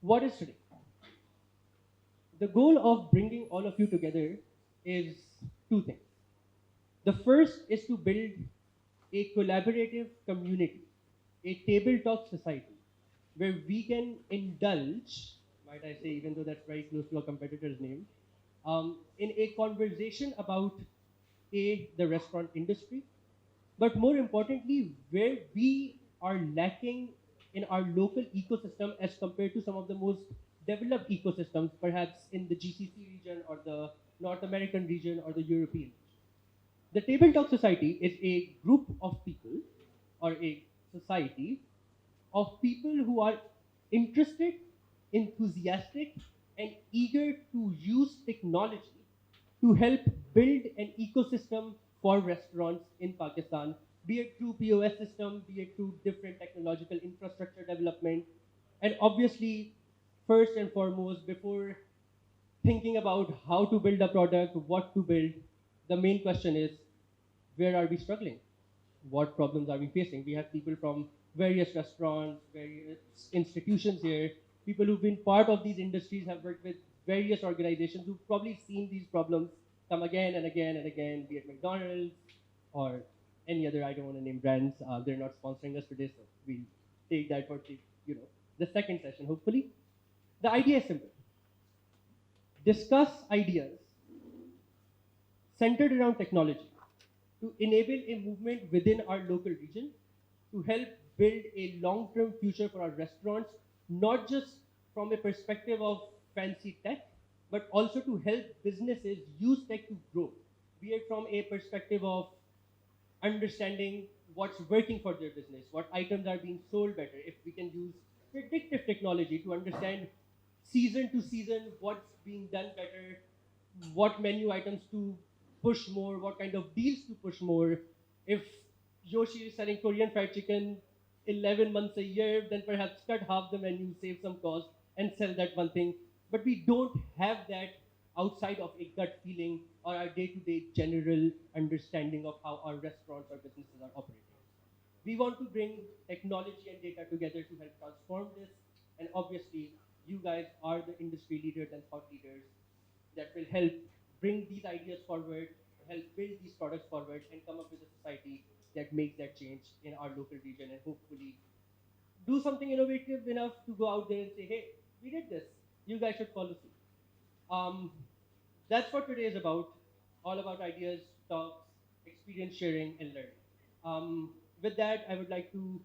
What is today? The goal of bringing all of you together is two things. The first is to build a collaborative community, a table talk society, where we can indulge, might I say, even though that's very close to a competitor's name, in a conversation about the restaurant industry, but more importantly, where we are lacking in our local ecosystem as compared to some of the most developed ecosystems, perhaps in the GCC region or the North American region or the European region. The Table Talk Society is a group of people or a society of people who are interested, enthusiastic, and eager to use technology to help build an ecosystem for restaurants in Pakistan, be it through POS system, be it through different technological infrastructure development, and obviously, first and foremost, before thinking about how to build a product, what to build, the main question is where are we struggling? What problems are we facing? We have people from various restaurants, various institutions here, people who've been part of these industries, have worked with various organizations who've probably seen these problems come again and again and again, be it McDonald's or any other, I don't want to name brands. They're not sponsoring us today, so we'll take that for the second session, hopefully. The idea is simple. Discuss ideas centered around technology to enable a movement within our local region to help build a long term future for our restaurants, not just from a perspective of fancy tech, but also to help businesses use tech to grow, be it from a perspective of understanding what's working for their business, what items are being sold better, if we can use predictive technology to understand season to season what's being done better, what menu items to push more, what kind of deals to push more. If Yoshi is selling Korean fried chicken 11 months a year, then perhaps cut half the menu, save some cost, and sell that one thing. But we don't have that outside of a gut feeling or our day to day general understanding of how our restaurants or businesses are operating. We want to bring technology and data together to help transform this. And obviously, you guys are the industry leaders and thought leaders that will help bring these ideas forward, help build these products forward, and come up with a society that makes that change in our local region and hopefully do something innovative enough to go out there and say, hey, we did this. You guys should follow suit. Um, that's what today is about. All about ideas, talks, experience sharing, and learning. With that, I would like to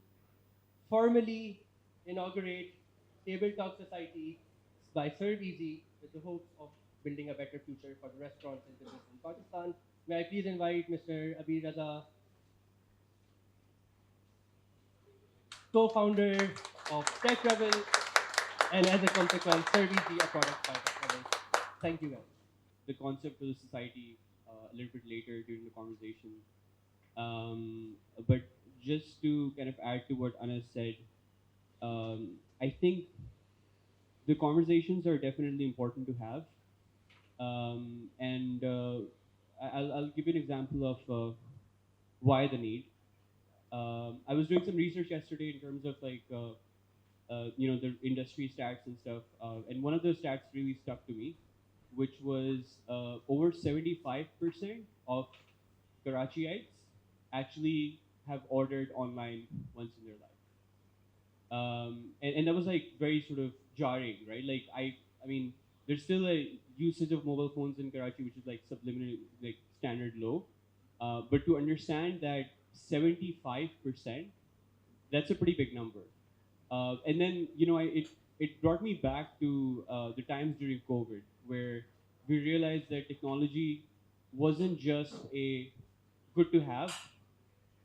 formally inaugurate Table Talk Society by Serve Easy with the hopes of building a better future for the restaurants and business in Pakistan. May I please invite Mr. Abir Raza, co-founder of Tech Rebel, and as a consequence, Serve Easy, a product by Tech Rebel. Thank you guys. The concept of the society a little bit later during the conversation. But just to kind of add to what Anas said, I think the conversations are definitely important to have. And I'll give you an example of why the need. I was doing some research yesterday in terms of like the industry stats and stuff, and one of those stats really stuck to me, which was over 75% of Karachiites actually have ordered online once in their life. And that was like very sort of jarring, right? Like I mean, there's still a usage of mobile phones in Karachi, which is like subliminal, like standard low. But to understand that 75%, that's a pretty big number. And then it brought me back to the times during COVID, where we realized that technology wasn't just a good to have,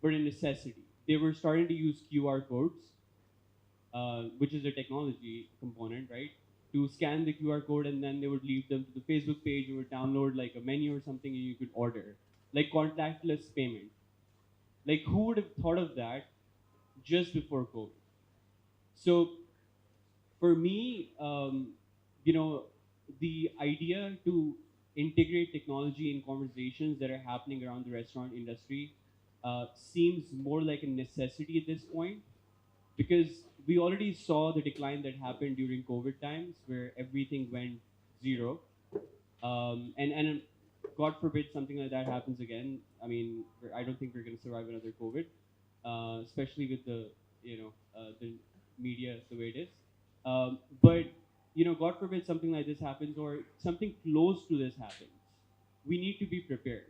but a necessity. They were starting to use QR codes, which is a technology component, right? To scan the QR code, and then they would leave them to the Facebook page. You would download like a menu or something, and you could order, like contactless payment. Like who would have thought of that just before COVID? So for me, the idea to integrate technology in conversations that are happening around the restaurant industry seems more like a necessity at this point, because we already saw the decline that happened during COVID times, where everything went zero. And God forbid something like that happens again. I mean, I don't think we're going to survive another COVID, especially with the the media the way it is. But God forbid something like this happens or something close to this happens. We need to be prepared.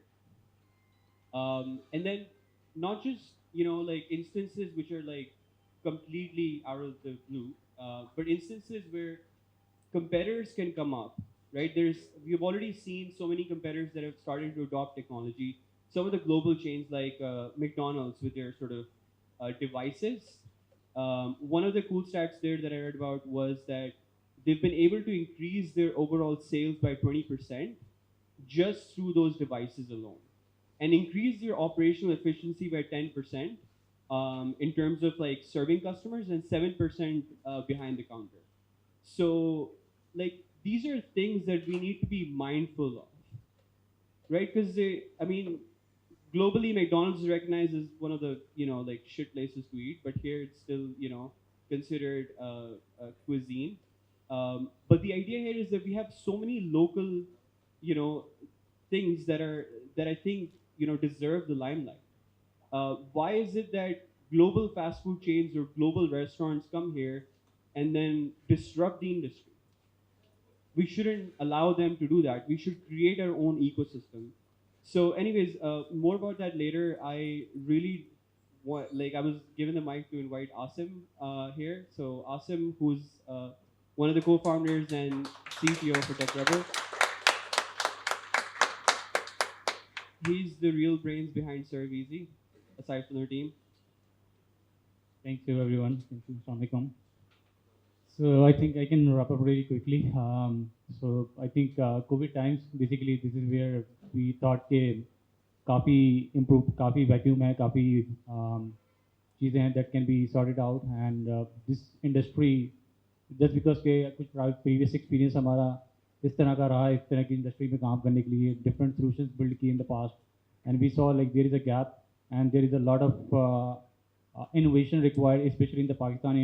And then not just like instances which are like completely out of the blue, but instances where competitors can come up, right? We've already seen so many competitors that have started to adopt technology. Some of the global chains like McDonald's with their sort of devices. One of the cool stats there that I read about was that they've been able to increase their overall sales by 20% just through those devices alone, and increase their operational efficiency by 10% in terms of like serving customers, and 7% behind the counter. So, like, these are things that we need to be mindful of, right? Because I mean, globally, McDonald's is recognized as one of the like shit places to eat, but here it's still considered a cuisine. But the idea here is that we have so many local, you know, things that I think deserve the limelight. Why is it that global fast food chains or global restaurants come here and then disrupt the industry? We shouldn't allow them to do that. We should create our own ecosystem. So, anyways, more about that later. I really want, like, I was given the mic to invite Asim here. So, Asim, who's one of the co-founders and CTO for Tech Rebel, he's the real brains behind ServeEasy, aside from their team. Thank you, everyone. Thank you, Assalamualaikum. So I think I can wrap up really quickly. So I think COVID times, basically this is where we thought कि काफ़ी improve, काफ़ी vacuum है, काफ़ी चीज़ें हैं that can be sorted out, and this industry just because के कुछ previous experience हमारा इस तरह का रहा, इस तरह की industry में काम करने के लिए different solutions build की in the past, and we saw like there is a gap and there is a lot of innovation required, especially in the Pakistan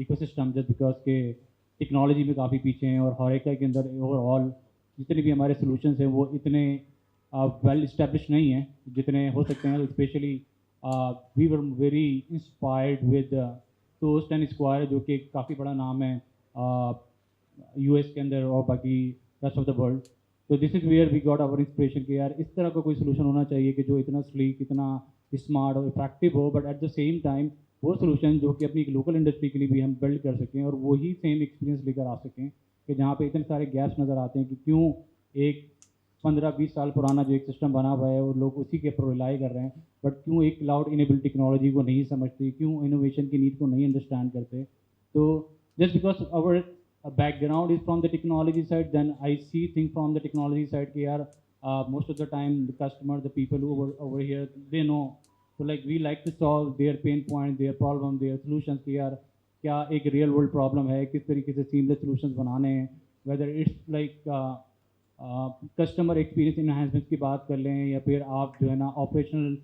ecosystem, just because के टेक्नोलॉजी में काफ़ी पीछे हैं और हॉरेका के अंदर ओवरऑल जितने भी हमारे सॉल्यूशंस हैं वो इतने वेल इस्टेब्लिश नहीं हैं जितने हो सकते हैं. Specially we were very inspired with Toast and Square, जो कि काफ़ी बड़ा नाम है यूएस के अंदर और बाकी रेस्ट ऑफ द वर्ल्ड. तो this is where we got our inspiration कि यार इस तरह का कोई सोल्यूशन होना चाहिए कि जो इतना स्लीक, इतना स्मार्ट और इफेक्टिव हो, but at the same time वो सोल्यूशन जो कि अपनी लोकल इंडस्ट्री के लिए भी हम बिल्ड कर सकें और वही सेम एक्सपीरियंस लेकर आ सकें कि जहाँ पे इतने सारे गैप्स नज़र आते हैं कि क्यों एक 15-20 साल पुराना जो एक सिस्टम बना हुआ है और लोग उसी के ऊपर रिलाई कर रहे हैं, बट क्यों एक क्लाउड इनेबल टेक्नोलॉजी को नहीं समझते, क्यों इनोवेशन की नीड को नहीं अंडरस्टैंड करते. तो just because our background is from the technology side, then I see things from the technology side कि यार most of the time the customer, the people who were over here, they know. So like we like to solve their pain point, their problem, their solutions कि यार क्या एक real world problem है, किस तरीके से seamless solutions बनाने हैं, whether it's like customer experience enhancement की बात कर लें या फिर आप जो है ना operational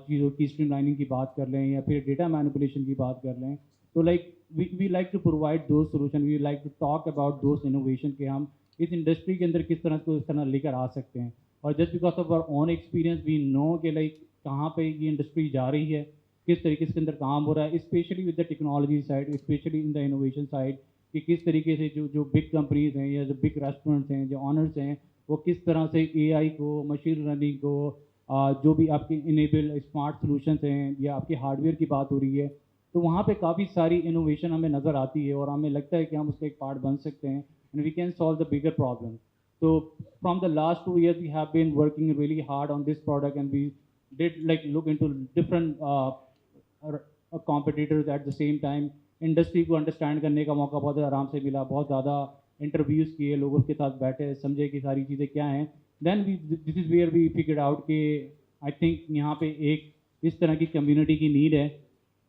चीज़ों की streamlining की बात कर लें या फिर data manipulation की बात कर लें. तो like we like to provide those solutions, we like to talk about those innovation कि हम इस इंडस्ट्री के अंदर किस तरह को इस तरह लेकर आ सकते हैं. और just because of our own experience we know कि लाइक कहाँ पे ये इंडस्ट्री जा रही है, किस तरीके से अंदर काम हो रहा है, specially with the technology side, specially in the innovation side, कि किस तरीके से जो बिग कंपनीज हैं या जो बिग रेस्टोरेंट्स हैं, जो ऑनर्स हैं, वो किस तरह से AI को, मशीन लर्निंग को, जो भी आपके इनेबल स्मार्ट सोल्यूशंस हैं या आपकी हार्डवेयर की बात हो रही है, तो वहाँ पे काफ़ी सारी इनोवेशन हमें नज़र आती है और हमें लगता है कि हम उसका एक पार्ट बन सकते हैं and we can solve the bigger problem. So from the last 2 years, we have been working really hard on this product, and we did like look into different competitors at the same time. Industry को understand करने का मौका बहुत आराम से मिला, बहुत ज़्यादा interviews किए, लोगों के साथ बैठे, समझे कि सारी चीज़ें क्या हैं. Then this is where we figured out कि I think यहाँ पे एक इस तरह की community की need है,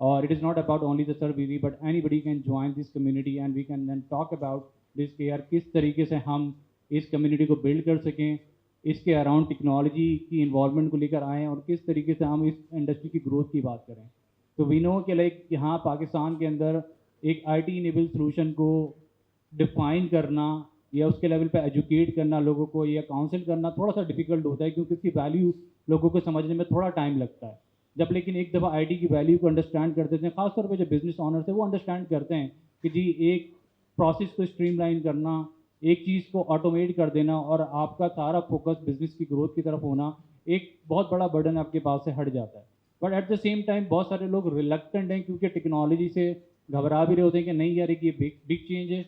और it is not about only the ServeEasy, but anybody can join this community and we can then talk about this कि यार किस तरीके से हम इस कम्युनिटी को बिल्ड कर सकें, इसके अराउंड टेक्नोलॉजी की इन्वॉल्वमेंट को लेकर आएँ और किस तरीके से हम इस इंडस्ट्री की ग्रोथ की बात करें. तो वी नो कि लाइक यहाँ पाकिस्तान के अंदर एक आईटी इनेबल सॉल्यूशन को डिफाइन करना या उसके लेवल पे एजुकेट करना लोगों को या काउंसिल करना थोड़ा सा डिफिकल्ट होता है, क्योंकि उसकी वैल्यू लोगों को समझने में थोड़ा टाइम लगता है। जब लेकिन एक दफ़ा आईटी की वैल्यू को अंडरस्टैंड कर देते हैं, खासतौर पे जो बिजनेस ऑनर्स है वो अंडरस्टैंड करते हैं कि जी एक प्रोसेस को स्ट्रीमलाइन करना, एक चीज़ को ऑटोमेट कर देना और आपका सारा फोकस बिजनेस की ग्रोथ की तरफ होना, एक बहुत बड़ा बर्डन आपके पास से हट जाता है। But at the same time बहुत सारे लोग रिलक्टेंट हैं, क्योंकि टेक्नोलॉजी से घबरा भी रहे होते हैं कि नहीं यार ये बिग बिग चेंज है,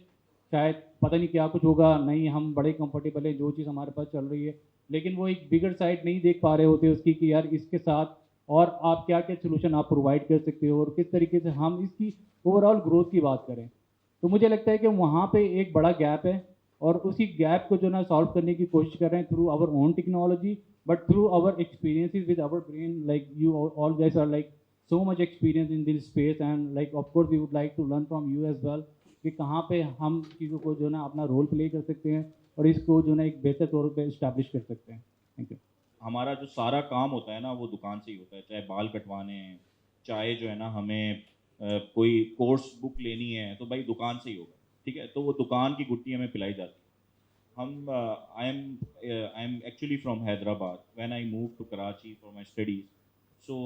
शायद पता नहीं क्या कुछ होगा, नहीं हम बड़े कंफर्टेबल हैं जो चीज़ हमारे पास चल रही है, लेकिन वो एक बिगर साइड नहीं देख पा रहे होते उसकी कि यार इसके साथ और आप क्या क्या सोल्यूशन आप प्रोवाइड कर सकते हो और किस तरीके से हम इसकी ओवरऑल ग्रोथ की बात करें। तो मुझे लगता है कि वहाँ पे एक बड़ा गैप है और उसी गैप को जो ना सॉल्व करने की कोशिश कर रहे हैं through our own technology, but through our experiences with our brain. Like you all guys are like so much experience in this space, and like of course we would like to learn from you as well कि कहाँ पे हम चीज़ों को जो ना अपना role play कर सकते हैं और इसको जो ना एक बेहतर तौर पे इस्टेब्लिश कर सकते हैं। Thank you. हमारा जो सारा काम होता है ना वो दुकान से ही होता है, चाहे बाल कटवाने हैं, चाहे जो है ना हमें कोई कोर्स बुक लेनी है तो भाई दुकान से ही होगा, ठीक है। तो वो दुकान की गुट्टी हमें पिलाई जाती है। हम I am actually from Hyderabad when I move to Karachi for my studies. So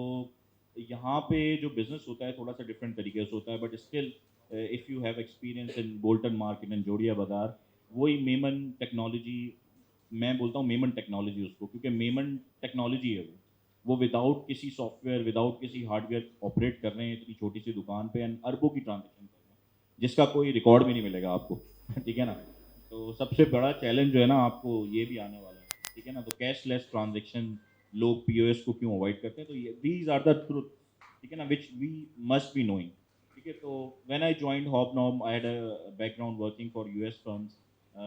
यहाँ पे जो बिज़नेस होता है थोड़ा सा डिफरेंट तरीके से होता है, but still if you have experience in Bolton market and जोड़िया बाज़ार, वही मेमन टेक्नोलॉजी, मैं बोलता हूँ मेमन टेक्नोलॉजी उसको, क्योंकि मेमन टेक्नोलॉजी है वो विदाउट किसी सॉफ्टवेयर विदाउट किसी हार्डवेयर ऑपरेट कर रहे हैं इतनी छोटी सी दुकान पे एंड अरबों की ट्रांजेक्शन कर रहे हैं, जिसका कोई रिकॉर्ड भी नहीं मिलेगा आपको ठीक है ना। तो सबसे बड़ा चैलेंज जो है ना आपको ये भी आने वाला है, ठीक है ना। तो कैशलेस ट्रांजेक्शन, लोग पीओएस को क्यों अवॉइड करते हैं, तो ये दीज आर द ट्रुथ, ठीक है ना, which we must be knowing, ठीक है। तो when I joined Hobnob I had a background working for US firms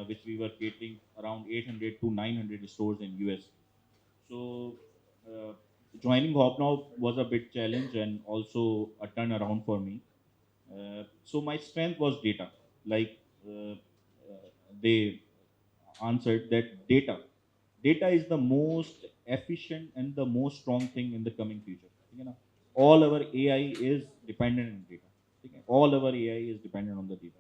which we were catering around 800 to 900 stores in US. So uh, joining Hobnob was a big challenge and also a turnaround for me. So my strength was data. Like uh, they answered that data is the most efficient and the most strong thing in the coming future. You know, all our AI is dependent on data. Okay? All our AI is dependent on the data.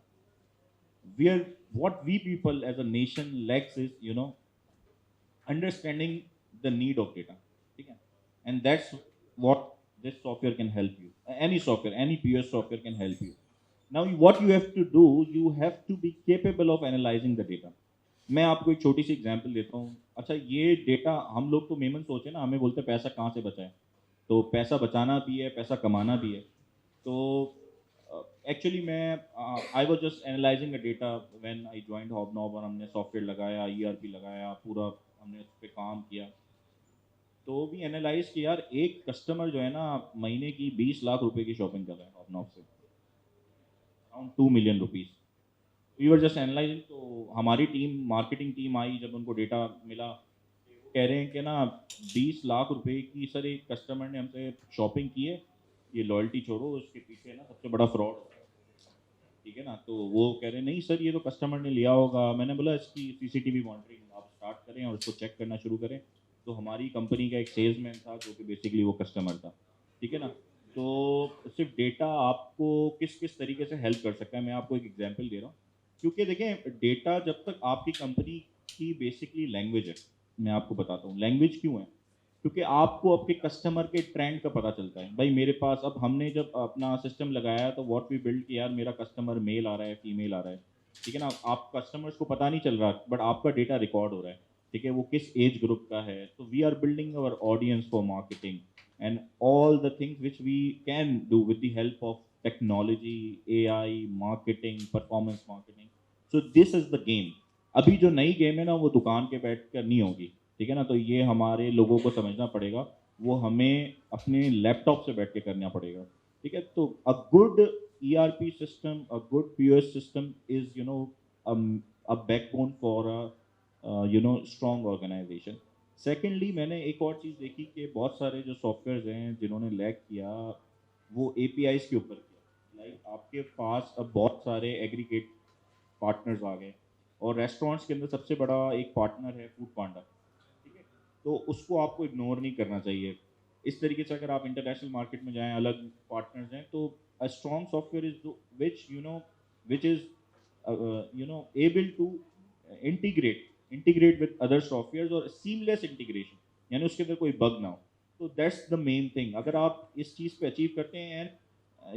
Where what we people as a nation lacks is, you know, understanding the need of data, okay? And that's what this software can help you. Any software, any pos software can help you. Now what you have to do, you have to be capable of analyzing the data. मैं आपको एक छोटी सी example देता हूँ। अच्छा, ये data हम लोग तो मेमन सोचे ना, हमें बोलते हैं पैसा कहाँ से बचाए, तो पैसा बचाना भी है, पैसा कमाना भी है। तो एक्चुअली मैं I was just analysing a data when I joined hobnob, और हमने सॉफ्टवेयर लगाया, ईआरपी लगाया, पूरा हमने उस पर काम किया। तो भी एनालाइज किया यार, एक कस्टमर जो है ना महीने की 20 लाख रुपए की शॉपिंग कर रहा है हॉबनॉब से, around 2 million rupees. We were just analysing. तो हमारी टीम, मार्केटिंग टीम आई, जब उनको डेटा मिला, कह रहे हैं कि ना 20 लाख रुपए की सर एक कस्टमर ने हमसे शॉपिंग की है, ये लॉयल्टी छोड़ो, उसके पीछे ना सबसे बड़ा फ्रॉड, ठीक है ना। तो वो कह रहे हैं नहीं सर ये तो कस्टमर ने लिया होगा। मैंने बोला इसकी सीसीटीवी मॉनिटरिंग आप स्टार्ट करें और उसको चेक करना शुरू करें। तो हमारी कंपनी का एक सेल्समैन था जो कि बेसिकली वो कस्टमर था, ठीक है ना। तो सिर्फ डेटा आपको किस किस तरीके से हेल्प कर सकता है, मैं आपको एक एग्जांपल दे रहा हूँ। क्योंकि देखें, डेटा जब तक आपकी कंपनी की बेसिकली लैंग्वेज है, मैं आपको बताता हूँ लैंग्वेज क्यों है, क्योंकि आपको आपके कस्टमर के ट्रेंड का पता चलता है। भाई मेरे पास, अब हमने जब अपना सिस्टम लगाया तो व्हाट वी बिल्ड किया, यार मेरा कस्टमर मेल आ रहा है, फीमेल आ रहा है, ठीक है ना। आप कस्टमर्स को पता नहीं चल रहा, बट आपका डेटा रिकॉर्ड हो रहा है, ठीक है, वो किस एज ग्रुप का है। तो we are building our audience for marketing and all the things which we can do with the help of technology, AI, marketing, performance marketing. So this is the game. अभी जो नई game है ना वो दुकान के बैठ कर नहीं होगी, ठीक है ना। तो ये हमारे लोगों को समझना पड़ेगा, वो हमें अपने लैपटॉप से बैठ के करना पड़ेगा, ठीक है। तो a good ERP system, a good POS system is, you know, a backbone for a you know strong organisation. Secondly, मैंने एक और चीज़ देखी कि बहुत सारे जो सॉफ्टवेयर हैं जिन्होंने लैग किया, वो एपीआईज के ऊपर किया। लाइक आपके पास अब बहुत सारे एग्रीगेट पार्टनर्स आ गए, और रेस्टोरेंट्स के अंदर सबसे बड़ा एक पार्टनर है फूड पांडा, ठीक है। तो उसको आपको इग्नोर नहीं करना चाहिए। इस तरीके से अगर आप इंटरनेशनल मार्केट में जाएं, अलग पार्टनर्स हैं, तो a strong software is which is able to integrate with other software और सीमलेस इंटीग्रेशन, यानी उसके अंदर कोई बग ना हो। तो दैट्स द मेन थिंग। अगर आप इस चीज़ पे अचीव करते हैं and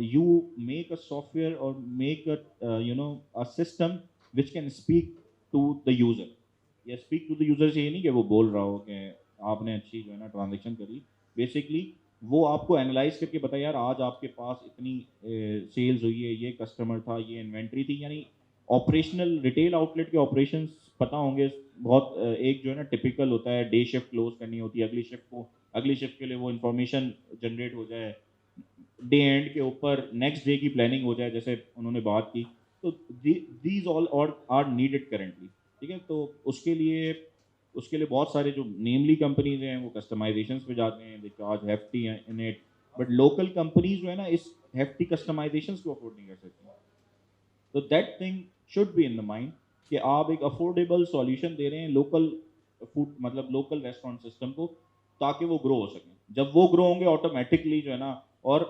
you make a software और make a system which can speak to the user, या स्पीक टू द यूज़र से ये नहीं कि वो बोल रहा हो कि आपने अच्छी जो है ना ट्रांजेक्शन करी, बेसिकली वो आपको एनालाइज करके बताए यार आज आपके पास इतनी सेल्स हुई है, ये कस्टमर था, ये इन्वेंट्री थी, यानी ऑपरेशनल रिटेल आउटलेट के ऑपरेशंस पता होंगे बहुत। एक जो है ना टिपिकल होता है, डे शिफ्ट क्लोज करनी होती है, अगली शिफ्ट के लिए वो इन्फॉर्मेशन जनरेट हो जाए, डे एंड के ऊपर नेक्स्ट डे की प्लानिंग हो जाए, जैसे उन्होंने बात की। तो दीज ऑल और आर नीडेड करेंटली, ठीक है। तो उसके लिए बहुत सारे जो नेमली कंपनीज हैं वो कस्टमाइजेशन पे जाते हैं, they charge hefty in it, but local companies जो है ना इस हेफ्टी कस्टमाइजेशन को अफोर्ड नहीं कर सकती। तो that thing should be in the mind कि आप एक अफोर्डेबल सॉल्यूशन दे रहे हैं लोकल फूड, मतलब लोकल रेस्टोरेंट सिस्टम को, ताकि वो ग्रो हो सकें। जब वो ग्रो होंगे ऑटोमेटिकली जो है ना, और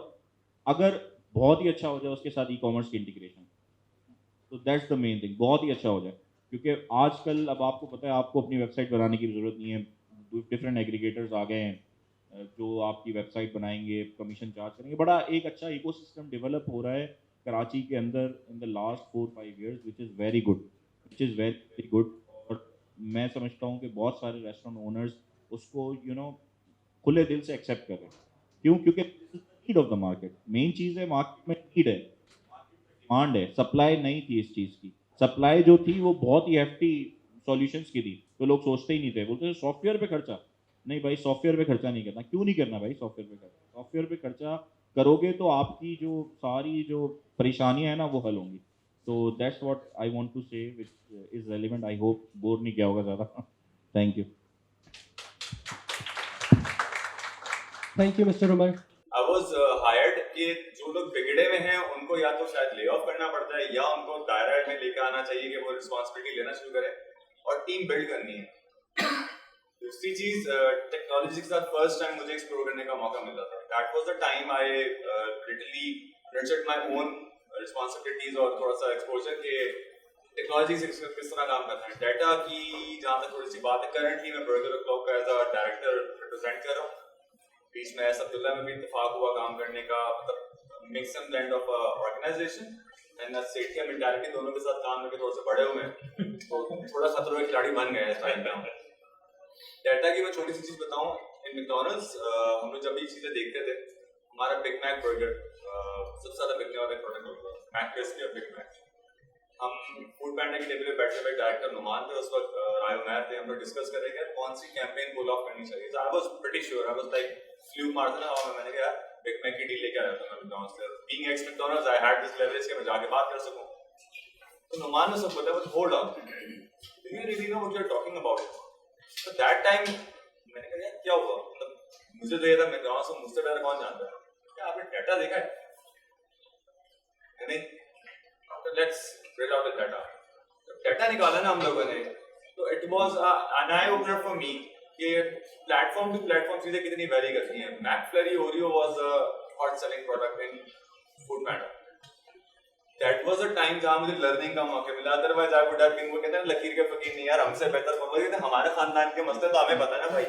अगर बहुत ही अच्छा हो जाए उसके साथ ई कॉमर्स की इंटीग्रेशन, तो दैट्स द मेन थिंग, बहुत ही अच्छा हो जाए। क्योंकि आजकल अब आपको पता है आपको अपनी वेबसाइट बनाने की ज़रूरत नहीं है, डिफरेंट एग्रीगेटर्स आ गए हैं जो आपकी वेबसाइट बनाएंगे, कमीशन चार्ज करेंगे। बड़ा एक अच्छा इकोसिस्टम डेवलप हो रहा है कराची के अंदर in the last 4-5 years, which is very good. और मैं समझता हूँ कि बहुत सारे रेस्टोरेंट ओनर्स उसको खुले दिल से एक्सेप्ट कर रहे हैं। क्यों? क्योंकि need of the market, main चीज़ है मार्केट में नीड है, डिमांड है, सप्लाई नहीं थी इस चीज़ की। सप्लाई जो थी वो बहुत ही हेफ्टी सॉल्यूशंस की थी, तो लोग सोचते ही नहीं थे, बोलते थे सॉफ्टवेयर पे खर्चा। नहीं भाई, सॉफ्टवेयर पे खर्चा नहीं करना। क्यों नहीं करना भाई सॉफ्टवेयर पे खर्चा? सॉफ्टवेयर पे खर्चा करोगे तो आपकी जो सारी जो परेशानियां हैं ना वो हल होंगी। तो that's what I want to say which is relevant. I hope bore नहीं किया होगा ज़्यादा। Thank you. Thank you, Mr. Umar. I was hired कि जो लोग बिगड़े में हैं उनको या तो शायद ले ऑफ करना पड़ता है, या उनको दायरा में लेकर आना चाहिए कि वो रिस्पॉन्सिबिलिटी लेना शुरू करें और टीम बिल्ड करनी है। दूसरी चीज, टेक्नोलॉजी के साथ फर्स्ट टाइम मुझे एक्सप्लोर करने का मौका मिला था। That was the time I literally nurtured my own responsibilities और थोड़ा सा एक्सपोजर के टेक्नोलॉजी से किस तरह काम करना है। डाटा की जहाँ तक थोड़ी सी बात है, करंटली मैं बर्गर क्लॉक का एज अ डायरेक्टर रिप्रेजेंट कर रहा हूँ। बीच में अब्दुल्ला में भी इत्तेफाक हुआ काम करने का, मतलब mix and blend of organisation and सेठिया मेंटालिटी, दोनों के साथ काम करके थोड़ा सा बड़े हुए हैं, तो थोड़ा खतरों के खिलाड़ी बन गए इस टाइम पे। डाटा की मैं छोटी सी चीज बताऊं, इन मैकडॉनल्ड्स हम लोग जब ये चीजें देखते थे, हमारा बिग मैक बर्गर सबसे ज्यादा बिकने वाला प्रोडक्ट मैक क्रिस्पी और बिग मैक। हम फूड पैंडा की टेबल पे बैठे हुए डायरेक्टर नुमान थे उस वक्त, राय उमैर थे, हम लोग डिस्कस कर रहे थे कौन सी कैंपेन पुल ऑफ करनी चाहिए। I was pretty sure, I was like flu मारता ना, और मैंने कहा बिग मैक की डील लेके आया था मैं मैकडॉनल्ड्स से। Being x McDonald's I had this leverage कि मैं जाके बात कर सकूं। तो नुमान ने सब बोला, but hold on, do you really know what you are talking about? तो दैट टाइम मैंने कहा यार क्या हुआ, मतलब मुझे तो ये था मैकडॉनल्ड्स को मुझसे बेहतर कौन जानता है, क्या आपने डाटा देखा है? Let's break out the data. Data निकाला ना हम लोगों ने, तो it was an eye opener for me कि प्लेटफॉर्म टू प्लेटफॉर्म चीजें कितनी वेरी करती हैं। McFlurry Oreo was a hot selling product in foodpanda. That was a time जहां मुझे लर्निंग का मौका मिला, otherwise I would have been, वो कहते हैं लकीर के फकीर नहीं यार, हमसे बेहतर कौन होगा, हमारे खानदान के मसले तो हमें पता है ना भाई।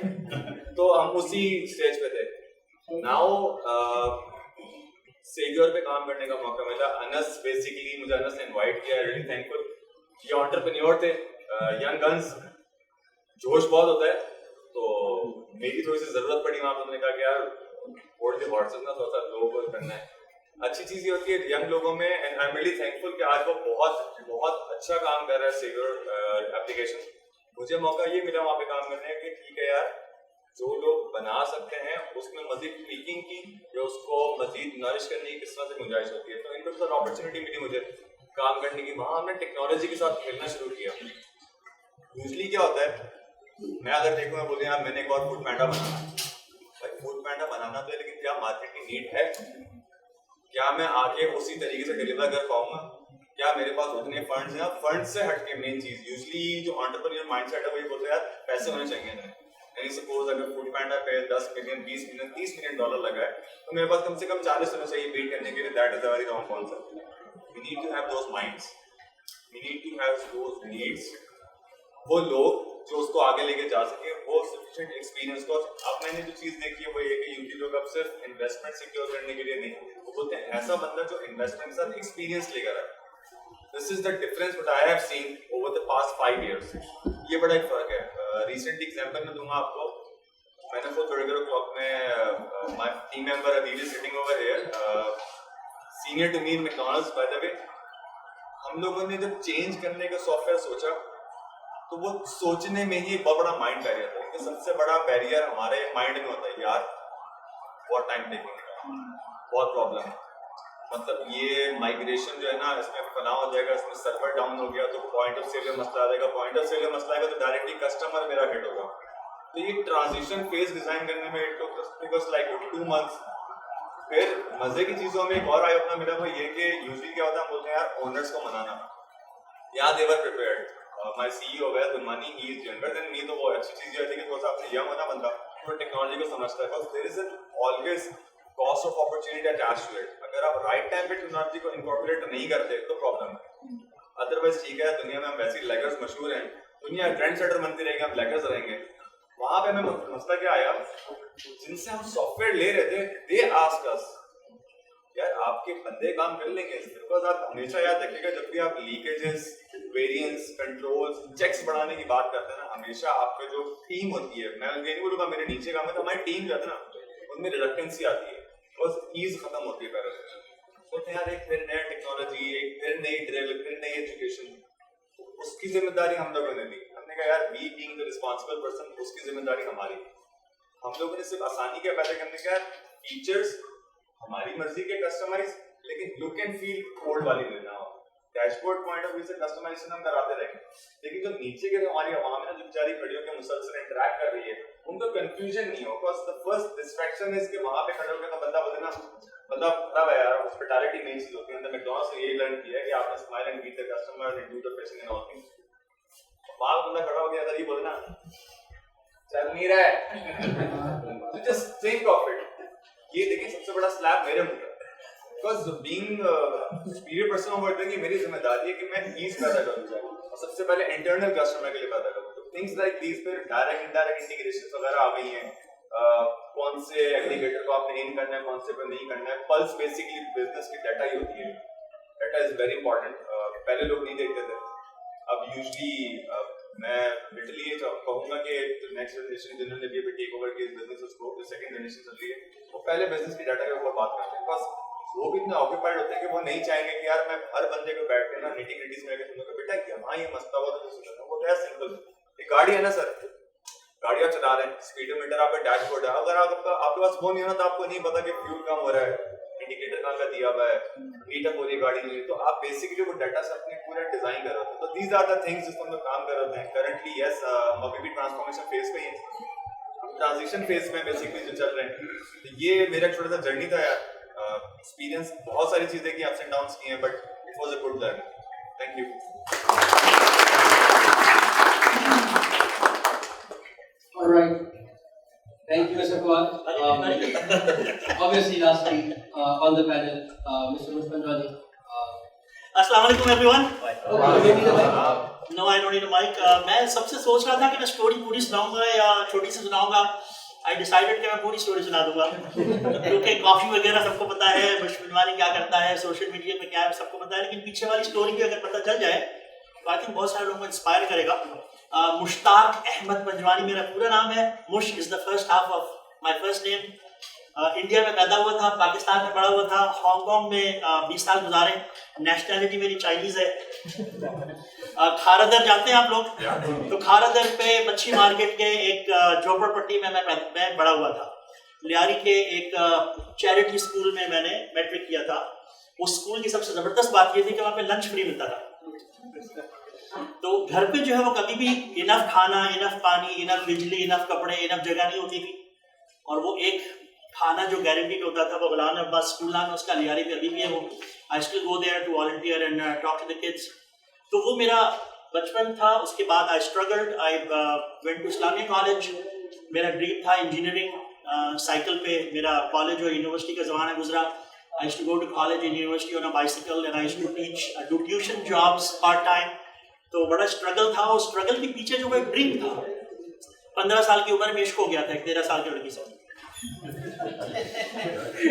तो हम उसी स्टेज पे थे। नाउ सेग्योर पे काम करने का मौका मिला। अनस बेसिकली, मुझे अनस ने इनवाइट किया, रियली थैंकफुल। ये एंटरप्रेन्योर थे, यंग गन्स, जोश बहुत होता है, तो मेरी थोड़ी सी जरूरत पड़ी वहां पर। उन्होंने कहा कि यार बोर्ड के हॉर्सेस ना थोड़ा सा लो करना है। अच्छी चीज ये होती है यंग लोगों में, and I am really thankful कि आज वो बहुत बहुत अच्छा काम कर रहा है सेग्योर एप्लीकेशन। मुझे मौका ये मिला वहाँ पे काम करने का कि ठीक है यार, जो लोग बना सकते हैं उसमें मजीद ट्वीकिंग की या उसको मजीद नरिश करने की किस तरह से गुंजाइश होती है। तो इनको सर अपॉर्चुनिटी मिली मुझे काम करने की। वहाँ हमने टेक्नोलॉजी के साथ खेलना शुरू किया। यूजली क्या होता है, मैं अगर देखूँ, मैं बोलूँ यार मैंने एक और फूड पैंडा बनाना है, भाई फूड पैंडा बनाना तो है, लेकिन क्या मार्केट की नीड है? क्या मैं आगे उसी तरीके से डिलीवर कर पाऊंगा? क्या मेरे पास उतने फंड्स हैं? फंड से हटके मेन चीज यूजली जो एंटरप्रेन्योर माइंडसेट है वो ये बोलते हैं यार पैसे होने चाहिए ना। यानी सपोज अगर फूड पैंडा पे 10 मिलियन 20 मिलियन 30 मिलियन डॉलर लगा है तो मेरे पास कम से कम 40 होना चाहिए बीट करने के लिए. That is a very wrong concept. We need to have those minds, we need to have those needs. वो लोग जो उसको आगे लेके जा सके, वो सफिशिएंट एक्सपीरियंस को. अब मैंने जो चीज देखी है वो ये कि यूट्यूब लोग अब सिर्फ इन्वेस्टमेंट सिक्योर करने के लिए नहीं, वो बोलते हैं ऐसा बंदा जो इन्वेस्टमेंट के साथ एक्सपीरियंस लेकर आए. This is the difference what I have seen over the past 5 years. ये बड़ा एक फर्क है. रिसेंट एग्जांपल मैं दूंगा आपको. मैंने वो थोड़े देर क्लॉक में my team member Adeel is sitting over here, senior to me in McDonald's by the way. हम लोगों ने जब चेंज करने का सॉफ्टवेयर सोचा तो वो सोचने में ही एक बहुत बड़ा माइंड बैरियर था. क्योंकि सबसे बड़ा बैरियर हमारे माइंड में होता है, यार बहुत टाइम टेकिंग, बहुत प्रॉब्लम है. मतलब ये माइग्रेशन जो है ना, इसमें फना हो जाएगा, इसमें सर्वर डाउन हो गया तो पॉइंट ऑफ सेल में मसला आ जाएगा, पॉइंट ऑफ सेल में मसला आएगा तो डायरेक्टली कस्टमर मेरा हिट होगा. तो ये ट्रांजिशन फेज डिजाइन करने में it took us like 2 months. फिर मजे की चीजों में एक और आई अपना मिला वो ये कि यूजुअली क्या होता है, हम बोलते हैं यार ओनर्स को मनाना. या दे वर प्रिपेयर्ड. माय सीईओ वैस Gurmani, he is younger than me. तो वो अच्छी चीज है कि थोड़ा सा आपसे यंग होना बंदा तो टेक्नोलॉजी को समझता है. Because there is always cost of opportunity attached to it. अगर आप राइट टाइम पे टेक्नोलॉजी को इनकॉर्पोरेट नहीं करते तो प्रॉब्लम है. अदरवाइज ठीक है, दुनिया में हम वैसे ही लैगर्स मशहूर हैं, दुनिया ट्रेंड सेटर बनती रहेगी, हम लैगर्स रहेंगे. वहां पे हमें मसला क्या आया, जिनसे हम सॉफ्टवेयर ले रहे थे दे आस्क अस यार आपके बंदे काम कर लेंगे. बिकॉज आप हमेशा याद रखिएगा जब भी आप लीकेजेस, वेरिएंस, कंट्रोल्स, चेक्स बढ़ाने की बात करते हैं ना, हमेशा आपके जो टीम होती है, मैं ये नहीं बोलूंगा मेरे नीचे काम है, तो हमारी टीम जो है ना उनमें रिलक्टेंसी आती है, बस ईज खत्म होती है पहले से. तो यार एक फिर नया टेक्नोलॉजी, एक फिर नई ड्रिल, फिर नई एजुकेशन, उसकी जिम्मेदारी हम लोगों ने ली. हमने कहा यार we being the responsible person, उसकी जिम्मेदारी हमारी. हम लोगों ने सिर्फ आसानी के पैदा करने का फीचर्स हमारी मर्जी के कस्टमाइज, लेकिन लुक एंड फील कोड वाली लेना हो. डैशबोर्ड पॉइंट ऑफ व्यू से कस्टमाइजेशन हम कराते रहेंगे, लेकिन जो नीचे के जो हमारी आवाम है ना, जो बेचारी खड़ी होकर मुसलसल इंटरैक्ट कर रही है, उनको कंफ्यूजन नहीं हो. Because the first distraction is कि वहां पे खड़े होकर तो बंदा बोले ना, बंदा खराब है यार. हॉस्पिटैलिटी मेन चीज होती है. हमने मैकडॉनल्ड्स से यही लर्न किया है कि आपने smile and greet the customer and do the facing and all things. वहां बंदा खड़ा हो गया अगर ये बोले ना चल नहीं रहा है, जस्ट थिंक ऑफ इट. ये देखिए सबसे बड़ा स्लैब मेरे मुंह पे. Because being superior person of work की मेरी जिम्मेदारी है कि मैं ईज पैदा करूंगा और सबसे पहले इंटरनल कस्टमर के लिए पैदा करूँ. तो थिंग्स लाइक दीज पे डायरेक्ट इंडायरेक्ट इंटीग्रेशन वगैरह आ गई हैं. कौन से एग्रीगेटर को आपने इन करना है, कौन से को नहीं करना है. पल्स बेसिकली बिजनेस की डाटा ही होती है. Data is very important. पहले लोग नहीं देखते थे, अब यूजली मैं लिटरली ये कहूंगा कि नेक्स्ट जनरेशन जिन्होंने भी टेक ओवर किया बिजनेस को, जो सेकंड जनरेशन चल रही है, वो पहले बिजनेस की डाटा के ऊपर बात करते हैं. बस वो भी इतना ऑक्यूपाइड होते हैं कि वो नहीं चाहेंगे कि यार मैं हर बंदे को बैठ के ना निटी ग्रिटीज में आके सुनूंगा बेटा क्या हाँ ये मसला हुआ तो सुनूंगा. वो क्या सिंपल, एक गाड़ी है ना सर, गाड़ी आप चला रहे हैं, स्पीडोमीटर आपका डैशबोर्ड है, अगर आपके पास फोन नहीं है ना तो आपको नहीं पता कि फ्यूल कम हो रहा है, इंडिकेटर कहाँ का दिया हुआ है, मीटर हो रही गाड़ी नहीं. तो आप बेसिकली वो डाटा से अपने पूरा डिजाइन कर रहे हो. तो दीज आर द थिंग्स जिस पर हम लोग काम कर रहे हैं करंटली. यस, हम अभी भी ट्रांसफॉर्मेशन फेज पे ही हैं, ट्रांजिशन फेज में बेसिकली जो चल रहे हैं. तो ये मेरा छोटा सा जर्नी था यार. एक्सपीरियंस बहुत सारी चीजें की, अप्स एंड डाउन्स की हैं, but it was a good learning. Thank you. Alright. Thank you, Mr. Fawad. Obviously, lastly, on the panel, Mr. Muskan Rani. अस्सलाम वालेकुम everyone. No I don't need a mic. मैं सबसे सोच रहा था कि मैं स्टोरी पूरी सुनाऊंगा या छोटी सी सुनाऊंगा. आई डिसाइडेड कि मैं पूरी स्टोरी सुना दूंगा क्योंकि कॉफी वगैरह सबको पता है, मुश्किल क्या करता है, सोशल मीडिया पे क्या है सबको पता है, लेकिन पीछे वाली स्टोरी भी अगर पता चल जाए तो आई थिंक बहुत सारे लोगों को इंस्पायर करेगा. मुश्ताक अहमद पंजवानी मेरा पूरा नाम है. Mush is the first half of my first name. India में पैदा हुआ था, पाकिस्तान में बड़ा हुआ था, हांगकांग में 20 साल गुजारे. नेशनैलिटी मेरी चाइनीज है. खारादर जानते हैं आप लोग? तो खारादर पे मच्छी मार्केट के एक झोपड़पट्टी में मैं बड़ा हुआ था. लियारी के एक चैरिटी स्कूल में मैंने मैट्रिक किया था. उस स्कूल की सबसे जबरदस्त बात ये थी कि वहाँ पे लंच फ्री मिलता था. तो घर पे जो है वो कभी भी इनफ खाना, इनफ पानी, इनफ बिजली, इनफ कपड़े, इनफ जगह नहीं होती थी. और वो एक खाना जो गारंटीड होता था वो गुलाम अब्बास स्कूल नाम है उसका, लियारी पे अभी भी है वो. I still go there to volunteer and talk to the kids. तो वो मेरा बचपन था. उसके बाद I struggled. I went to Islamia college. मेरा ड्रीम था इंजीनियरिंग साइकिल पे मेरा कॉलेज और यूनिवर्सिटी का ज़माना गुजरा. I used to go to college and university on a bicycle and I used to teach, do tuition jobs part time. तो बड़ा स्ट्रगल था. उस स्ट्रगल के पीछे जो एक ड्रीम था. 15 साल की उम्र में इश्क हो गया था एक 13 साल की लड़की से.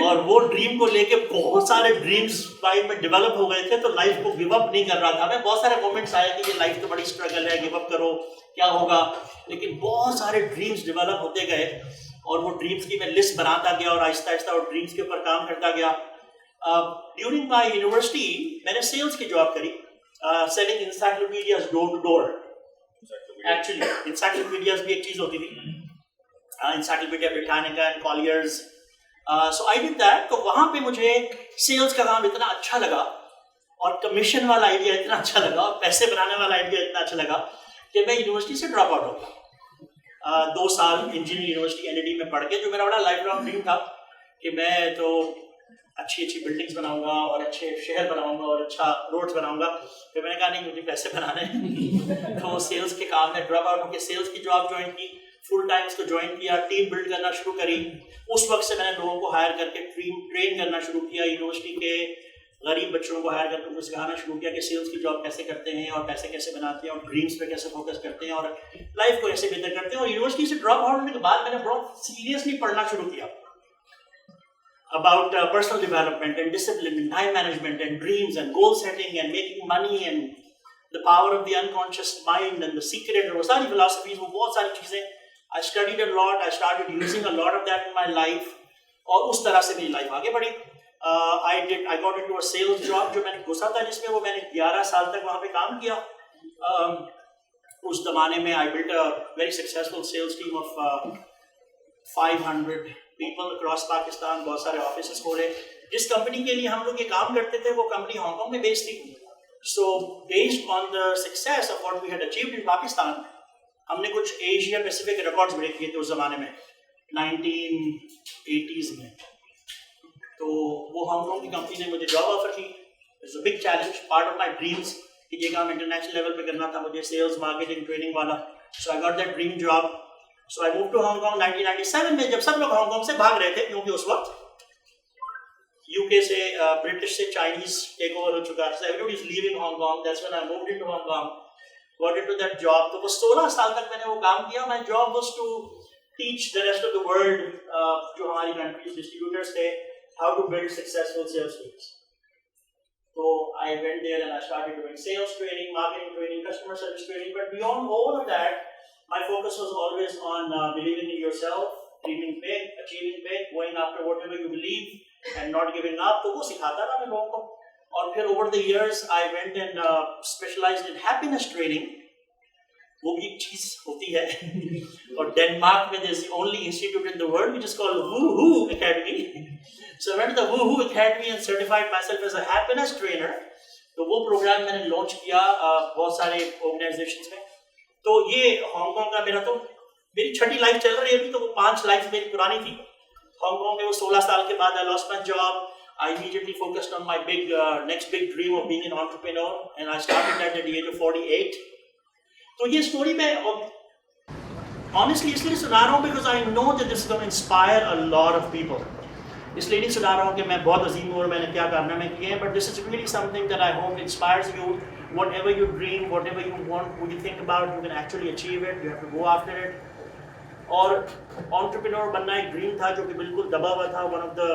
और वो ड्रीम को लेके बहुत सारे ड्रीम्स माइंड में डेवलप हो गए थे. तो लाइफ को गिव अप नहीं कर रहा था मैं. बहुत सारे मोमेंट्स आए कि ये लाइफ तो बड़ी स्ट्रगल है, गिव अप करो क्या होगा. लेकिन बहुत सारे ड्रीम्स डेवलप होते गए और वो ड्रीम्स की मैं लिस्ट बनाता गया और आहिस्ता आहिस्ता वो ड्रीम्स के ऊपर काम करता गया. ड्यूरिंग माई यूनिवर्सिटी मैंने सेल्स की जॉब करी, selling encyclopedias door to door. Actually encyclopedias भी एक चीज़ होती थी, encyclopedia Britannica and Collier's. So I did that. तो वहाँ पे मुझे सेल्स का काम इतना अच्छा लगा और कमीशन वाला आइडिया इतना अच्छा लगा और पैसे बनाने वाला आइडिया इतना अच्छा लगा कि मैं यूनिवर्सिटी से ड्रॉप आउट हो गया. 2 साल इंजीनियरिंग यूनिवर्सिटी एनआईटी में पढ़ के, जो मेरा बड़ा लाइफ लॉन्ग ड्रीम था कि मैं तो अच्छी अच्छी बिल्डिंग्स बनाऊंगा और अच्छे शहर बनाऊंगा और अच्छा रोड्स बनाऊंगा. फिर मैंने कहा नहीं, मुझे पैसे बनाने हैं. तो सेल्स के काम में ड्रॉप आउट होकर सेल्स की जॉब ज्वाइन की, फुल टाइम उसको ज्वाइन किया, टीम बिल्ड करना शुरू करी. उस वक्त से मैंने लोगों को हायर करके ट्रेन करना शुरू किया. यूनिवर्सिटी के गरीब बच्चों को हायर करके उनको सिखाना शुरू किया कि सेल्स की जॉब कैसे करते हैं और पैसे कैसे बनाते हैं और ड्रीम्स पे कैसे फोकस करते हैं और लाइफ को कैसे बेहतर करते हैं. और यूनिवर्सिटी से ड्रॉप आउट होने के बाद मैंने बहुत सीरियसली पढ़ना शुरू किया about personal development and discipline and time management and dreams and goal setting and making money and the power of the unconscious mind and the secret. और वो सारी philosophies, वो बहुत सारी चीज़ें I studied a lot. I started using a lot of that in my life. और उस तरह से मेरी लाइफ आगे बढ़ी. I got into a sales job जो मैंने घुसा था जिसमें वो मैंने 11 साल तक वहाँ पे काम किया. उस ज़माने में I built a very successful sales team of 500 people across Pakistan. बहुत सारे ऑफिसेस खोले. जिस कंपनी के लिए हम लोग ये काम करते थे वो कंपनी हांगकांग में बेस्ड थी. So based on the success of what we had achieved in Pakistan, हमने कुछ एशिया पैसिफिक रिकॉर्ड्स ब्रेक किए थे उस जमाने में 1980s में. तो वो हांगकांग की कंपनी ने मुझे जॉब ऑफर की. It's a big challenge, part of my dreams कि ये काम इंटरनेशनल लेवल पे करना था मुझे, सेल्स मार्केटिंग ट्रेनिंग वाला. So I got that dream job. So I move to Hong Kong 1997 में, जब सब लोग हांगकांग से भाग रहे थे क्योंकि उस वक्त यूके से ब्रिटिश से चाइनीज टेक ओवर हो चुका था. Everybody is leaving Hong Kong. That's when I moved into Hong Kong, got into that job. तो वो 16 साल तक मैंने वो काम किया. My job was to teach the rest of the world, जो हमारी कंट्रीज डिस्ट्रीब्यूटर्स थे, how to build successful sales teams. So I went there and I started doing sales training, marketing training, customer service training. But beyond all of that, my focus was always on believing in yourself, dreaming big, achieving big, going after whatever you believe and not giving up. तो वो सिखाता था मैं लोगों को. और फिर over the years I went and specialized in happiness training. वो भी एक चीज होती है. और डेनमार्क में there's the only institute in the world which is called Woohoo Academy. So I went to the Woohoo Academy and certified myself as a happiness trainer. तो वो प्रोग्राम मैंने लॉन्च किया बहुत सारे ऑर्गेनाइजेशंस में. तो ये हांगकांग का मेरा, तो मेरी छठी लाइफ चल रही है अभी. तो वो 5 लाइफ मेरी पुरानी थी. हांगकांग में वो 16 साल के बाद I lost my job. I immediately focused on my next big dream of being an entrepreneur, and I started that at the age of 48. तो ये स्टोरी मैं honestly इसलिए सुना रहा हूँ because I know that this is going to inspire a lot of people. इसलिए नहीं सुना रहा हूँ कि मैं बहुत अजीम हूँ और मैंने क्या कारनामे किए हैं. But this is really something that I hope inspires you. Whatever you dream, whatever you want, what you think about, you can actually achieve it. You have to go after it. और entrepreneur बनना एक dream था जो कि बिल्कुल दबा हुआ था. One of the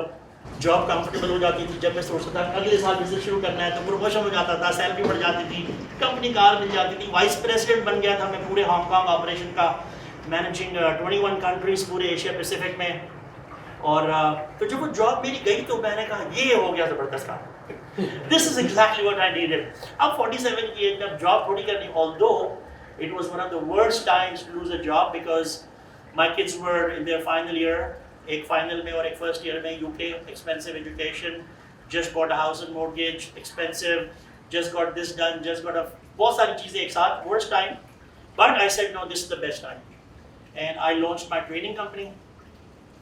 job comfortable हो जाती थी. जब मैं सोचता था अगले साल बिजनेस शुरू करना है तो प्रमोशन हो जाता था, सैलरी बढ़ जाती थी, कंपनी कार मिल जाती थी, वाइस प्रेसिडेंट बन गया था मैं पूरे हांगकांग ऑपरेशन का, मैनेजिंग 21 कंट्रीज पूरे एशिया पैसिफिक में. और तो जब वो जॉब मेरी गई तो मैंने कहा ये हो गया ज़बरदस्त काम. This is exactly what I needed. अब 47 की एज में अब जॉब थोड़ी करनी. Although it was one of the worst times to lose a job because my kids were in their final year. एक फाइनल में और एक फर्स्ट ईयर में. UK, expensive education, just bought a house and mortgage, expensive, just got this done, just got a बहुत सारी चीज़ें एक साथ. Worst time. But I said no, this is the best time. And I launched my training company.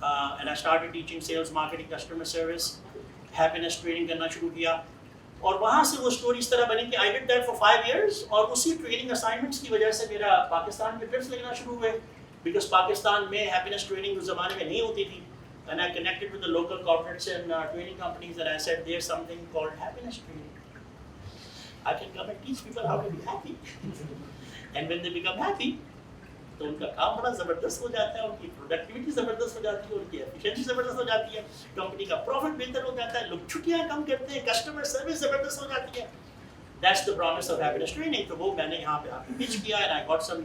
And I started teaching sales, marketing, customer service, happiness training करना शुरू किया. और वहाँ से वो स्टोरी इस तरह बनी कि I did that for 5 years. और उसी ट्रेनिंग असाइनमेंट्स की वजह से मेरा पाकिस्तान में ट्रिप्स लगना शुरू हुए. because पाकिस्तान में हैप्पीनेस ट्रेनिंग उस ज़माने में नहीं होती थी, and I connected with the local corporates and training companies, and I said there's something called happiness training. I can come and teach people how to be happy, and when they become happy, तो उनका काम बड़ा ज़बरदस्त हो जाता है, उनकी productivity ज़बरदस्त हो जाती है, उनकी एफिशिएंसी ज़बरदस्त हो जाती है, कंपनी का प्रॉफिट बेहतर हो जाता है, लोग छुट्टियां कम करते हैं, कस्टमर सर्विस ज़बरदस्त हो जाती है. That's the promise of happiness training. तो वो मैंने यहाँ पे आके पिच किया, and I got some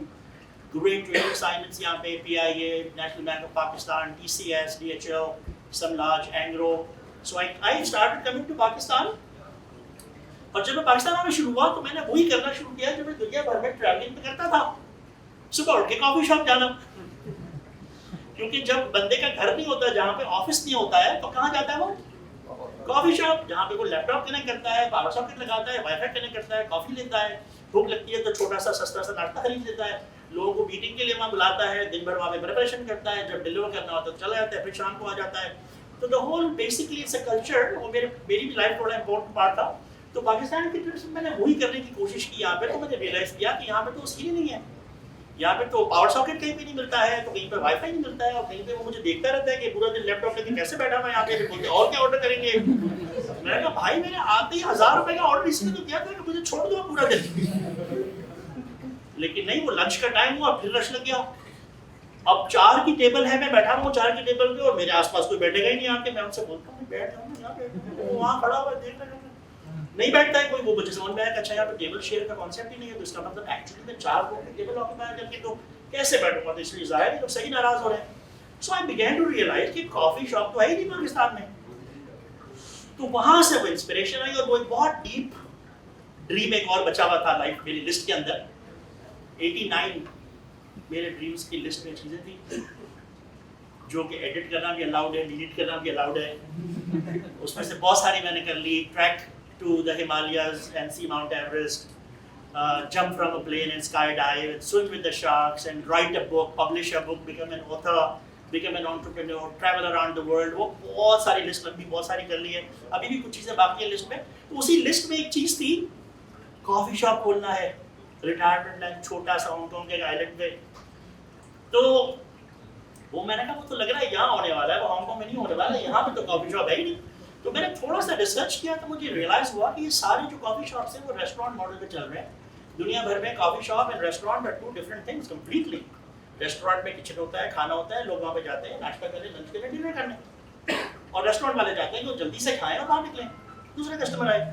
great training assignments यहाँ पे, PIA, National Bank of Pakistan, TCS, DHL, some large Anglo. So I started coming to Pakistan. और जब मैं पाकिस्तान आना शुरू हुआ तो मैंने वही करना शुरू किया जो मैं दुनिया भर में ट्रैवलिंग में करता था. सुबह उठ के कॉफी शॉप जाना, क्योंकि जब बंदे का घर नहीं होता, जहाँ पे ऑफिस नहीं होता है, तो कहाँ जाता है वो? कॉफी शॉप, जहाँ पे वो लैपटॉप कनेक्ट करता है, पावर सॉकेट लगाता है, वाईफाई कनेक्ट करता है, कॉफी लेता है, भूख लगती है तो छोटा सा सस्ता सा नाश्ता खरीद लेता है, लोगों को मीटिंग के लिए वहाँ बुलाता है, दिन भर वहाँ पे प्रिपरेशन करता है, जब डिलीवर करना होता है तो चला जाता है, फिर शाम को आ जाता है. तो the hole basically it's a culture. वो मेरी भी लाइफ थोड़ा इंपॉर्टेंट पार्ट था. तो पाकिस्तान की तरफ से मैंने वही करने की कोशिश की यहाँ पे. तो मैंने रियलाइज किया कि यहाँ पे तो सीन ही नहीं है, यहाँ पे तो पावर सॉकेट कहीं पे नहीं मिलता है, तो कहीं पे वाईफाई नहीं मिलता है, और कहीं पे वो मुझे देखता रहता है कि पूरा दिन लैपटॉप लेके कैसे बैठा मैं यहाँ पे, बोलते और क्या ऑर्डर करेंगे. मैंने कहा भाई मैंने आते ही 1000 रुपए का ऑर्डर इसलिए तो किया था कि मुझे छोड़ दो पूरा दिन. लेकिन नहीं, वो लंच का टाइम हुआ, फिर रश लग गया. अब 4 की टेबल है, मैं बैठा हूँ 4 की टेबल पे, और मेरे आसपास कोई बैठेगा ही नहीं आके. मैं उनसे बोलता हूँ बैठ जाओ ना, यहाँ पे वो वहाँ खड़ा हुआ है, देख रहा नहीं बैठता है कोई. वो मुझे समझ में आया कि अच्छा यहाँ पे टेबल शेयर का कॉन्सेप्ट ही नहीं है, तो इसका मतलब एक्चुअली में 4 लोग टेबल ऑक्यूपाई करके तो कैसे बैठूंगा. तो इसलिए जाहिर है लोग सही नाराज हो रहे हैं. सो आई बिगैन टू रियलाइज कि कॉफी शॉप तो है ही नहीं पाकिस्तान में. तो वहां से वो इंस्पिरेशन आई, और वो एक बहुत डीप ड्रीम एक और बचा हुआ था लाइफ मेरी लिस्ट के अंदर. 89 मेरे ड्रीम्स की लिस्ट में चीजें थी जो कि एडिट करना भी अलाउड है, डिलीट करना भी अलाउड है. उसमें से बहुत सारी मैंने कर ली. Trek to the Himalayas and see Mount Everest, jump from a plane and skydive, and swim with the sharks, and write a book, publish a book, become an author, become an entrepreneur, travel around the world. वो बहुत सारी list लंबी बहुत सारी कर ली है. अभी भी कुछ चीज़ें बाकी है लिस्ट में. तो उसी लिस्ट में एक चीज़ थी, कॉफ़ी शॉप खोलना है, रिटायरमेंट लाइन छोटा सा हांगकांग के आइलैंड पे. तो वो मैंने कहा वो तो लग रहा है यहाँ होने वाला है, वो हांगकांग में नहीं होने वाला है, यहाँ पे तो कॉफ़ी शॉप है ही नहीं. तो मैंने थोड़ा सा रिसर्च किया तो मुझे रियलाइज हुआ कि ये सारे जो कॉफी शॉप्स हैं वो रेस्टोरेंट मॉडल पे चल रहे हैं. दुनिया भर में coffee shop and restaurant are 2 different things completely. Restaurant में किचन होता है, खाना होता है, लोग वहाँ पे जाते हैं नाश्ता करने, लंच करने, डिनर करने, और रेस्टोरेंट वाले जाते हैं तो जल्दी से खाएं और बाहर निकलें, दूसरे कस्टमर आए.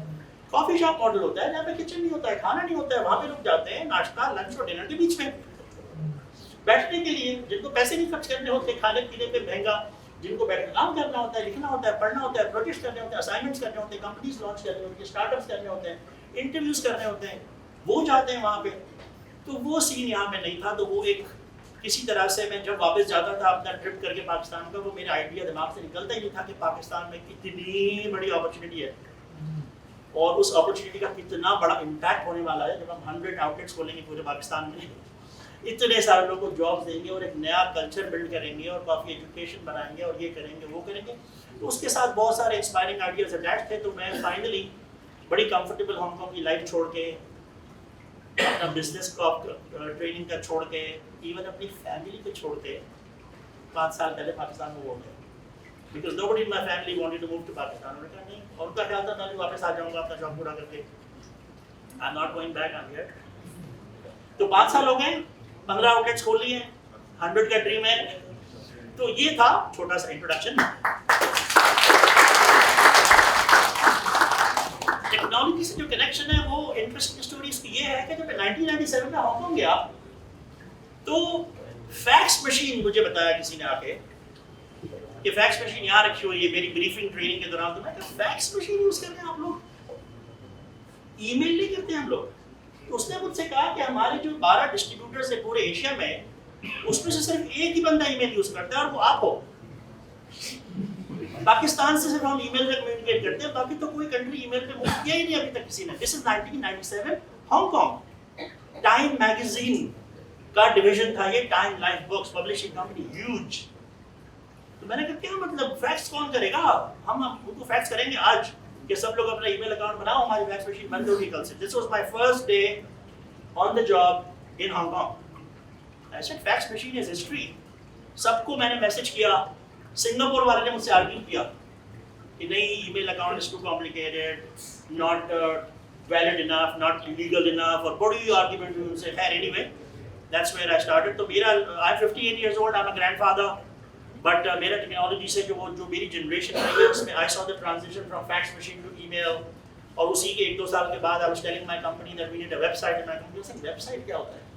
कॉफी शॉप मॉडल होता है जहाँ पे किचन नहीं होता है, खाना नहीं होता है, वहाँ पे लोग जाते हैं नाश्ता, लंच और डिनर के बीच में बैठने के लिए. जिनको पैसे नहीं खर्च करने होते खाने पीने पे महंगा, जिनको बैठ के काम करना होता है, लिखना होता है, पढ़ना होता है, प्रोजेक्ट्स करने होते हैं, असाइनमेंट्स करने होते हैं, कंपनीज लॉन्च करनी होती है, स्टार्टअप्स करने होते हैं, इंटरव्यूज करने होते हैं, वो जाते हैं वहाँ पे. तो वो सीन यहाँ पे नहीं था. तो वो एक किसी तरह से मैं जब वापस जाता था अपना ट्रिप करके पाकिस्तान का, वो मेरा आइडिया दिमाग से निकलता ही नहीं था कि पाकिस्तान में कितनी बड़ी अपॉर्चुनिटी है, और उस अपॉर्चुनिटी का कितना बड़ा इम्पैक्ट होने वाला है जब हम 100 आउटलेट्स खोलेंगे पूरे पाकिस्तान में. इतने सारे लोगों को जॉब्स देंगे और एक नया कल्चर बिल्ड करेंगे और काफ़ी एजुकेशन बनाएंगे और ये करेंगे वो करेंगे. तो उसके साथ बहुत सारे इंस्पायरिंग आइडियाज अटैच थे. तो मैं फाइनली बड़ी कंफर्टेबल हांगकांग की लाइफ छोड़ के, अपना बिजनेस को ट्रेनिंग का छोड़ के, इवन अपनी फैमिली को छोड़ के 5 साल पहले पाकिस्तान में हो गया. Because nobody in my family wanted to move to Pakistan. उन्होंने कहा नहीं, और उनका ख्याल था मैं वापस आ जाऊँगा अपना जॉब पूरा करके. I am not going back, I am here. तो 5 साल हो गए, 15 आउटलेट्स खोल लिए, 100 का ड्रीम है. तो ये था छोटा सा इंट्रोडक्शन. टेक्नोलॉजी से जो कनेक्शन है वो इंटरेस्टिंग स्टोरीज की ये है कि जब 1997 में हांगकांग गया तो फैक्स मशीन मुझे बताया किसी ने आके कि फैक्स मशीन यहाँ रखी हुई है मेरी ब्रीफिंग ट्रेनिंग के दौरान. तो मैं कहा फैक्स मशीन यूज कर रहे हैं आप लोग, ईमेल नहीं करते हम लोग. तो उसने मुझसे कहा कि हमारे जो 12 डिस्ट्रीब्यूटर्स है पूरे एशिया में, उसमें से सिर्फ एक ही बंदा ईमेल यूज करता है और वो आप हो. पाकिस्तान से सिर्फ हम ईमेल पे कम्युनिकेट करते हैं, बाकी तो कोई कंट्री ईमेल पे मूव किया ही नहीं अभी तक किसी ने. This is 1997 Hong Kong. Time magazine का डिवीजन था ये, time life books publishing company, huge. तो मैंने कहा क्या मतलब फैक्स कौन करेगा, हम उनको फैक्स करेंगे आज कि सब लोग अपना ईमेल अकाउंट बनाओ, हमारी फैक्स मशीन बंद होगी कल से. This was my first day on the job in Hong Kong. I said fax machine is history. सबको मैंने मैसेज किया, सिंगापुर वाले ने मुझसे आर्ग्यू किया कि नहीं, email account is too complicated, not valid enough, not legal enough, और बड़ी आर्ग्यूमेंट हुई उनसे। खैर anyway, that's where I started. तो मेरा, I am 58 years old, I am a grandfather, but मेरा टेक्नोलॉजी से जो मेरी जनरेशन रही है उसमें I saw the transition from fax machine to email, और उसी के 1-2 साल के बाद I was telling my company that we need a website, and my company said website क्या होता है?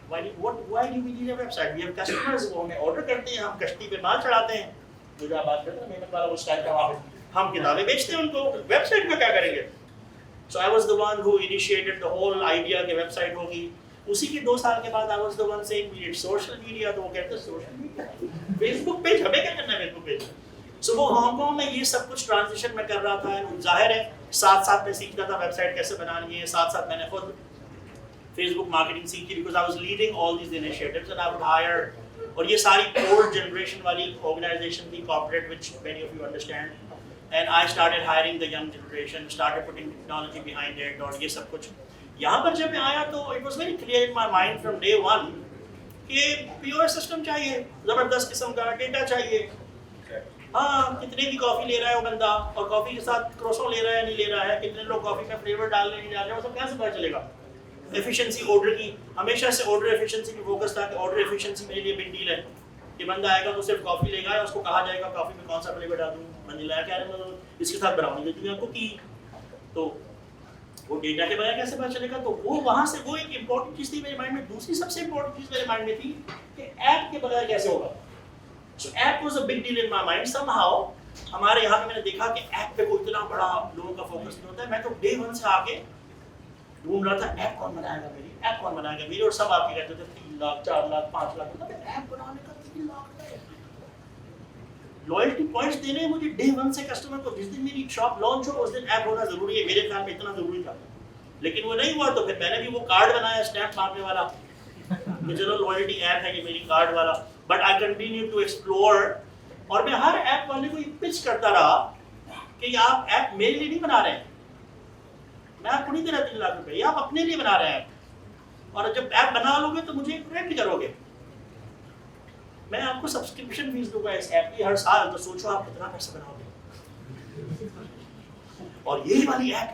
Why do we need a website? We have customers, वो हमें ऑर्डर करते हैं, हम कश्ती पे माल चढ़ाते हैं, मुझे आप बात करते हैं मेहनत वाला उस टाइप का, हम किताबें बेचते हैं उनको, वेबसाइट में क्या करेंगे? So I was the one who initiated the whole idea कि वेबसाइट होगी। उसी के 2 साल के बाद I was the one saying we need social media, तो वो कहते हैं सोशल मीडिया, फेसबुक पेज, हमें क्या करना है फेसबुक पेज? सो वो हांगकांग में ये सब कुछ ट्रांजिशन में कर रहा था, जाहिर है साथ साथ में सीखता था वेबसाइट कैसे बनानी है, साथ साथ मैंने खुद फेसबुक मार्केटिंग सीखी, because I was leading all these initiatives and I would higher, और ये सारी ओल्ड जनरेशन वाली ऑर्गेनाइजेशन थी corporate, which many of you understand, and I started hiring the young generation, started putting technology behind it, और ये सब कुछ। यहाँ पर जब मैं आया तो it was very clear in my mind from day one कि पीओएस सिस्टम चाहिए, जबरदस्त किस्म का डेटा चाहिए। हाँ, कितने की कॉफी ले रहा है वो बंदा, और कॉफी के साथ क्रोसो ले रहा है नहीं ले रहा है, कितने लोग कॉफी का फ्लेवर डाल रहे हैं नहीं डाल रहे हैं, वो सब कैसे पता चलेगा? एफिशिएंसी ऑर्डर की, हमेशा से ऑर्डर एफिशिएंसी पे फोकस था कि ऑर्डर एफिशिएंसी मेरे लिए बिग डील है। कि बंदा आएगा तो सिर्फ कॉफी लेगा, उसको कहा जाएगा कॉफी में कौन सा फ्लेवर डाल दूं, वनीला क्या है, मतलब इसके साथ बनाऊंगी देती हूं आपको की, तो वो डेटा के बगैर कैसे पता चलेगा? तो वो वहां से वो एक इंपॉर्टेंट चीज थी मेरे माइंड में। दूसरी सबसे इंपॉर्टेंट चीज मेरे माइंड में थी कि ऐप के बगैर कैसे होगा। सो app was a big deal in my mind. Somehow हमारे यहाँ पे मैंने देखा कि ऐप पे कोई इतना बड़ा लोगों का फोकस नहीं होता है। मैं तो डे 1 से आके ढूंढ रहा था ऐप कौन बनाएगा मेरी, ऐप कौन बनाएगा मेरी, और सब आपके कहते थे 3 लाख 4 लाख 5 लाख, मतलब ऐप बनाने का 3 लाख लॉयल्टी पॉइंट्स देने हैं मुझे डे 1 से कस्टमर को। जिस दिन मेरी शॉप लॉन्च हो उस दिन ऐप होना जरूरी है, मेरे ख्याल में इतना जरूरी था। लेकिन वो नहीं हुआ, तो फिर मैंने भी वो कार्ड बनाया स्टैम्प मारने वाला कि चलो लॉयल्टी ऐप है ये मेरी कार्ड वाला। But I continue to explore, और मैं हर ऐप वाले को पिच करता रहा कि आप ऐप मेरे लिए नहीं बना रहे हैं, मैं आपको नहीं दे रहा 3 लाख रुपए, ये आप अपने लिए बना रहे हैं, और जब ऐप बना लोगे तो मुझे क्रेडिट करोगे, मैं आपको सब्सक्रिप्शन फीस दूंगा इस ऐप की हर साल, तो सोचो आप कितना पैसा बनाओगे। और यही वाली ऐप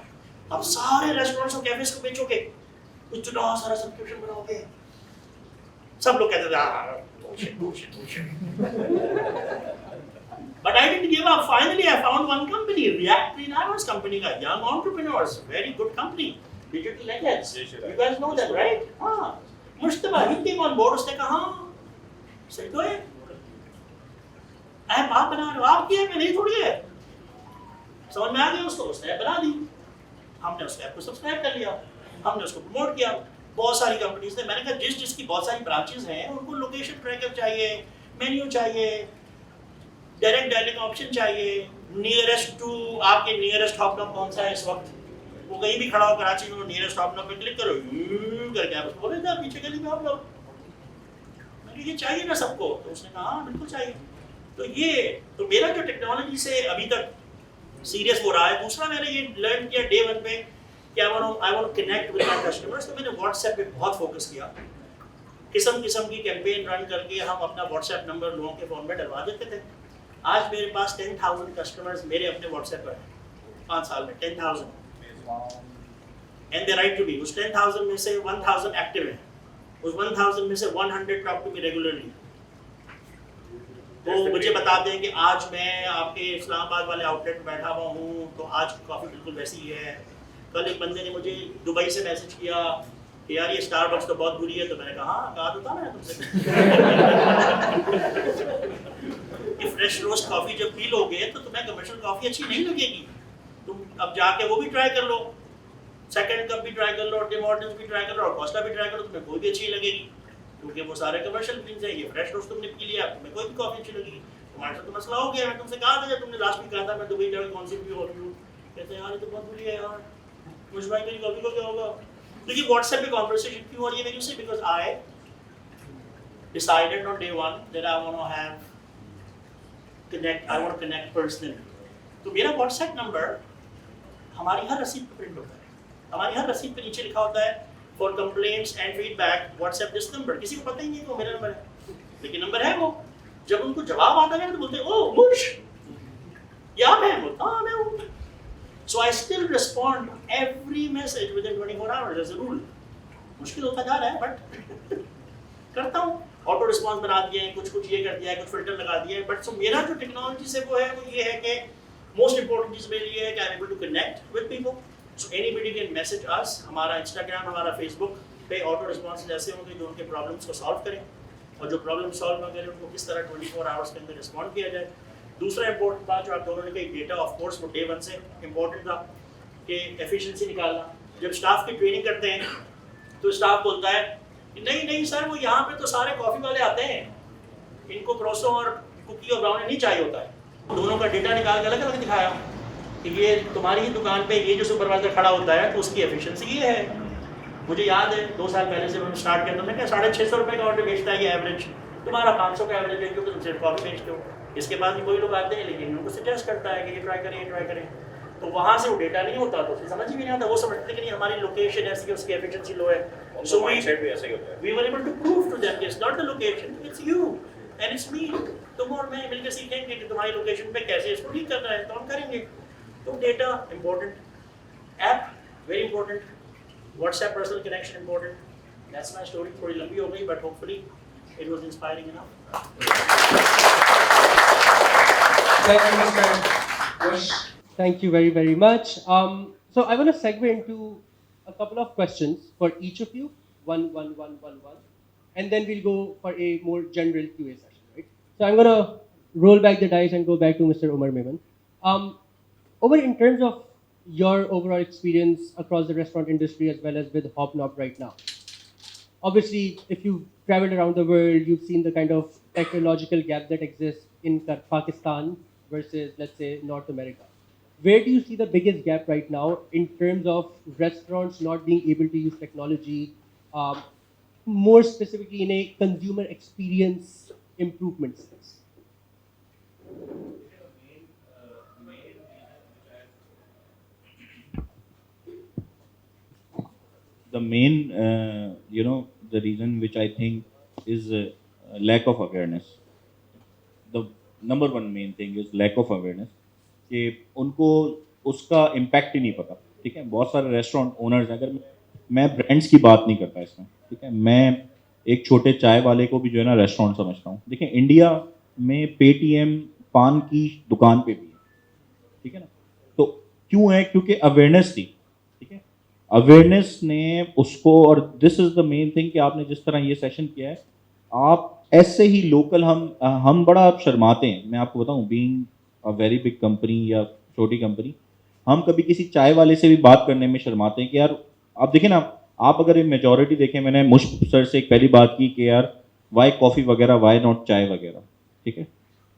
आप सारे रेस्टोरेंट्स और कैफेज को बेचोगे, इतना सारा सब्सक्रिप्शन बनाओगे। सब लोग कहते थे But I didn't give up. Finally, I found one company, React Green Arrows company, young entrepreneurs, very good company, digital legends. You guys know them, right? हाँ, Mushtaba he came on board. उसने कहा हाँ, सही तो है, ऐप आप बना रहे हो, आपकी ऐप नहीं थोड़ी है। समझ में आ गया उसको, उसने ऐप बना दी, हमने उस ऐप को सब्सक्राइब कर लिया, हमने उसको प्रमोट किया। बहुत सारी कंपनीज ने, मैंने कहा जिसकी बहुत सारी ब्रांचेस हैं उनको लोकेशन ट्रैकर चाहिए, मेन्यू चाहिए, डायरेक्ट डायलिंग ऑप्शन चाहिए, नियरेस्ट टू आपके नियरेस्ट हॉप कौन सा है इस वक्त, वो कहीं भी खड़ा हो कराची में, नियरेस्ट हॉप पे क्लिक करो करके आप उसको बोले था पीछे गली में आप लोग, मैंने ये चाहिए ना सबको, तो उसने कहा हाँ बिल्कुल चाहिए। तो ये तो मेरा जो टेक्नोलॉजी से अभी तक सीरियस हो रहा है। दूसरा मैंने ये लर्न किया डे 1 पे कि I want to connect with my customers, तो मैंने व्हाट्सएप पे बहुत फोकस किया, किस्म की कैंपेन रन करके हम अपना व्हाट्सएप नंबर लोगों के फोन में डलवा देते थे। आज मेरे पास 10,000 कस्टमर्स मेरे अपने व्हाट्सएप पर हैं 5 साल में, 10,000, and they write to me. उस 10,000 में से 1,000 एक्टिव हैं, उस 1,000 में से 100 टॉक टू मी रेगुलरली। वो मुझे बताते हैं कि आज मैं आपके इस्लामाबाद वाले आउटलेट में बैठा हुआ हूँ, तो आज की कॉफ़ी बिल्कुल वैसी ही है। कल एक बंदे ने मुझे दुबई से मैसेज किया कि यार ये स्टारबक्स तो बहुत बुरी है, तो मैंने कहा हाँ, कहा तो था मैंने तुमसे कि फ्रेश रोस्ट कॉफ़ी जब पी लोगे तो तुम्हें कमर्शियल कॉफ़ी अच्छी नहीं लगेगी, तुम अब जाके वो भी ट्राई कर लो, सेकंड कप भी ट्राई कर लो, टिम हॉर्टन्स भी ट्राई कर लो, और कॉस्टा भी ट्राई कर लो, तुम्हें कोई भी अच्छी लगेगी, क्योंकि वो सारे कमर्शियल बीन्स हैं। ये फ्रेश रोस्ट तुमने पी लिया, तुम्हें कोई भी कॉफ़ी अच्छी लगेगी। तुम्हारे साथ तो मसला हो गया, मैं तुमसे कहा था जब तुमने लास्ट वीक कहा था मैं दुबई जाकर कौन सी पी हो रही हूँ, कहते हैं यार ये तो बहुत बुरी है यार, मुझ भाई मेरी कॉफ़ी को क्या होगा। तो ये व्हाट्सएप पे कॉन्वर्सेशन क्यों हो रही है मेरी उससे, because I decided on day 1 that I want to have I want to connect personally. तो मेरा व्हाट्सएप नंबर हमारी हर रसीद पर प्रिंट होता है, हमारी हर रसीद पे नीचे लिखा होता है for complaints and feedback WhatsApp this number. किसी को पता ही नहीं कि वो मेरा नंबर है, लेकिन नंबर है वो। जब उनको जवाब आता है तो बोलते हैं ओ मुश, या मैं बोलता हाँ मैं हूँ। So I still respond to every message within 24 hours as a rule. मुश्किल होता जा रहा है बट करता हूँ। ऑटो रिस्पॉन्स बना दिए हैं, कुछ ये कर दिया है, कुछ फिल्टर लगा दिया है। बट सो मेरा जो टेक्नोलॉजी से वो है वो ये है कि मोस्ट इंपॉर्टेंट चीज़ मेरे लिए है कि I am able to connect with people. So anybody can message us. हमारा इंस्टाग्राम, हमारा फेसबुक पे ऑटो रिस्पॉन्स ऐसे होंगे जो उनके प्रॉब्लम्स को सॉल्व करें, और जो प्रॉब्लम सॉल्व ना करें उनको किस तरह 24 आवर्स के अंदर रिस्पॉन्ड किया जाए। दूसरा इंपॉर्टेंट बात जो आप दोनों ने कही, डेटा ऑफ कोर्स वो डे वन से इंपॉर्टेंट था कि एफिशिएंसी निकालना। जब स्टाफ की ट्रेनिंग करते हैं तो स्टाफ बोलता है नहीं नहीं सर वो यहाँ पे तो सारे कॉफ़ी वाले आते हैं, इनको क्रोसो और कुकी और ब्राउनी नहीं चाहिए होता है। दोनों का डेटा निकाल के अलग अलग दिखाया कि ये तुम्हारी ही दुकान पे ये जो सुपरवाइजर खड़ा होता है तो उसकी एफिशिएंसी ये है। मुझे याद है 2 साल पहले से मैंने स्टार्ट किया तो मैं क्या 650 रुपये का ऑर्डर बेचता है ये एवरेज, तुम्हारा 500 का एवरेज है क्योंकि तुम सिर्फ कॉफ़ी बेचते हो। इसके बाद भी कोई लोग आते हैं लेकिन उनको सजेस्ट करता है कि ये ट्राई करें, ये ट्राई करें। तो वहाँ से वो डेटा नहीं होता तो समझ ही नहीं आता। वो समझते कि नहीं हमारी लोकेशन ऐसी है, उसकी एफिशिएंसी लो है। सो माइंडसेट भी ऐसा ही होता है। we were able to prove to them कि it's not the location, it's you and it's me। तुम और मैं मिलकर सीखेंगे कि तुम्हारी लोकेशन पे कैसे इसको ठीक करना है, तो हम करेंगे। तो data important, app very important, WhatsApp personal connection important. That's my story. थोड़ी लंबी हो गई but hopefully it was inspiring enough. Thank you, Mr. Bush. Thank you very, very much. So I want to segue into a couple of questions for each of you, one, and then we'll go for a more general Q&A session, right? So I'm going to roll back the dice and go back to Mr. Umar Memon. Over in terms of your overall experience across the restaurant industry as well as with Hobnob right now, obviously, if you've traveled around the world, you've seen the kind of technological gap that exists in Pakistan versus, let's say, North America. Where do you see the biggest gap right now in terms of restaurants not being able to use technology, more specifically in a consumer experience improvement sense? The main, the reason which I think is lack of awareness. The number one main thing is lack of awareness. कि उनको उसका impact he नहीं पता। ठीक है, बहुत सारे restaurant owners, अगर मैं ब्रांड्स की बात नहीं करता इसमें, ठीक है, मैं एक छोटे चाय वाले को भी जो है ना रेस्टोरेंट समझता हूँ। देखिए इंडिया में पेटीएम पान की दुकान पे भी है, ठीक है ना। तो क्यों है? क्योंकि अवेयरनेस थी। ठीक है, अवेयरनेस ने उसको, और this is the main thing कि आपने जिस तरह ये सेशन किया है, आप ऐसे ही लोकल, हम बड़ा शर्माते हैं। मैं आपको बताऊं, being a very big company या छोटी कंपनी, हम कभी किसी चाय वाले से भी बात करने में शर्माते हैं कि यार आप देखें ना, आप अगर ये मेजॉरिटी देखें, मैंने मुश्क सर से एक पहली बात की कि यार वाई कॉफ़ी वगैरह, वाई नॉट चाय वगैरह। ठीक है,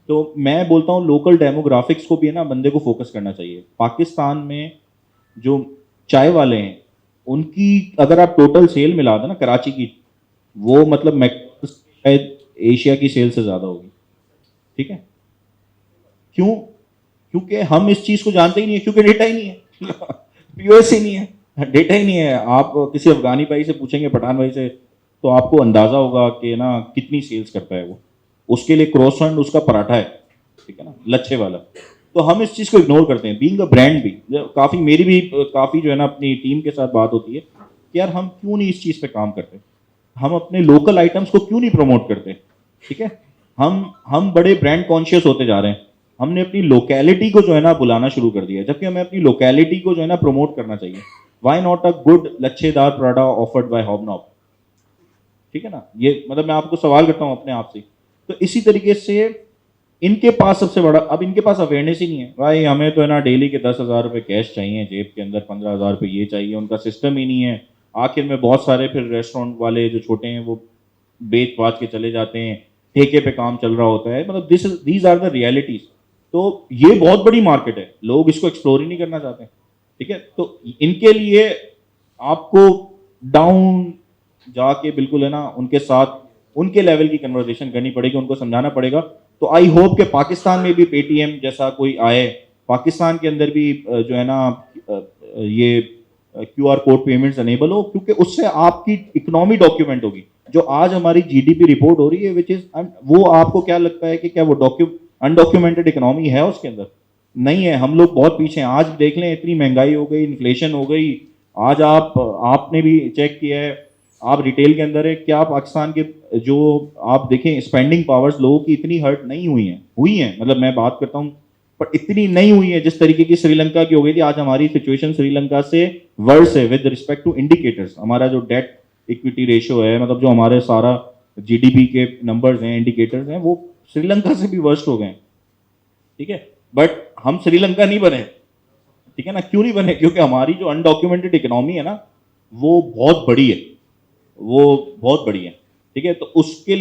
तो मैं बोलता हूँ लोकल डेमोग्राफिक्स को भी है ना बंदे को फोकस करना चाहिए। पाकिस्तान में जो चाय वाले हैं उनकी अगर आप टोटल सेल मिला दें ना कराची की, वो मतलब मैं शायद एशिया की सेल से ज़्यादा होगी। ठीक है, क्यों? क्योंकि हम इस चीज़ को जानते ही नहीं है, क्योंकि डेटा ही नहीं है। पीओएस ही नहीं है, डेटा ही नहीं है। आप किसी अफगानी भाई से पूछेंगे, पठान भाई से, तो आपको अंदाज़ा होगा कि ना कितनी सेल्स करता है वो, उसके लिए क्रॉसफंड उसका पराठा है, ठीक है ना, लच्छे वाला। तो हम इस चीज़ को इग्नोर करते हैं। बीइंग अ ब्रांड भी काफ़ी, मेरी भी काफ़ी जो है ना अपनी टीम के साथ बात होती है कि यार हम क्यों नहीं इस चीज़ पे काम करते, हम अपने लोकल आइटम्स को क्यों नहीं प्रमोट करते। ठीक है, हम बड़े ब्रांड कॉन्शियस होते जा रहे हैं, हमने अपनी लोकेलिटी को जो है ना बुलाना शुरू कर दिया है, जबकि हमें अपनी लोकेलिटी को जो है ना प्रमोट करना चाहिए। वाई नॉट अ गुड लच्छेदार पराठा ऑफर्ड बाय हॉबनॉब। ठीक है ना, ये मतलब मैं आपको सवाल करता हूँ अपने आप से। तो इसी तरीके से इनके पास सबसे बड़ा, अब इनके पास अवेयरनेस ही नहीं है। भाई हमें तो है ना डेली के 10,000 रुपये कैश चाहिए, जेब के अंदर 15,000 रुपये ये चाहिए, उनका सिस्टम ही नहीं है। आखिर में बहुत सारे फिर रेस्टोरेंट वाले जो छोटे हैं वो बेच बाच के चले जाते हैं, ठेके पे काम चल रहा होता है। मतलब दीज आर द रियलिटीज। तो ये बहुत बड़ी मार्केट है, लोग इसको एक्सप्लोर ही नहीं करना चाहते। ठीक है, तो इनके लिए आपको डाउन जाके बिल्कुल है ना उनके साथ उनके लेवल की कन्वर्सेशन करनी पड़ेगी, उनको समझाना पड़ेगा। तो आई होप कि पाकिस्तान में भी पेटीएम जैसा कोई आए, पाकिस्तान के अंदर भी जो है ना ये QR कोड पेमेंट्स अनेबल हो, क्योंकि उससे आपकी इकोनॉमी डॉक्यूमेंट होगी। जो आज हमारी GDP रिपोर्ट हो रही है विच इज, वो आपको क्या लगता है कि क्या वो अनडॉक्यूमेंटेड इकोनॉमी है उसके अंदर? नहीं है। हम लोग बहुत पीछे हैं। आज देख लें, इतनी महंगाई हो गई, इन्फ्लेशन हो गई। आज आपने भी चेक किया है, आप रिटेल के अंदर है, क्या पाकिस्तान के जो आप देखें स्पेंडिंग पावर्स लोगों की इतनी हर्ट नहीं हुई हैं, मतलब मैं बात करता हूँ, पर इतनी नहीं हुई है जिस तरीके की श्रीलंका की हो गई थी। आज हमारी सिचुएशन श्रीलंका से वर्स है विद रिस्पेक्ट टू इंडिकेटर्स। हमारा जो डेट इक्विटी रेशियो है, मतलब जो हमारे सारा GDP के नंबर्स हैं, इंडिकेटर्स हैं, वो श्रीलंका से भी वर्स्ट हो गए हैं, ठीक है। बट हम श्रीलंका नहीं बने, ठीक है ना। क्यों नहीं बने? क्योंकि हमारी जो अनडॉक्यूमेंटेड इकोनॉमी है ना, वो बहुत बड़ी है, ठीक है। तो उसके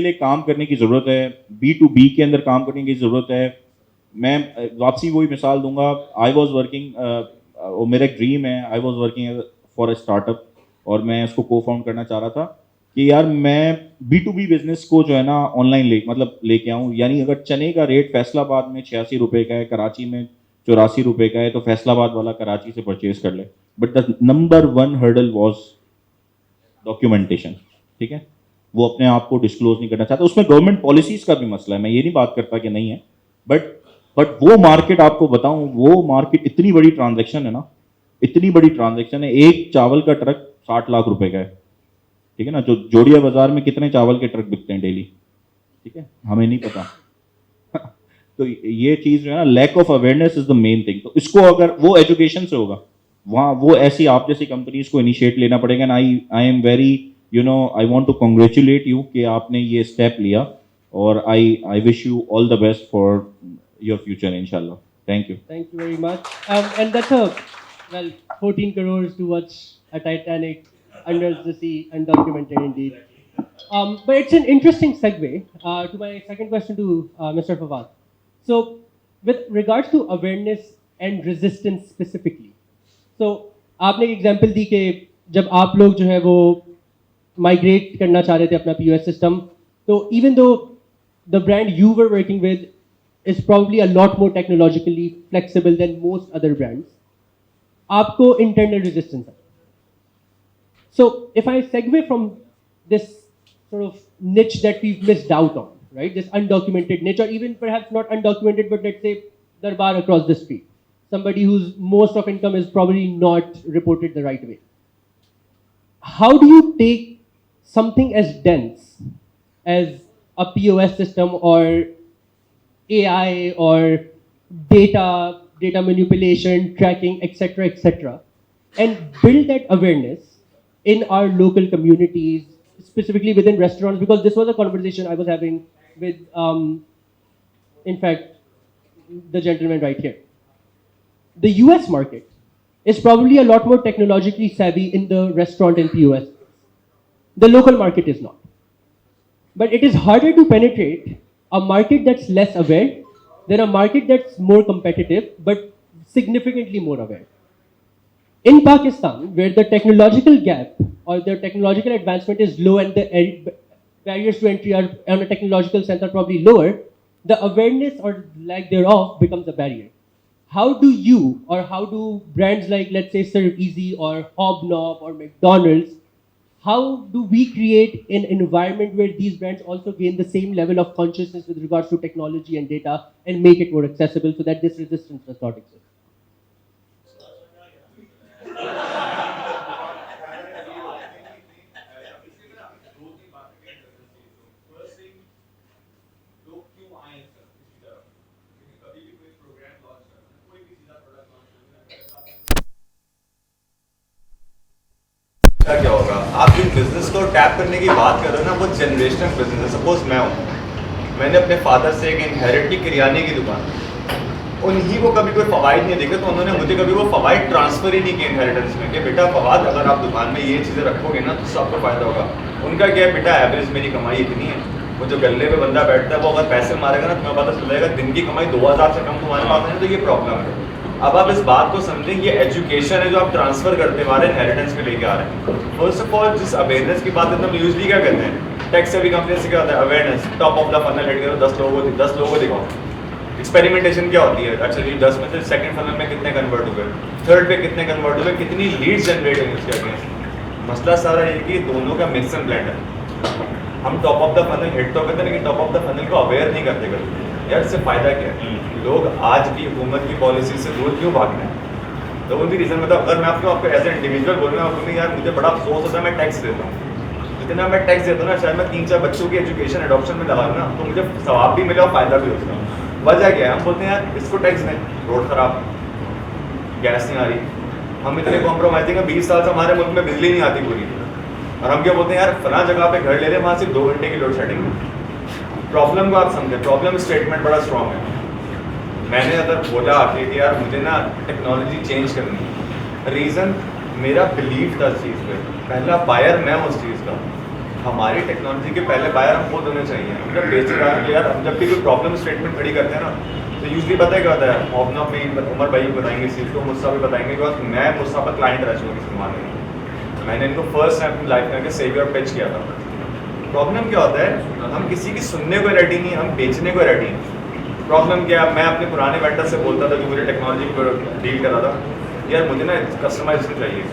लिए काम करने की ज़रूरत है, B2B के अंदर काम करने की ज़रूरत है। मैं वापसी वही मिसाल दूंगा, आई वॉज वर्किंग, वो मेरा एक ड्रीम है, I was working for a startup, और मैं उसको को फाउंड करना चाह रहा था कि यार मैं B2B बिजनेस को जो है ना ऑनलाइन लेके आऊँ। यानी अगर चने का रेट फैसलाबाद में 86 रुपये का है, कराची में 84 रुपये का है, तो फैसलाबाद वाला कराची से परचेज कर ले। But the number 1 hurdle was documentation, ठीक है। वो अपने आप को डिस्क्लोज नहीं करना चाहता। उसमें गवर्नमेंट पॉलिसीज का भी मसला है, मैं ये नहीं बात करता कि नहीं है, बट वो मार्केट, आपको बताऊं, वो मार्केट इतनी बड़ी ट्रांजैक्शन है ना, इतनी बड़ी ट्रांजैक्शन है। एक चावल का ट्रक 60 लाख रुपए का है, ठीक है ना। जो जोड़िया बाजार में कितने चावल के ट्रक बिकते हैं डेली, ठीक है, हमें नहीं पता। तो ये चीज जो है ना, lack of awareness is the main thing. तो इसको अगर वो एजुकेशन से होगा, वहाँ वो ऐसी आप जैसी कंपनीज को इनिशिएट लेना पड़ेगा। And I am very I want to congratulate you कि आपने ये स्टेप लिया, और I wish you all the best for your future इंशाल्लाह। Thank you very much. And that's 14 crores to watch a Titanic under the sea, undocumented indeed. But it's an interesting segue to my second question to Mr. Fawad. So, with regards to awareness and resistance specifically, so आपने एक example दी कि जब आप लोग जो है वो migrate करना चाह रहे थे अपना POS सिस्टम, तो even though the brand you were working with is probably a lot more technologically flexible than most other brands, आपको internal resistance है. So if I segue from this sort of niche that we've missed out on, right, this undocumented niche, or even perhaps not undocumented, but let's say Darbar across the street, somebody whose most of income is probably not reported the right way. How do you take something as dense as a POS system or AI or data manipulation, tracking, etc., and build that awareness in our local communities, specifically within restaurants? Because this was a conversation I was having with, in fact, the gentleman right here. The US market is probably a lot more technologically savvy in the restaurant and POS. The local market is not. But it is harder to penetrate a market that's less aware than a market that's more competitive but significantly more aware. In Pakistan, where the technological gap or the technological advancement is low and the barriers to entry are on a technological sense are probably lower, the awareness or lack thereof becomes a barrier. How do you, or how do brands like, let's say, Serve Easy or Hobnob or McDonald's, how do we create an environment where these brands also gain the same level of consciousness with regards to technology and data and make it more accessible so that this resistance does not exist? क्या होगा, आप जिन business को tap करने की बात कर रहे हो ना, वो जनरेशनल बिजनेस है। सपोज मैं हूँ, मैंने अपने फादर से एक इनहेरिट की किराने की दुकान, उन्हीं को कभी कोई फवाइद नहीं देखे, तो उन्होंने मुझे कभी वो फवाइद ट्रांसफर ही नहीं किए इनहेरिटेंस में कि बेटा फवाद अगर आप दुकान में ये चीज़ें रखोगे ना तो आपको फ़ायदा होगा। उनका क्या है, बेटा एवरेज मेरी कमाई इतनी है, वो जो गले पे बंदा बैठता है वो अगर पैसे मारेगा ना, तुम्हें पता चल जाएगा दिन की कमाई 2000 से कम तुम्हारे पास है, तो ये प्रॉब्लम है। अब आप इस बात को समझें, ये एजुकेशन है जो आप ट्रांसफर करते हमारे इनहेरिटेंस में लेके आ रहे हैं। फर्स्ट ऑफ ऑल जिस अवेयरनेस की बात करते हैं, हम यूजली क्या कहते हैं, टेक्स सेवी कंपनी से क्या होता है, awareness, top of the funnel head करो, 10 लोगों को दिखाओ। एक्सपेरिमेंटेशन क्या होती है? अच्छा जी 10 में से सेकंड फनल में कितने कन्वर्ट हुए, थर्ड पे कितने कन्वर्ट हुए, कितनी लीड्स जनरेट हुई उसके अगेंस्ट। मसला सारा ये कि दोनों का मिक्स एंड ब्लेंड है। हम top of the funnel hit तो करते हैं लेकिन टॉप ऑफ द फनल को अवेयर नहीं करते कभी यार इससे फ़ायदा क्या है। लोग आज भी हुकूमत की पॉलिसी से दूर क्यों भाग रहे हैं? तो उनकी रीज़न बताओ। अगर मैं आपको एज ए इंडिविजुअल बोल रहा हूँ आपको यार मुझे बड़ा अफसोस होता है मैं टैक्स देता हूँ, जितना मैं टैक्स देता हूँ ना शायद मैं 3-4 बच्चों की एजुकेशन एडॉप्शन में लगा ना तो मुझे सवाब भी मिले और फ़ायदा भी होता है। वजह क्या है? हम बोलते हैं यार इसको टैक्स दें, रोड ख़राब, गैस नहीं आ रही, हम इतने कॉम्प्रोमाइजिंग है, 20 साल से हमारे मुल्क में बिजली नहीं आती पूरी, और हम क्या बोलते हैं यार फला जगह पे घर ले लें वहाँ सिर्फ 2 घंटे की लोड शेडिंग है। प्रॉब्लम को आप समझें, प्रॉब्लम स्टेटमेंट बड़ा स्ट्रॉन्ग है। मैंने अगर बोला आके कि यार मुझे ना टेक्नोलॉजी चेंज करनी है, रीज़न मेरा बिलीव था इस चीज़ पे, पहला बायर मैं हूँ उस चीज़ का। हमारी टेक्नोलॉजी के पहले बायर हम खुद होने चाहिए। मतलब बेसिक यार हम जब भी कोई प्रॉब्लम स्टेटमेंट खड़ी करते हैं ना तो यूजली पता है क्या होता है, अपना अपनी उमर भाई को बताएंगे इस चीज़ को, मुझसे भी बताएंगे बिकॉज मैं मुझसे पर क्लाइंट रह चुका इस जमाने में। मैंने इनको फर्स्ट टाइम अपनी लाइफ में सेवियर पिच किया था। प्रॉब्लम क्या होता है, हम किसी की सुनने को रेडी नहीं, हम बेचने को रेडी हैं। प्रॉब्लम क्या है, मैं अपने पुराने वेंडर से बोलता था जो मुझे टेक्नोलॉजी को डील करा था, यार मुझे ना कस्टमाइजेशन चाहिए।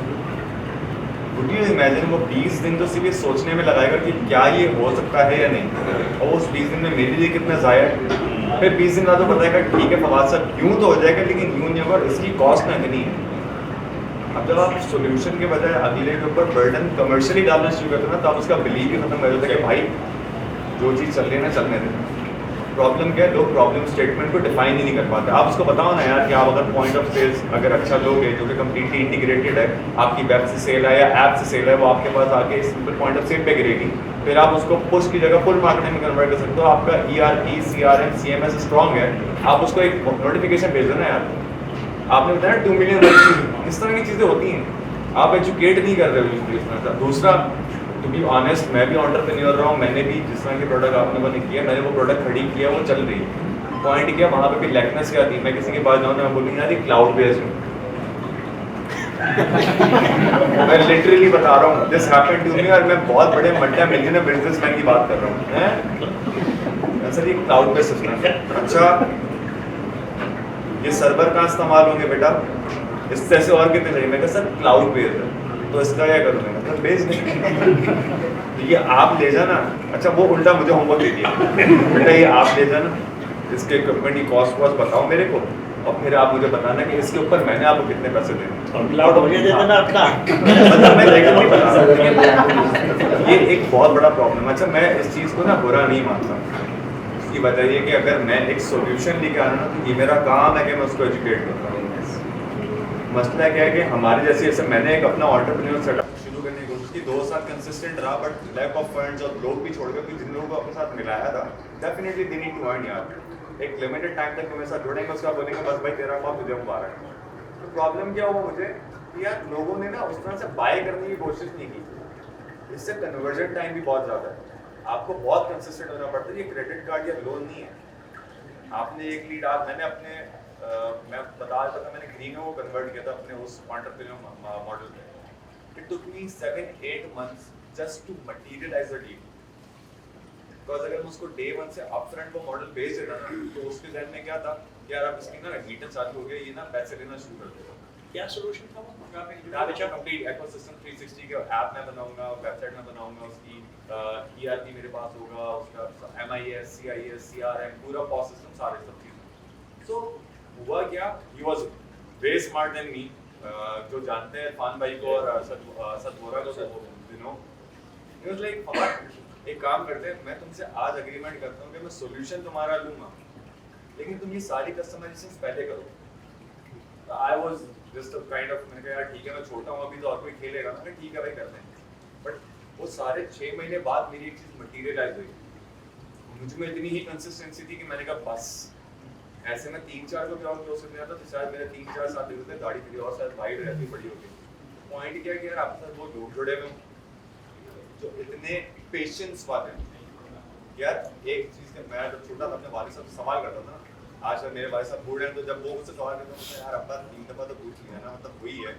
वुड यू इमेजिन वो 20 दिन तो सिर्फ ये सोचने में लगाएगा कि क्या ये हो सकता है या नहीं, और उस 20 दिन में मेरे लिए कितना ज़ाया है। फिर 20 दिन बाद तो बताएगा ठीक है फवाद साहब यूँ तो हो जाएगा लेकिन यूँ नहीं होगा, इसकी कॉस्ट ना इतनी है। अब जब आप सोल्यूशन के बजाय अगले के ऊपर बर्डन कमर्शियली डालना शुरू करते हैं ना तो आप उसका बिलीव ही खत्म कर देते हैं कि भाई जो चीज़ चल रही है ना चलने दें। प्रॉब्लम क्या है, लोग प्रॉब्लम स्टेटमेंट को डिफाइन ही नहीं कर पाते। आप उसको बताओ ना यार कि आप अगर पॉइंट ऑफ सेल्स अगर अच्छा लोगे जो कि कम्प्लीटली इंटीग्रेटेड है, आपकी वेब से सेल है या ऐप से सेल है, वो आपके पास आके सिंपल पॉइंट ऑफ सेल पे गिरेगी, फिर आप उसको पुश की जगह फुल मार्केटिंग में कन्वर्ट कर सकते हो। आपका ERP CRM CMS स्ट्रॉन्ग है, आप उसको एक नोटिफिकेशन भेज दो ना यार, आपने बताया 2 मिलियन, इस तरह की चीज़ें होती हैं। आप एजुकेट नहीं कर रहे हो इस तरह। दूसरा, टू बी ऑनेस्ट, मैं भी एंटरप्रेन्योर रहा हूँ, मैंने भी जिस तरह के प्रोडक्ट आपने मैंने किया, मैंने वो प्रोडक्ट खड़ी किया, वो चल रही है। पॉइंट क्या, वहाँ पे भी लैकनेस क्या थी, मैं किसी के पास जाऊँ ना मैं बोलूँगी यार ये क्लाउड बेस्ड हूँ। मैं लिटरली बता रहा हूँ, दिस हैपेंड टू मी, और मैं बहुत बड़े मल्टी मिलियनर बिजनेसमैन की बात कर रहा हूँ। सर ये क्लाउड बेस्ड सिस्टम है। अच्छा ये सर्वर कहाँ इस्तेमाल होंगे बेटा, इससे ऐसे और कितने चाहिए? मैं कहा सर क्लाउड बेस्ड है, तो इसका क्या करूँगा? मतलब बेस्ड नहीं ये आप ले जाना। अच्छा वो उल्टा मुझे होमवर्क दे दिया, बेटा ये आप ले जाना, इसके इक्विपमेंट की कॉस्ट बताओ मेरे को, और फिर आप मुझे बताना कि इसके ऊपर मैंने आपको कितने पैसे देने। क्लाउड मुझे दे देना अपना। मतलब मैं लेकर बता रहा हूँ, ये एक बहुत बड़ा प्रॉब्लम है। अच्छा मैं इस चीज़ को ना बुरा नहीं मानता, इसकी वजह ये कि अगर मैं एक सॉल्यूशन लेके आ रहा हूँ ना तो ये मेरा काम है कि मैं उसको एजुकेट करता हूँ। मसला क्या है कि हमारे जैसे मैंने एक अपना एंटरप्रेन्योर सेटअप शुरू करने की कोशिश की, 2 साल कंसिस्टेंट रहा, बट लैक ऑफ फंड्स और लोग भी छोड़ गए, जिन लोगों को अपने साथ मिलाया था definitely they need to earn यार। एक लिमिटेड टाइम तक मेरे साथ जुड़ेंगे, उसका बोलेंगे बस भाई तेरा काम तुझे मुबारक। तो प्रॉब्लम क्या हुआ मुझे कि यार लोगों ने ना उस तरह से बाय करने की कोशिश नहीं की, इससे कन्वर्जन टाइम भी बहुत ज़्यादा है, आपको बहुत कंसिस्टेंट होना पड़ता है। ये क्रेडिट कार्ड या लोन नहीं है। आपने एक लीड मैंने अपने मैं बता रहा था, मैंने ग्रीनो को कन्वर्ट किया था अपने उस एंटरप्रेन्योर मॉडल में। It took me 7-8 months just to materialise the deal, because अगर मैं उसको डे 1 से अपफ्रंट वो मॉडल बेच देता ना तो उसके जहन में क्या था कि यार अब इसकी ना मीटर चालू हो गया, ये ना पैसे लेना शुरू कर देगा। क्या सॉल्यूशन था वो? कंप्लीट इकोसिस्टम 360 के ऐप मैं बनाऊंगा, वेबसाइट में बनाऊंगा, उसकी ERP मेरे पास होगा, उसका MIS CIS CRM पूरा POS सिस्टम, सारे सब चीज़ें। सो हुआ क्या, he was way smart than me, जो जानते हैं इरफान भाई को और सद वोरा को, you know he was like एक काम करते हैं, मैं तुमसे आज एग्रीमेंट करता हूँ कि मैं सॉल्यूशन तुम्हारा लूँगा लेकिन तुम ये सारी कस्टमाइजेशंस पहले करो। I was just kind of, मैंने कहा यार ठीक है मैं छोड़ता हूँ अभी तो और कोई खेलेगा, मैंने ठीक है भाई करते हैं। बट वो सारे 6 महीने बाद मेरी एक चीज़ मटीरियलाइज हुई, मुझ में इतनी ही कंसिस्टेंसी थी कि मैंने कहा बस ऐसे में 3-4 को भी और क्लोज करने आता तो शायद मेरे 3-4 साल दिन होते, गाड़ी मेरी और शायद वाइड रहती बड़ी होगी। पॉइंट क्या है कि यार आपके साथ वो लोग जुड़े हुए जो इतने पेशेंस वाले यार। एक चीज़ के मैं जब छोटा था अपने वालिद साहब से सवाल करता था, आज मेरे भाई साहब बूढ़े हैं तो जब वो मुझसे सवाल करते हैं यार अब्बा 3 दफ़ा तो पूछ लिया ना, मतलब वही है।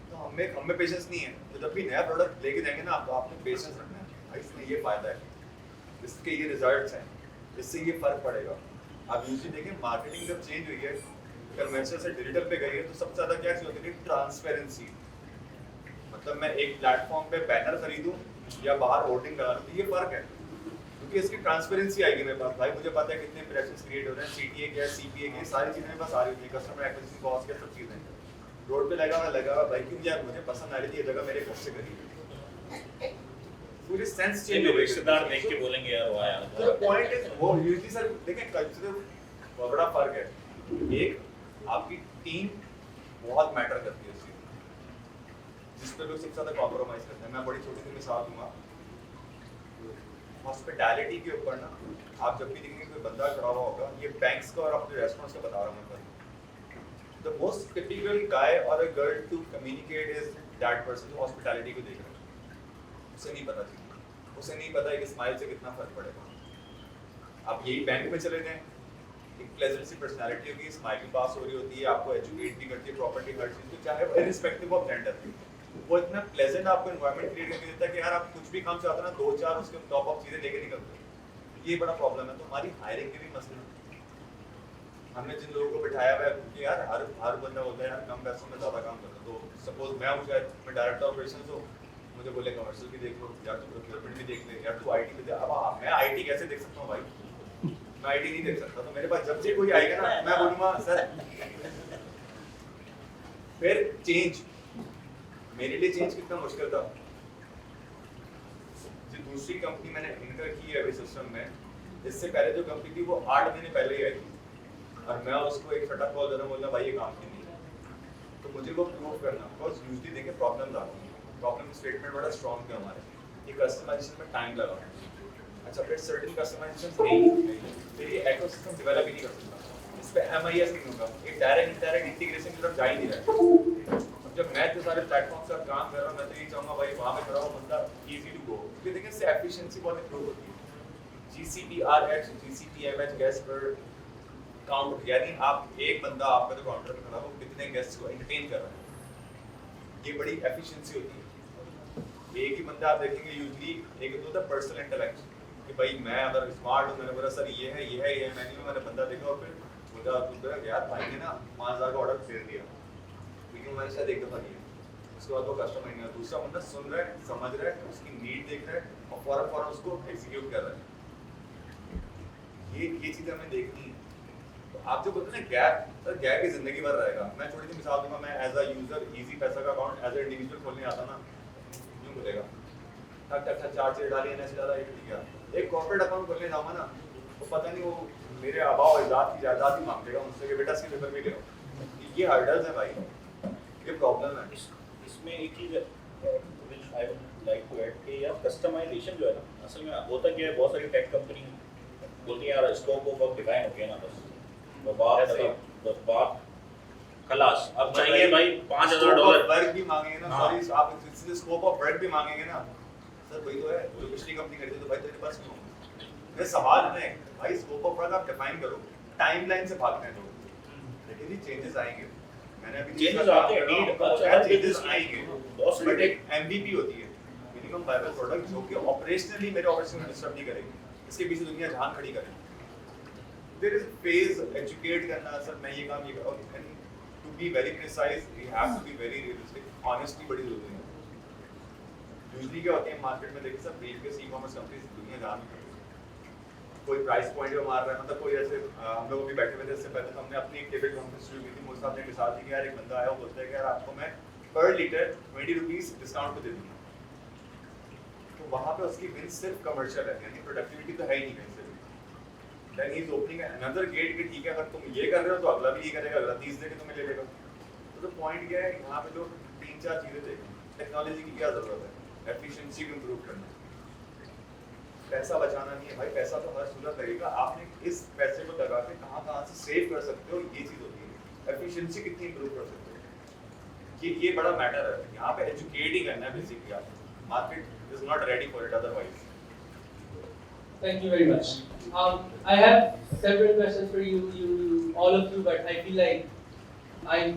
तो हमें पेशेंस नहीं है, तो जब भी नया प्रोडक्ट लेके जाएंगे ना तो आपने पेशेंस रखना है, इसमें ये फ़ायदा है, इसके ये रिजल्ट्स हैं, इससे ये फ़र्क पड़ेगा। आप यूजली देखें मार्केटिंग जब चेंज हुई है, कन्वेंशनल से डिजिटल पे गई है, तो सबसे ज़्यादा क्या चीज़ होती है? ट्रांसपेरेंसी। मतलब मैं एक प्लेटफॉर्म पे बैनर खरीदूं या बाहर होर्डिंग लगा लूं, ये फ़र्क है, क्योंकि इसकी ट्रांसपेरेंसी आएगी मेरे पास। भाई मुझे पता है कितने इंप्रेशंस क्रिएट हो रहे हैं, CTA क्या है, CPA क्या है, सारी चीज़ें मेरे पास आ रही होती हैं, कस्टमर एक्विजिशन कॉस्ट क्या, सब चीज़ें रोड पे लगा हुआ भाई, क्योंकि यार मुझे पसंद आ रही थी ये जगह मेरे घर से करीब है। पूरी सेंस चेंज हो गई। रिश्तेदार देख के बोलेंगे यार वाह यार। तो पॉइंट इज वो यूजली सर देखें कल्चरल बहुत बड़ा फर्क है। एक आपकी टीम बहुत मैटर करती है उस चीज में, जिस पे लोग सबसे ज्यादा कॉम्प्रोमाइज करते हैं। मैं बड़ी छोटी सी मिसाल दूंगा, हॉस्पिटैलिटी के ऊपर ना आप जब भी देखेंगे कोई बंदा खड़ा हुआ होगा, ये बैंक्स का और अपने रेस्टोरेंट्स का बता रहा हूँ मैं। The most typical guy or a girl to communicate is that person जो हॉस्पिटैलिटी को देख रहा है। उसे नहीं पता चीज़, उसे नहीं पता है कि स्माइल से कितना फर्क पड़ेगा। आप यही बैंक में चले जाएं, एक प्लेजेंट सी पर्सनालिटी होगी, स्माइल भी पास हो रही होती है, आपको एजुकेट भी करती है प्रॉपर्टी हर चीज़ को, चाहे वो इरिस्पेक्टिव ऑफ जेंडर। वो इतना प्लेजेंट आपको एनवायरनमेंट क्रिएट करके देता है कि यार आप कुछ भी काम चाहते हो ना, 2-4 उसके टॉप ऑफ चीज़ें लेके निकलते हो। ये बड़ा प्रॉब्लम है। तो हमारी हायरिंग के भी मसले हैं। हमने जिन लोगों को बिठाया हुआ है, क्योंकि यार हर बंदा होता है यार कम पैसों में ज़्यादा काम करता है। तो सपोज मैं हूँ, शायद मैं डायरेक्टर ऑपरेशंस हूँ, मुझे बोले कमर्शियल भी देख लो, यार तू प्रोक्योरमेंट भी देख ले, यार तू IT भी दे। अब मैं IT कैसे देख सकता हूँ भाई? मैं IT नहीं देख सकता। तो मेरे पास जब से कोई आएगा ना, मैं बोलूँगा सर। फिर चेंज मेरे लिए चेंज कितना मुश्किल था। जो दूसरी कंपनी मैंने इनकर की है अभी सिस्टम में, इससे पहले जो कंपनी थी वो 8 महीने पहले ही आई थी, और मैं उसको एक फटा कॉल दे रहा हूँ, बोलना भाई ये काम की नहीं है। तो मुझे वो प्रूव करना, बिकॉज यूजली देखें प्रॉब्लम्स आती हैं, प्रॉब्लम स्टेटमेंट बड़ा स्ट्रॉन्ग थे हमारे, ये कस्टमाइजेशन में टाइम लगा। अच्छा फिर सर्टेन कस्टमाइजेशन नहीं, फिर ये इकोसिस्टम डेवलप ही नहीं कर सकता, इस पे MIS नहीं होगा, एक डायरेक्ट इंडायरेक्ट इंटीग्रेशन की तरफ जा ही नहीं रहा। जब मैं जो सारे प्लेटफॉर्म पर काम कर रहा हूँ, मैं तो यही चाहूँगा भाई वहाँ पे खड़ा हो बंदा ईजी टू गो, क्योंकि देखिए इससे एफिशिएंसी बहुत इंप्रूव होती है। GCP/RH, GCP/MH गेस्ट पर काउंट, यानी आप एक बंदा आपका जो काउंटर पे खड़ा हो कितने गेस्ट को एंटरटेन कर रहा है, ये बड़ी एफिशिएंसी होती है। एक ही बंदा आप देखेंगे यूजली, एक तो होता है पर्सनल इंटेलेक्ट कि भाई मैं अगर स्मार्ट हूँ, मैंने बोला सर ये है मेन्यू, मैंने बंदा देखा और फिर बोला यार भाई ने ना 5000 का ऑर्डर दे दिया, लेकिन मैंने शायद एक दफ़ा किया। उसके बाद वो कस्टमर नहीं, दूसरा बंदा सुन रहा है, समझ रहा है, उसकी नीड देख रहा है और फौरन उसको एग्जीक्यूट कर रहा है। ये चीज़ हमें देखनी है। तो आप जो बोलते हैं ना गैप, सर गैप की जिंदगी भर रहेगा। मैं छोटी सी मिसाल दूंगा, मैं एज अ यूजर इजी पैसा का अकाउंट एज अ इंडिविजुअल खोलने आता ना, यूँ बोलेगा ठक 4 चीज़ डाली NS डाला, एक कॉर्पोरेट अकाउंट खोलने जाऊँगा ना, तो पता नहीं वो मेरे आबा और अजदाद की जायदाद ही मांगेगा मुझसे कि बेटा इसकी पेपर भी ले आओ। ये हर्डल्स है भाई, ये प्रॉब्लम है। इसमें एक चीज़ which I would like to add कि यार कस्टमाइजेशन जो है ना, असल में होता क्या है, बहुत सारी टेक कंपनी बोलती है यार स्कोप ऑफ वर्क डिफाइन हो गया ना, बस बात खलास। अब चाहिए भाई $5000 वर्क भी मांगेंगे ना, सॉरी आप इससे स्कोप ऑफ वर्क भी मांगेंगे ना, सर वही तो है जो पिछली कंपनी करती है। तो भाई तेरे पास क्यों? मेरा सवाल है ना भाई, स्कोप ऑफ वर्क आप डिफाइन करो, टाइमलाइन से भागते हैं लोग, लेकिन ये चेंजेस आएंगे। मैंने अभी चेंजेस आते हैं, चेंजेस आएंगे, बट एक MVP होती है, मिनिमम वायबल प्रोडक्ट, जो कि ऑपरेशनली मेरे ऑपरेशन में डिस्टर्ब नहीं करेगी, इसके पीछे दुनिया जहान खड़ी करेगी। देयर इज फेज एजुकेट करना, सर मैं ये काम ये करूँ, and to be very precise we have to be very realistic, honesty बड़ी जरूरी है। यूजुअली क्या होती है मार्केट में, देखिए सर प्रीवियस ई-कॉमर्स कंपनीज दुनिया जहान में कोई प्राइस पॉइंट पे मार रहा है, मतलब कोई ऐसे हम लोग भी बैठे हुए थे इससे पहले, तो हमने अपनी एक टेबल कॉन्फ्रेंस शुरू की थी। मुझे साहब ने मिसाल दी कि यार एक बंदा आया, वो बोलता है कि यार आपको मैं पर लीटर 20 रुपीस डिस्काउंट पे दे दूंगा। तो वहाँ पे उसकी विन सिर्फ कमर्शियल है, यानी प्रोडक्टिविटी तो है ही नहीं कहीं से भी। Then he is opening another gate कि ठीक है अगर तुम ये कर रहे हो तो अगला भी ये करेगा, अगला 30 दे के तुम्हें ले लेगा। तो पॉइंट क्या है, यहाँ पे लोग 3-4 चीज़ें देखें। टेक्नोलॉजी की क्या ज़रूरत है? एफिशिएंसी को इम्प्रूव करना, पैसा बचाना नहीं है भाई, पैसा तो हर सूरत लगेगा, आपने इस पैसे को लगा के कहाँ से सेव कर सकते हो, ये चीज़ होती है। एफिशिएंसी कितनी इम्प्रूव कर सकते हो, ये बड़ा मैटर है। यहाँ पे एजुकेट ही करना है बेसिकली, आप market is not ready for it otherwise. Thank you very much. I have several questions for all of you, but I feel like I'm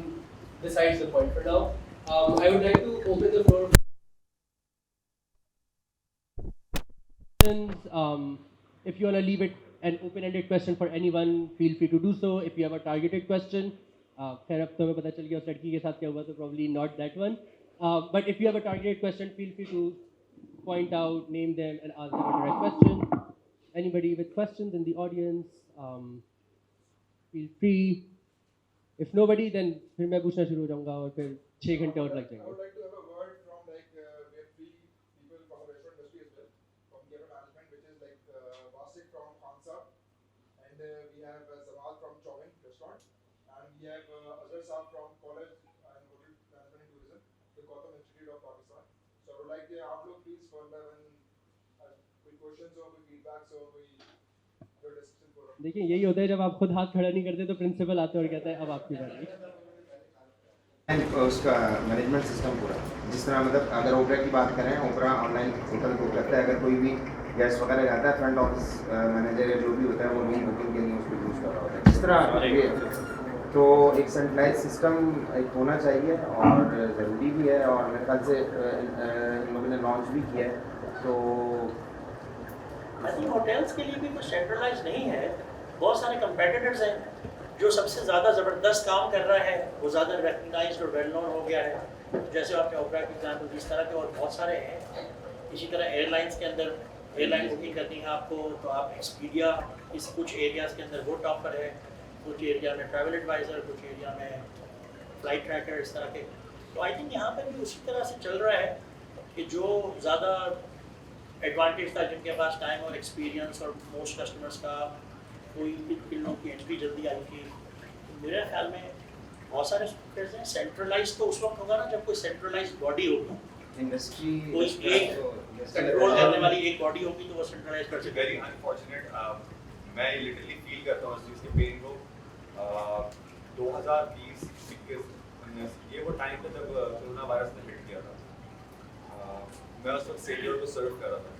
besides the point for now. I would like to open the floor. If you want to leave it an open-ended question for anyone, feel free to do so. If you have a targeted question, खैर अब तुम्हें पता चल गया उस लड़की के साथ क्या हुआ, तो probably not that one. But if you have a targeted question, feel free to point out, name them, and ask them a direct question. Anybody with questions in the audience, feel free. If nobody, then फिर मैं पूछना शुरू हो जाऊँगा और फिर 6 घंटे और लग I जाएंगे. would like to have a word from we have 3 people from the restaurant industry as well, from the management, which is Vasik from Khansab, and we have Samal from Chauvin restaurant, and we have Azhar Saab from College and Hotel Management and Tourism, the Gautam Institute of Pakistan. So I would like to आप लोग please one by one कोई questions हो, कोई feedbacks हो, कोई जो discussion forum. देखिए यही होता है जब आप खुद हाथ खड़ा नहीं करते तो प्रिंसिपल आते हैं और कहता है अब आपकी बारी. उसका मैनेजमेंट सिस्टम पूरा जिस तरह मतलब अगर ओपरा की बात करें, ओपरा ऑनलाइन होटल बुक करता है, अगर कोई भी गेस्ट वगैरह जाता है, फ्रंट ऑफिस मैनेजर या जो भी होता है वो रूम बुकिंग के लिए उसको यूज़ कर रहा होता है. जिस तरह ये तो एक सेंट्रलाइज सिस्टम एक होना चाहिए और ज़रूरी भी है, और मेरे ख्याल से इन लोगों ने लॉन्च भी किया है. तो आई थिंक होटल्स के लिए भी कुछ सेंट्रलाइज नहीं है. बहुत सारे कंपेटिटर्स हैं. जो सबसे ज़्यादा ज़बरदस्त काम कर रहा है वो ज़्यादा रिकग्नाइज्ड और वेल नोन हो गया है. जैसे आपने ओपरा के एग्जाम्पल, इस तरह के और बहुत सारे हैं. इसी तरह एयरलाइंस के अंदर एयरलाइन बुकिंग करनी है आपको, तो आप एक्सपीडिया इस कुछ एरियाज़ के अंदर वो टॉप पर है, कुछ एरिया में ट्रैवल एडवाइज़र, कुछ एरिया में फ्लाइट ट्रैकर, इस तरह के. तो आई थिंक यहाँ पर भी उसी तरह से चल रहा है कि जो ज़्यादा एडवांटेज था, जिनके पास टाइम और एक्सपीरियंस और मोस्ट कस्टमर्स का कोई इन लोगों की एंट्री जल्दी आई थी. तो मेरे ख्याल में बहुत सारे सॉफ्टवेयर हैं. सेंट्रलाइज तो उस वक्त होगा ना जब कोई सेंट्रलाइज बॉडी होगी, इंडस्ट्री कोई एक कंट्रोल करने वाली एक बॉडी होगी, तो वो सेंट्रलाइज कर इट्स सकती वेरी अनफॉर्चुनेट. मैं लिटरली फील करता हूँ इस चीज़ के पेन को. 2020 21 ये वो टाइम था जब कोरोना वायरस ने हिट किया था. मैं उस वक्त सेलियर को सर्व कर रहा था.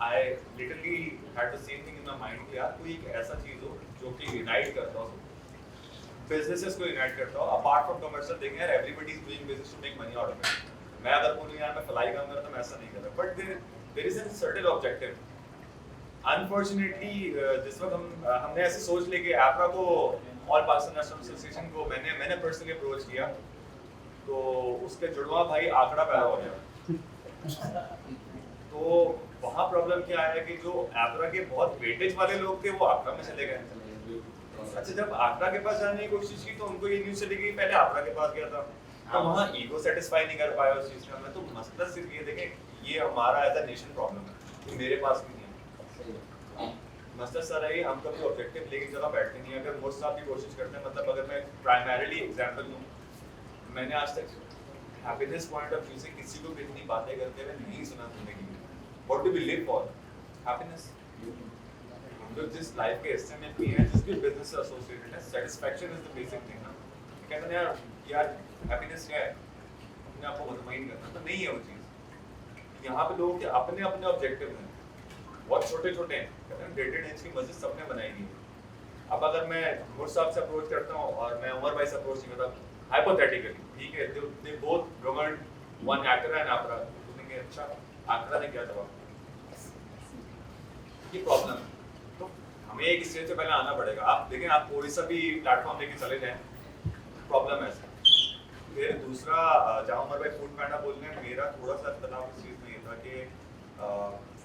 I literally had the same thing in my mind कि यार कोई एक ऐसा चीज़ हो जो कि यूनाइट करता हो, बिजनेसेस को यूनाइट करता हो. अपार्ट फ्रॉम कमर्शियल देखें यार, everybody is doing business to make money out of it. मैं अगर बोलूँ यार मैं फलाई काम कर रहा, तो मैं ऐसा नहीं कर रहा. But there is an certain objective. Unfortunately जिस वक्त हमने ऐसे सोच ली कि एपरा को, ऑल पाकिस्तान रेस्टोरेंट एसोसिएशन को मैंने पर्सनली अप्रोच किया, तो उसके जुड़वा भाई आंकड़ा पैदा हो गया. तो वहाँ प्रॉब्लम क्या है कि जो एपरा के बहुत वेटेज वाले लोग थे वो आगरा में चले गए. अच्छा, जब आगरा के पास जाने की कोशिश की तो उनको ये न्यूज़ चली गई पहले आगरा के पास गया था, तो वहाँ ईगो सेटिस्फाई नहीं कर पाया उस चीज़ का. मैं तो मसला सिर्फ ये देखें, ये हमारा एज अ नेशन प्रॉब्लम है, ये मेरे पास भी नहीं है. मसला सर है हम कभी ऑब्जेक्टिव लेके जगह बैठते नहीं. अगर मुझ साहब की कोशिश करते हैं, मतलब अगर मैं प्राइमरीली एग्जाम्पल दूँ, मैंने आज तक हैप्पीनेस पॉइंट ऑफ व्यू से किसी को भी इतनी बातें करते हुए नहीं सुना जिंदगी में. What do we live for? Happiness. हम लोग जिस लाइफ के हिस्से में भी हैं, जिस भी बिजनेस से एसोसिएटेड है, satisfaction is the basic thing ना. कहते हैं यार हैप्पीनेस क्या है, अपने आप को मुतमईन करना, तो नहीं है वो चीज़. यहाँ पे लोगों के अपने अपने ऑब्जेक्टिव हैं, बहुत छोटे छोटे हैं. कहते हैं 1.5 इंच की मस्जिद सबने बनाई हुई है. अब अगर मैं मुर साहब से अप्रोच करता हूँ और मैं उमर भाई से अप्रोच नहीं करता, हाइपोथेटिकली ठीक है, they both government one actor and आपरा, तो अच्छा आंकड़ा ने क्या जवाब. ये प्रॉब्लम है. तो हमें एक स्टेज से पहले आना पड़ेगा. आप देखें, आप कोई सा भी प्लेटफॉर्म लेके चले जाएं, प्रॉब्लम है. फिर दूसरा, जहाँ उमर भाई फूड पैंडा बोल रहे हैं, मेरा थोड़ा सा इख्तलाफ इस चीज़ में ये था कि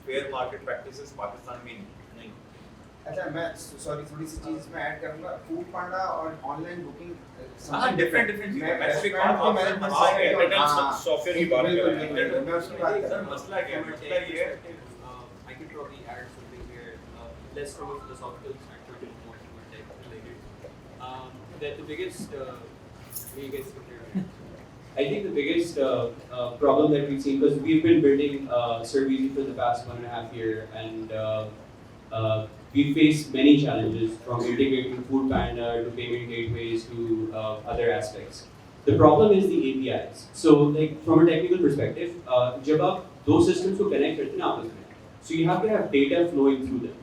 फेयर मार्केट प्रैक्टिसेस पाकिस्तान में नहीं. अच्छा, मैं सॉरी थोड़ी सी चीज़ में ऐड करूँगा. फूड पांडा और ऑनलाइन बुकिंग डिफरेंट चीज़ें. सॉफ्टवेयर की बात कर रहे हैं. मैं उसकी बात कर रहा सर हूँ. मसला क्या है, मसला ये है कि I could probably add something here, less from a philosophical standpoint and more from a tech related. That the biggest, what you guys compare? I think the biggest problem that we've seen, because we've been building Serveezy for the past 1.5 years, and we faced many challenges from integrating Food Panda to payment gateways to other aspects. The problem is the APIs. So, like from a technical perspective, जब आप दो systems को connect करते हैं आपस में, so you have to have data flowing through them.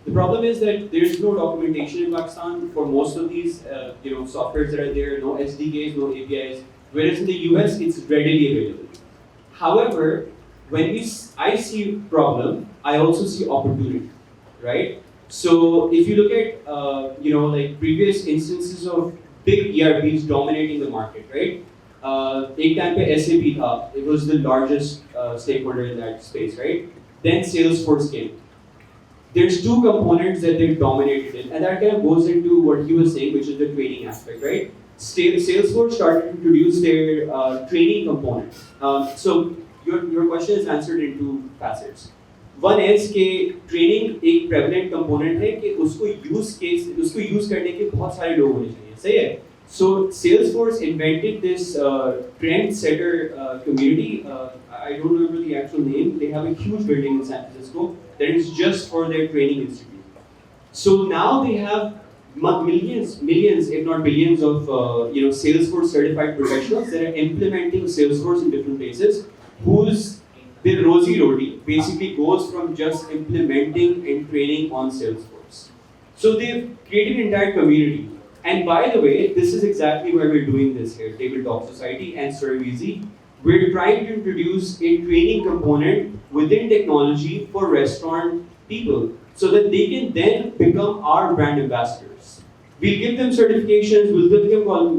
The problem is that there is no documentation in Pakistan for most of these, softwares that are there. No SDKs, no APIs. Whereas in the US, it's readily available. However, when I see problem, I also see opportunity. right? So if you look at like previous instances of big ERPs dominating the market, right? एक time पे SAP था, it was the largest stakeholder in that space, right? Then Salesforce came. There's two components that they've dominated in, and that kind of goes into what he was saying, which is the training aspect, right? Salesforce started to introduce their training component. So your question is answered in two facets. One is कि training एक prevalent component है कि उसको use करने के बहुत सारे लोग होने चाहिए, सही है? So Salesforce invented this trendsetter community. I don't remember the actual name. They have a huge building in San Francisco that is just for their training institute. So now they have millions, if not billions, of Salesforce certified professionals that are implementing Salesforce in different places, whose their rosy roti basically goes from just implementing and training on Salesforce. So they've created an entire community. And by the way, this is exactly why we're doing this here, Table Talk Society and ServeEasy. We're trying to introduce a training component within technology for restaurant people so that they can then become our brand ambassadors. We'll give them certifications, we'll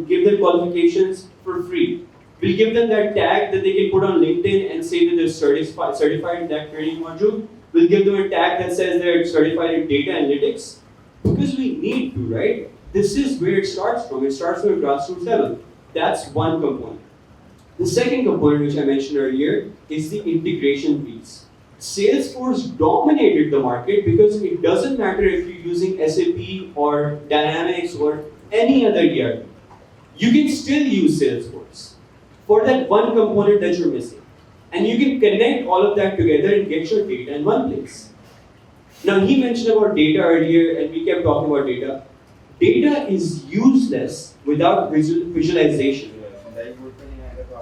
give them qualifications for free. We'll give them that tag that they can put on LinkedIn and say that they're certified in that training module. We'll give them a tag that says they're certified in data analytics, because we need to, right? This is where it starts from. It starts from a grassroots level. That's one component. The second component, which I mentioned earlier, is the integration piece. Salesforce dominated the market because it doesn't matter if you're using SAP or Dynamics or any other ERP. You can still use Salesforce for that one component that you're missing. And you can connect all of that together and get your data in one place. Now, he mentioned about data earlier, and we kept talking about data. Data is useless without visualization.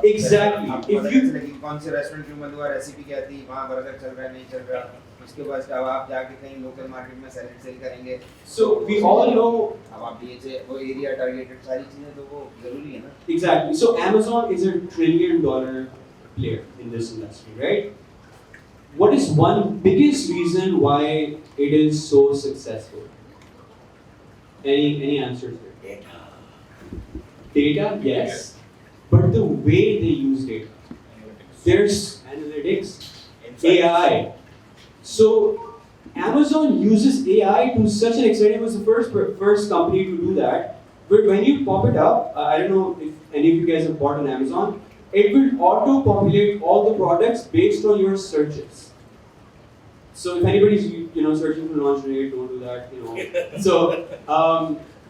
Exactly. If you कौन से restaurant क्यों बंद हुआ, recipe क्या थी, वहाँ burger चल रहा है नहीं चल रहा, उसके बाद अब आप जाके कहीं लोकल मार्केट में सैलेड सेल करेंगे. So we all know. अब आप ये वो एरिया टारगेटेड सारी चीजें तो वो जरूरी है ना. Exactly. So Amazon is $1 trillion player in this industry, right? What is one biggest reason why it is so successful? Any answers there? Data, yes. But the way they use data. There's analytics, AI. So Amazon uses AI to such an extent. It was the first company to do that. But when you pop it up, I don't know if any of you guys have bought on Amazon, it will auto-populate all the products based on your searches. So if anybody's searching for lingerie, don't do that. So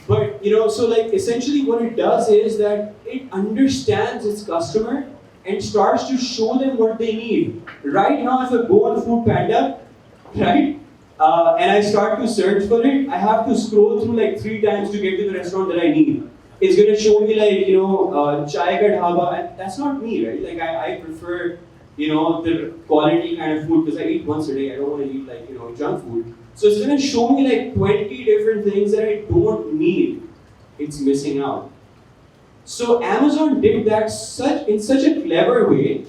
but so like essentially what it does is that it understands its customer and starts to show them what they need. Right now, if I go on Food Panda, right, and I start to search for it, I have to scroll through like 3 times to get to the restaurant that I need. It's going to show me like chai ka dhaba, and that's not me, right? Like I prefer the quality kind of food because I eat once a day. I don't want to eat like junk food. So it's going to show me like 20 different things that I don't need. It's missing out. So Amazon did that in such a clever way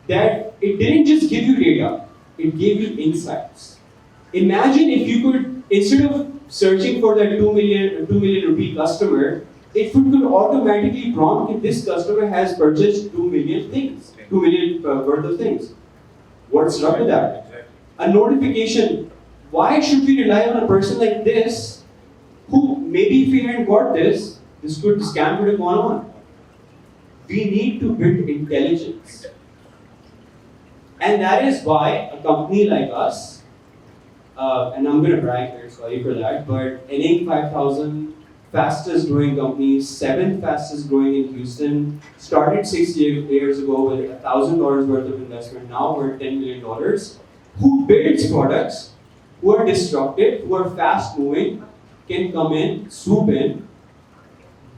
that it didn't just give you data, it gave you insights. Imagine if you could, instead of searching for that 2 million rupee customer, it could automatically prompt if this customer has purchased 2 million things, 2 million worth of things. What's wrong with that? A notification. Why should we rely on a person like this, who maybe if we hadn't got this scam could have gone on? We need to build intelligence. And that is why a company like us, and I'm going to brag here, sorry for that, but NA 5000, fastest growing company, 7th fastest growing in Houston, started 6 years ago with $1,000 worth of investment, now we're $10 million, who builds products, who are disruptive, who are fast moving, can come in, swoop in,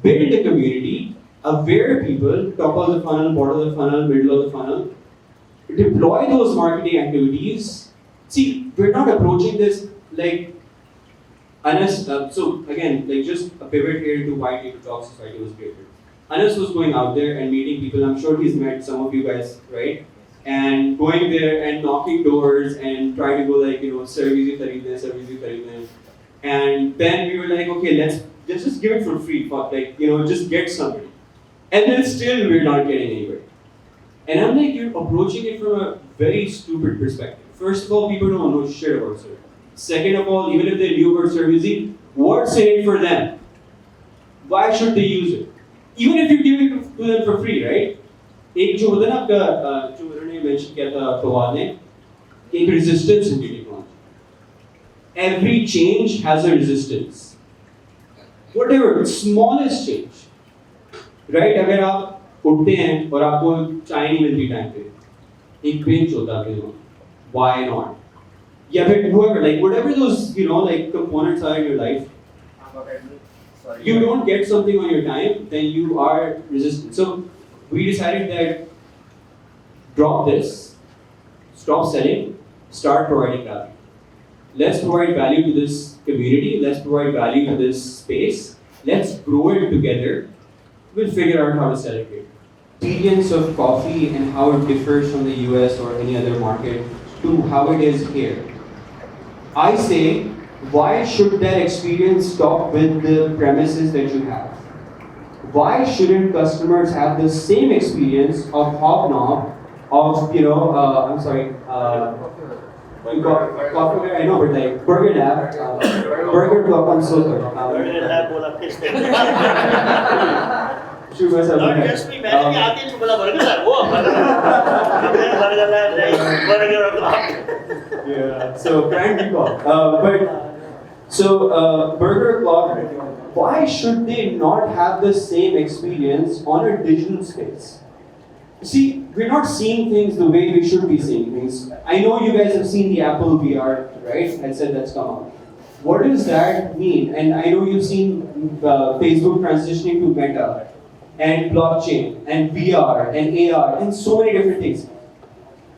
build a community, aware people, top of the funnel, bottom of the funnel, middle of the funnel, deploy those marketing activities. See, we're not approaching this like Anas, so again, like just a pivot here to why Table Talk Society was created. Anas was going out there and meeting people. I'm sure he's met some of you guys, right? and going there and knocking doors and trying to go like, you know, service you khareedne. And then we were like, okay, let's just give it for free, fuck, like, you know, just get somebody. And then still we're not getting anybody. And I'm like, you're approaching it from a very stupid perspective. First of all, people don't know shit about service. Second of all, even if they knew about servicing, what's in it for them? Why should they use it? Even if you give it to them for free, right? एक जो होता है ना आपका जो उन्होंने mention किया था फवाद ने, एक resistance in technology. Every change has a resistance. Whatever, smallest change, right? अगर आप उठते हैं और आपको चाय नहीं मिलती टाइम पे, एक बेंच होता है आपके, why not? Yeah, but whoever, like whatever those, you know, like components are in your life, you don't get something on your time, then you are resistant. So we decided that drop this, stop selling, start providing value. Let's provide value to this community, let's provide value to this space, let's grow it together. We'll figure out how to sell it here. Experience of coffee and how it differs from the US or any other market to how it is here. I say, why should that experience stop with the premises that you have? Why shouldn't customers have the same experience of Hobnob, of, you know, I'm sorry, coffee, I know, but like Burger Lab, Burger Club on Soto. Burger Lab बोला फिर से. Shoot myself. Not just me, मैंने भी आते हैं बोला Burger Lab, वो Burger Lab नहीं, Burger Club. Yeah, so brand recall. Burger Club, why should they not have the same experience on a digital space? See, we're not seeing things the way we should be seeing things. I know you guys have seen the Apple VR, right? Headset that's come out. What does that mean? And I know you've seen Facebook transitioning to Meta, and blockchain, and VR, and AR, and so many different things.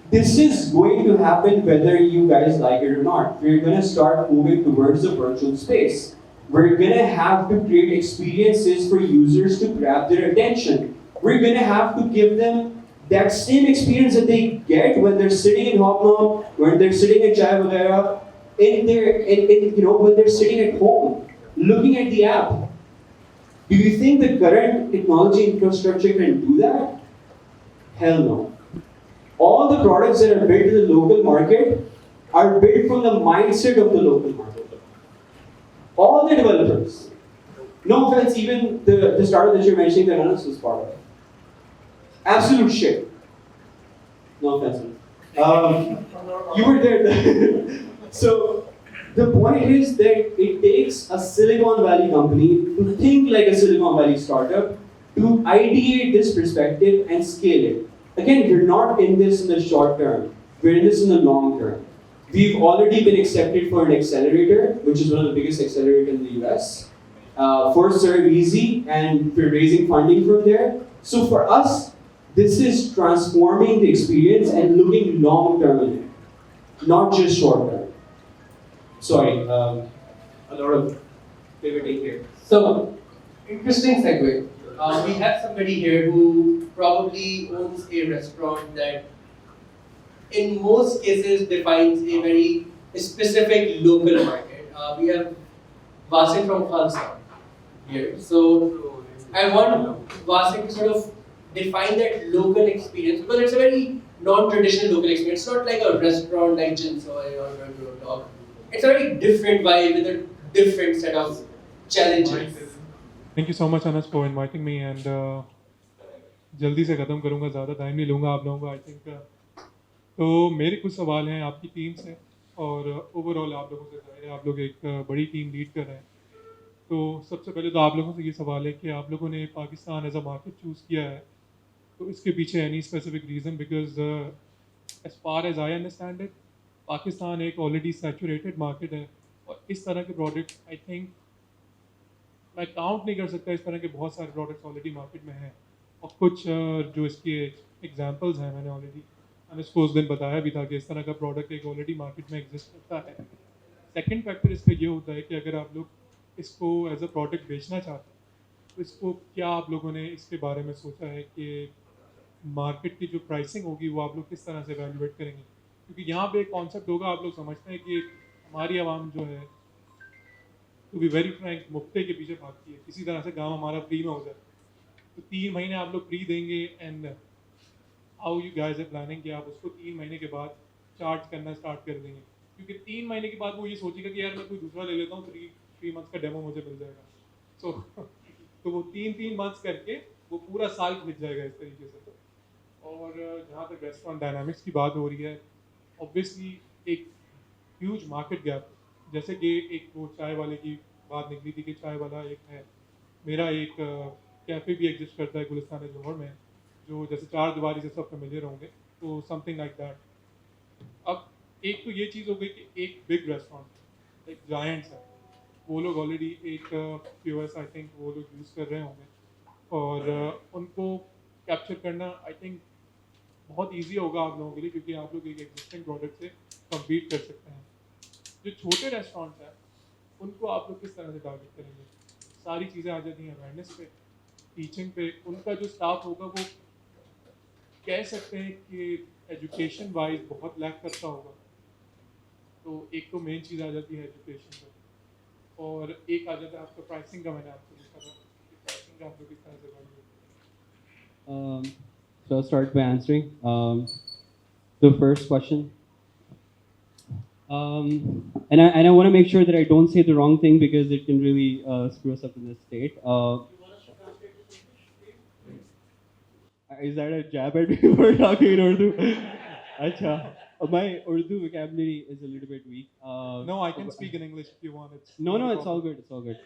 This is going to happen whether you guys like it or not. We're going to start moving towards the virtual space. We're going to have to create experiences for users to grab their attention. We're going to have to give them that same experience that they get when they're sitting in Hobnob, when they're sitting at Chai Vagera, when they're sitting at home, looking at the app. Do you think the current technology infrastructure can do that? Hell no. All the products that are built in the local market are built from the mindset of the local market. All the developers. No offense, even the startup that you're mentioning, the Ananas was part of it. Absolute shit. No offense. You were there. So, the point is that it takes a Silicon Valley company to think like a Silicon Valley startup, to ideate this perspective and scale it. Again, we're not in this in the short term. We're in this in the long term. We've already been accepted for an accelerator, which is one of the biggest accelerators in the US, for ServeEasy, and we're raising funding from there. So for us, this is transforming the experience and looking long term in it, not just short term. Sorry, a lot of pivoting here. So, interesting segue. We have somebody here who probably owns a restaurant that in most cases defines a very specific local market. We have Wasim from Khalsa here. So I want Wasim to sort of define that local experience, because it's a very non-traditional local experience. It's not like a restaurant like Jinsoy or Burger Dog. It's a very different vibe with a different set of challenges. Thank you so much, Anas, for inviting me, and जल्दी से ख़त्म करूँगा, ज़्यादा time नहीं लूँगा आप लोगों का, आई थिंक. तो मेरे कुछ सवाल हैं आपकी टीम से, और ओवरऑल आप लोगों से जाहिर है आप लोग एक बड़ी टीम लीड कर रहे हैं. तो सबसे पहले तो आप लोगों से ये सवाल है कि आप लोगों ने Pakistan as a market choose किया है, तो इसके पीछे any specific reason? Because as far as I understand it, Pakistan एक ऑलरेडी सैचुरेटेड मार्केट है, और इस तरह के प्रोडक्ट आई थिंक मैं काउंट नहीं कर सकता, इस तरह के बहुत सारे प्रोडक्ट्स ऑलरेडी मार्केट में हैं. और कुछ जो इसके एग्जांपल्स हैं मैंने ऑलरेडी अनिस को उस दिन बताया भी था कि इस तरह का प्रोडक्ट एक ऑलरेडी मार्केट में एग्जिस्ट करता है. सेकंड फैक्टर इसका ये होता है कि अगर आप लोग इसको एज अ प्रोडक्ट बेचना चाहते हैं, तो इसको क्या आप लोगों ने इसके बारे में सोचा है कि मार्केट की जो प्राइसिंग होगी वो आप लोग किस तरह से वैल्यूएट करेंगे, क्योंकि यहाँ पे एक कॉन्सेप्ट होगा, आप लोग समझते हैं कि हमारी आवाम जो है टू बी वेरी फ्रैंक मुफ्ते के पीछे भागती है, किसी तरह से काम हमारा फ्री में हो जाए। तो 3 महीने आप लोग फ्री देंगे and how you guys are planning कि आप उसको 3 महीने के बाद चार्ज करना स्टार्ट कर देंगे, क्योंकि 3 महीने के बाद वो ये सोचेगा कि यार मैं कोई दूसरा ले लेता हूँ, 3 मंथ्स का डेमो मुझे मिल जाएगा। सो तो वो 3 मंथ्स करके वो पूरा साल खिंच जाएगा इस तरीके से। और जहाँ तक रेस्टोरेंट डायनामिक्स की बात हो रही है, ऑब्वियसली एक ह्यूज मार्केट गैप, जैसे कि एक वो चाय वाले की बात निकली थी कि चाय वाला एक है, मेरा एक कैफ़े भी एग्जिस्ट करता है गुलिस्तान जौहर में, जो जैसे 4 दीवारी से सब फेमिलियर होंगे, तो समथिंग लाइक दैट। अब एक तो ये चीज़ हो गई कि एक बिग रेस्टोरेंट एक जायंट्स है, वो लोग ऑलरेडी एक POS आई थिंक वो लोग यूज़ कर रहे होंगे, और उनको कैप्चर करना आई थिंक बहुत ईजी होगा आप लोगों के लिए, क्योंकि आप लोग एक एग्जिस्टिंग प्रोडक्ट से कम्पीट कर सकते हैं। जो छोटे रेस्टोरेंट्स हैं उनको आप लोग किस तरह से टारगेट करेंगे? सारी चीज़ें आ जाती हैं अवेयरनेस पे, टीचिंग पे। उनका जो स्टाफ होगा वो कह सकते हैं कि एजुकेशन वाइज बहुत लैक करता होगा, तो एक तो मेन चीज़ आ जाती है एजुकेशन पे, और एक आ जाता है आपका प्राइसिंग का। मैंने आपको पूछा था कि प्राइसिंग का आप लोग किस तरह से करेंगे? So I'll start by answering the first question. And I want to make sure that I don't say the wrong thing because it can really screw us up in this state. Is that a jab at me for talking in Urdu? Acha. My Urdu vocabulary is a little bit weak. No, I can speak in English if you want. No, it's all good. It's all good.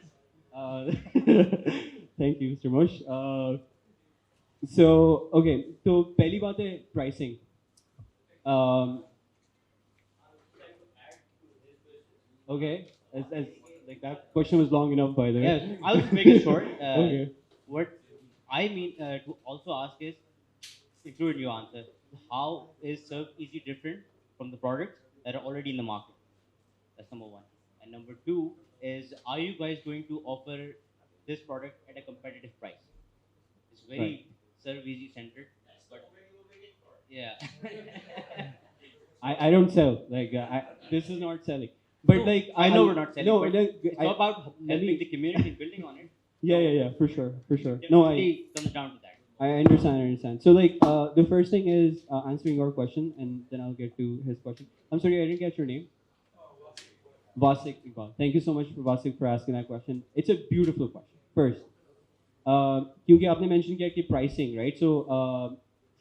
Thank you, Mr. Mosh. So, okay. So, पहली बात है pricing. Okay. Like that question was long enough, by the way. Yeah, I'll just make it short. Okay. What I mean to also ask is, include your answer. How is Serve Easy different from the products that are already in the market? That's number one. And number two is, are you guys going to offer this product at a competitive price? It's very Right. Serve Easy centered, but yeah. I don't sell. Like this is not selling. But No, like I know we're not selling. No, but it's I- about let helping me- the community and building on it. Yeah, for sure. It No, definitely comes down to that. I understand. So like the first thing is answering your question, and then I'll get to his question. I'm sorry, I didn't get your name. Vasik Iqbal. Thank you so much for Vasik for asking that question. It's a beautiful question. First, क्योंकि आपने mention किया कि pricing, right? So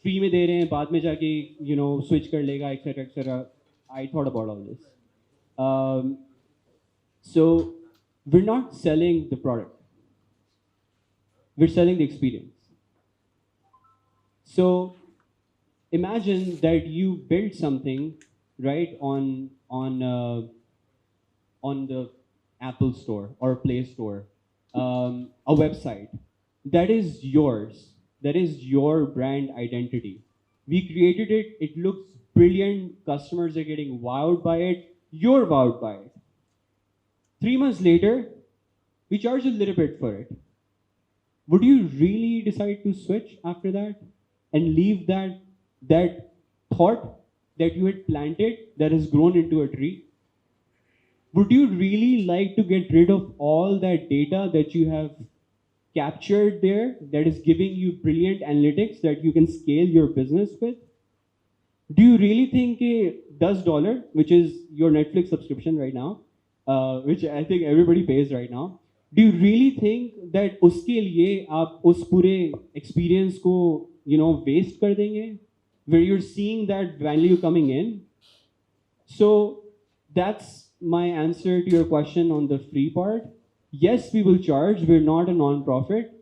free में दे रहे हैं, बाद में जाके switch कर लेगा, etc. I thought about all this. So we're not selling the product. We're selling the experience. So imagine that you build something right on the Apple Store or Play Store, a website that is yours, that is your brand identity. We created it. It looks brilliant. Customers are getting wowed by it. You're wowed by it. 3 months later, we charge a little bit for it. Would you really decide to switch after that and leave that thought that you had planted that has grown into a tree? Would you really like to get rid of all that data that you have captured there that is giving you brilliant analytics that you can scale your business with? Do you really think $10, which is your Netflix subscription right now, which I think everybody pays right now, do you really think that उसके लिए आप उस पूरे experience को waste कर देंगे, where you're seeing that value coming in? So that's my answer to your question on the free part. Yes, we will charge. We're not a non-profit.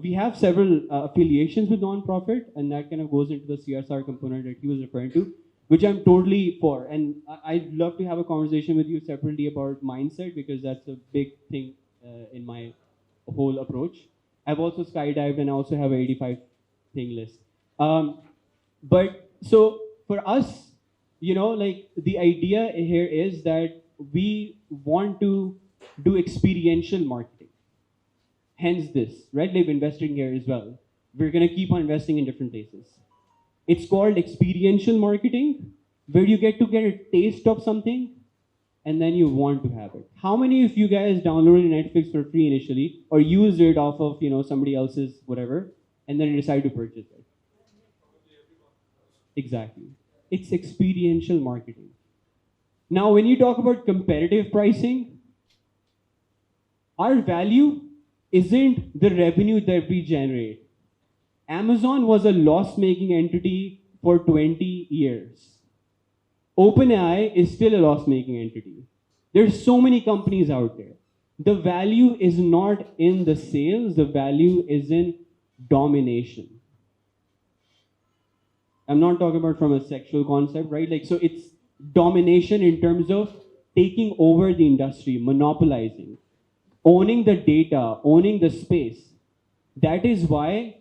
We have several affiliations with non-profit, and that kind of goes into the CSR component that he was referring to, which I'm totally for. And I'd love to have a conversation with you separately about mindset, because that's a big thing in my whole approach. I've also skydived, and I also have an 85 thing list. But so for us, like the idea here is that we want to do experiential marketing. Hence this, right? They've invested here as well. we're going to keep on investing in different places. It's called experiential marketing, where you get to get a taste of something and then you want to have it. How many of you guys downloaded Netflix for free initially or used it off of, somebody else's whatever, and then decide to purchase it? Exactly. It's experiential marketing. Now, when you talk about competitive pricing, our value isn't the revenue that we generate. Amazon was a loss-making entity for 20 years. OpenAI is still a loss-making entity. There's so many companies out there. The value is not in the sales, the value is in domination. I'm not talking about from a sexual concept, right? So it's domination in terms of taking over the industry, monopolizing, owning the data, owning the space. That is why,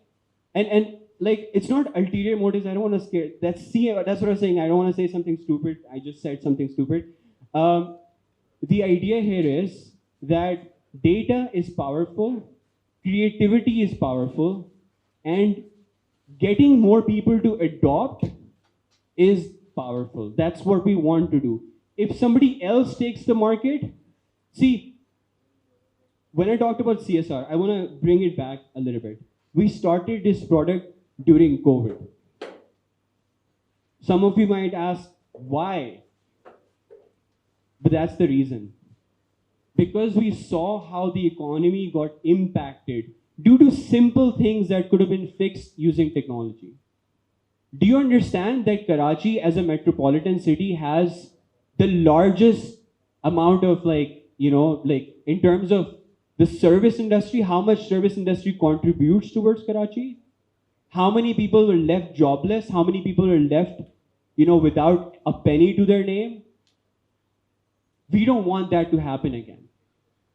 and it's not ulterior motives. I don't want to scare. That's what I was saying. I don't want to say something stupid. I just said something stupid. The idea here is that data is powerful, creativity is powerful, and getting more people to adopt is powerful. That's what we want to do. If somebody else takes the market, see, when I talked about CSR, I want to bring it back a little bit. We started this product during COVID. Some of you might ask, why? But that's the reason. Because we saw how the economy got impacted due to simple things that could have been fixed using technology. Do you understand that Karachi as a metropolitan city has the largest amount of in terms of the service industry, how much service industry contributes towards Karachi? How many people were left jobless? How many people were left, without a penny to their name? We don't want that to happen again.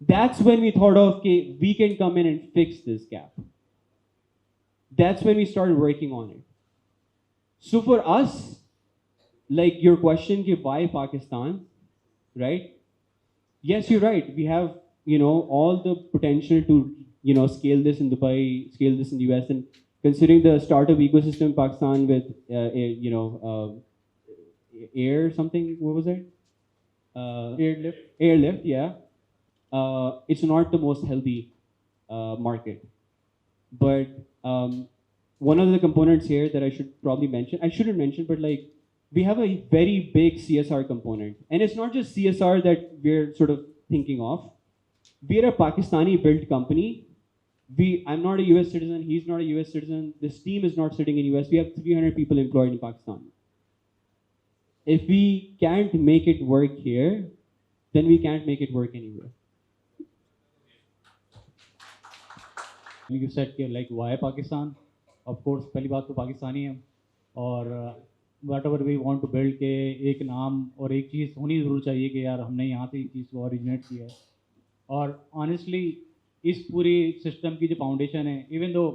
That's when we thought of, okay, we can come in and fix this gap. That's when we started working on it. So for us, your question, why Pakistan, right? Yes, you're right. We have, all the potential to, scale this in Dubai, scale this in the US, and considering the startup ecosystem in Pakistan with, Air something, what was it? Airlift, yeah. It's not the most healthy market. But one of the components here that I should probably mention, I shouldn't mention, but we have a very big CSR component. And it's not just CSR that we're sort of thinking of. We're a Pakistani-built company. I'm not a US citizen, he's not a US citizen, this team is not sitting in US. We have 300 people employed in Pakistan. If we can't make it work here, then we can't make it work anywhere. You said why Pakistan? Of course, पहली बात तो पाकिस्तानी हम और whatever we want to build के एक नाम और एक चीज़ होनी ज़रूर चाहिए कि यार हमने यहाँ से इस चीज़ को ओरिजिनेट किया है और honestly इस पूरी सिस्टम की जो फाउंडेशन है इवन दो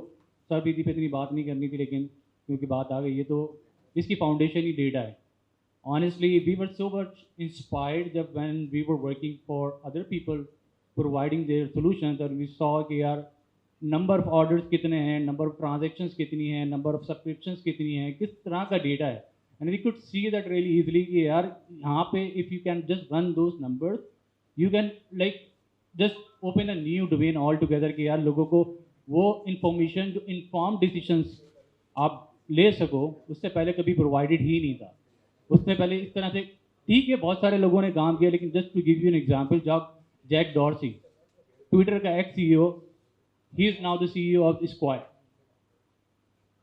सर दीदी पे इतनी बात नहीं करनी थी लेकिन क्योंकि बात आ गई है तो इसकी फाउंडेशन ही डेटा है. Honestly, we were so much inspired that when we were working for other people providing their solutions and we saw कि यार number of orders कितने हैं, number of transactions कितनी हैं, number of subscriptions कितनी हैं, किस तरह का डेटा है. And we could see that really easily कि यार यहाँ पे if you can just run those numbers, you can just open a new domain altogether कि यार लोगों को वो information जो informed decisions आप ले सको उससे पहले कभी provided ही नहीं था. उससे पहले इस तरह से ठीक है बहुत सारे लोगों ने काम किया लेकिन just to give you an example Jack Dorsey Twitter का ex CEO he is now the CEO of Square.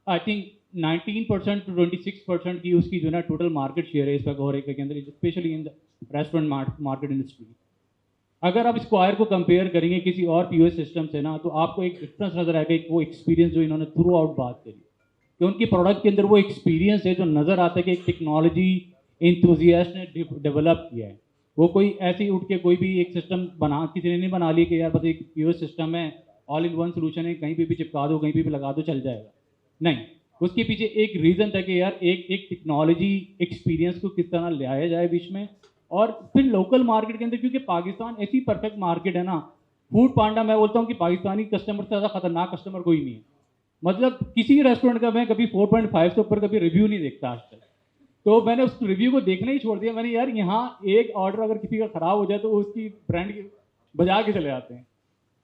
I think 19% to 26% की उसकी जो है ना टोटल मार्केट शेयर है इस पर के अंदर specially in the restaurant market industry. अगर आप स्क्वायर को कंपेयर करेंगे किसी और पीओएस सिस्टम से ना तो आपको एक डिफरेंस नजर आएगा. वो एक्सपीरियंस जो इन्होंने थ्रू आउट बात करी कि उनकी प्रोडक्ट के अंदर वो एक्सपीरियंस है जो नज़र आता है कि एक टेक्नोलॉजी एंथुजियास्ट ने डेवलप किया है. वो कोई ऐसे ही उठ के कोई भी एक सिस्टम किसी ने नहीं बना लिया कि यार बस एक पीओएस सिस्टम है ऑल इन वन सोल्यूशन है कहीं पे भी चिपका दो कहीं पे भी लगा दो चल जाएगा. नहीं, उसके पीछे एक रीज़न था कि यार एक टेक्नोलॉजी एक्सपीरियंस को किस तरह ले आया जाए बीच में और फिर लोकल मार्केट के अंदर क्योंकि पाकिस्तान ऐसी परफेक्ट मार्केट है ना. फूड पांडा मैं बोलता हूँ कि पाकिस्तानी कस्टमर से ज़्यादा खतरनाक कस्टमर कोई नहीं है. मतलब किसी रेस्टोरेंट का मैं कभी 4.5 से ऊपर कभी रिव्यू नहीं देखता आज तक। तो मैंने उस रिव्यू को देखना ही छोड़ दिया। मैंने यार यहाँ एक ऑर्डर अगर किसी का ख़राब हो जाए तो उसकी ब्रांड बजा के चले जाते हैं।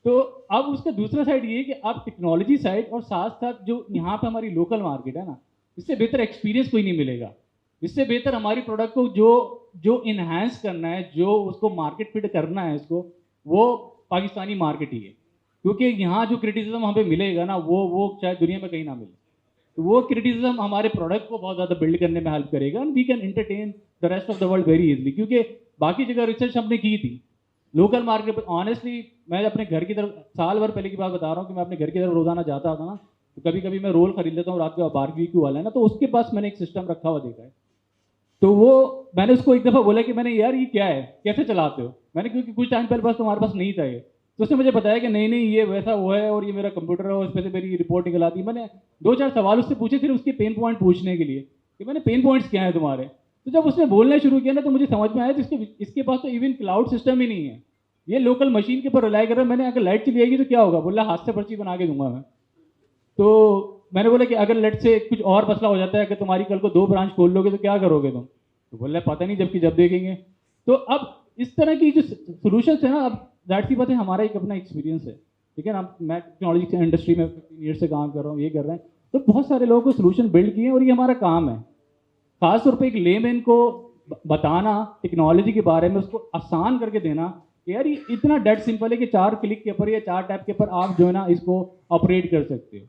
तो अब उसका दूसरा साइड ये है कि अब टेक्नोलॉजी साइड और साथ साथ जो यहाँ पे हमारी लोकल मार्केट है ना, इससे बेहतर एक्सपीरियंस कोई नहीं मिलेगा। इससे बेहतर हमारी प्रोडक्ट को जो इन्हांस करना है, जो उसको मार्केट फिट करना है इसको, वो पाकिस्तानी मार्केट ही है। क्योंकि यहाँ जो क्रिटिसिज्म हमें मिलेगा ना, वो शायद दुनिया में कहीं ना मिले। तो वो क्रिटिसिज्म हमारे प्रोडक्ट को बहुत ज़्यादा बिल्ड करने में हेल्प करेगा and we can entertain the rest of the world very easily. क्योंकि बाकी जगह रिसर्च हमने की थी, लोकल मार्केट पर ऑनेस्टली मैं अपने घर की तरफ, साल भर पहले की बात बता रहा हूँ कि मैं अपने घर की तरफ रोजाना जाता था ना, तो कभी कभी मैं रोल खरीद लेता हूँ रात को, बारबेक्यू वाला है ना, तो उसके पास मैंने एक सिस्टम रखा हुआ देखा है। तो वो मैंने उसको एक दफ़ा बोला कि मैंने यार ये क्या है, कैसे चलाते हो? मैंने क्योंकि कुछ टाइम पहले पास तुम्हारे पास नहीं था ये, तो उसने मुझे बताया कि नहीं ये वैसा वो है और ये मेरा कंप्यूटर है और इस पर से मेरी रिपोर्ट निकल आती है। मैंने 2-4 सवाल उससे पूछे सिर्फ उसके पेन पॉइंट पूछने के लिए कि मैंने पेन पॉइंट्स क्या है तुम्हारे। तो जब उसने बोलना शुरू किया ना तो मुझे समझ में आया कि इसके पास तो इवन क्लाउड सिस्टम ही नहीं है, ये लोकल मशीन के ऊपर रिलाई कर रहा है। मैंने अगर लाइट चली जाएगी तो क्या होगा? बोला हाथ से पर्ची बना के दूंगा मैं। तो मैंने बोला कि अगर लेट से कुछ और मसला हो जाता है कि तुम्हारी कल को 2 ब्रांच खोल लोगे तो क्या करोगे तुम? तो बोला पता नहीं, जबकि जब देखेंगे। तो अब इस तरह की जो सोल्यूशंस है ना, अब दैट सी बात है, हमारा एक अपना एक्सपीरियंस है, ठीक है ना। मैं टेक्नोलॉजी इंडस्ट्री में 15 ईयर से काम कर रहा हूँ, ये कर रहे हैं, तो बहुत सारे लोगों को सोल्यूशन बिल्ड किए और ये हमारा काम है। खासतौर पर एक लेमैन को बताना टेक्नोलॉजी के बारे में, उसको आसान करके देना कि यार ये इतना डेड सिंपल है कि 4 क्लिक के ऊपर या 4 टैप के ऊपर आप जो है ना इसको ऑपरेट कर सकते हो।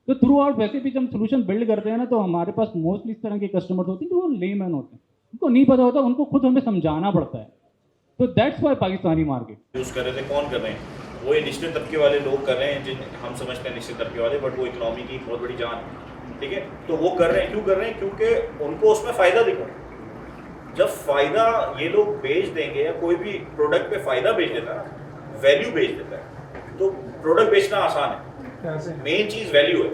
तो थ्रू आउट वैसे भी जब हम सोल्यूशन बिल्ड करते हैं ना, तो हमारे पास मोस्टली इस तरह के कस्टमर्स होते हैं जो लेमैन होते हैं, उनको नहीं पता होता, उनको खुद हमें समझाना पड़ता है। तो that's why Pakistani market use कर रहे थे, कौन कर रहे हैं? वो ये निचले तबके वाले लोग कर रहे हैं, जिन हम समझते हैं निचले तबके वाले, बट वो इकोनॉमी की बहुत बड़ी जान है, ठीक है। तो वो कर रहे हैं, क्यों कर रहे हैं? क्योंकि उनको उसमें फ़ायदा दिखा। जब फ़ायदा ये लोग बेच देंगे या कोई भी प्रोडक्ट पे फ़ायदा बेच देता है, वैल्यू बेच देता है, तो प्रोडक्ट बेचना आसान है। मेन चीज़ वैल्यू है,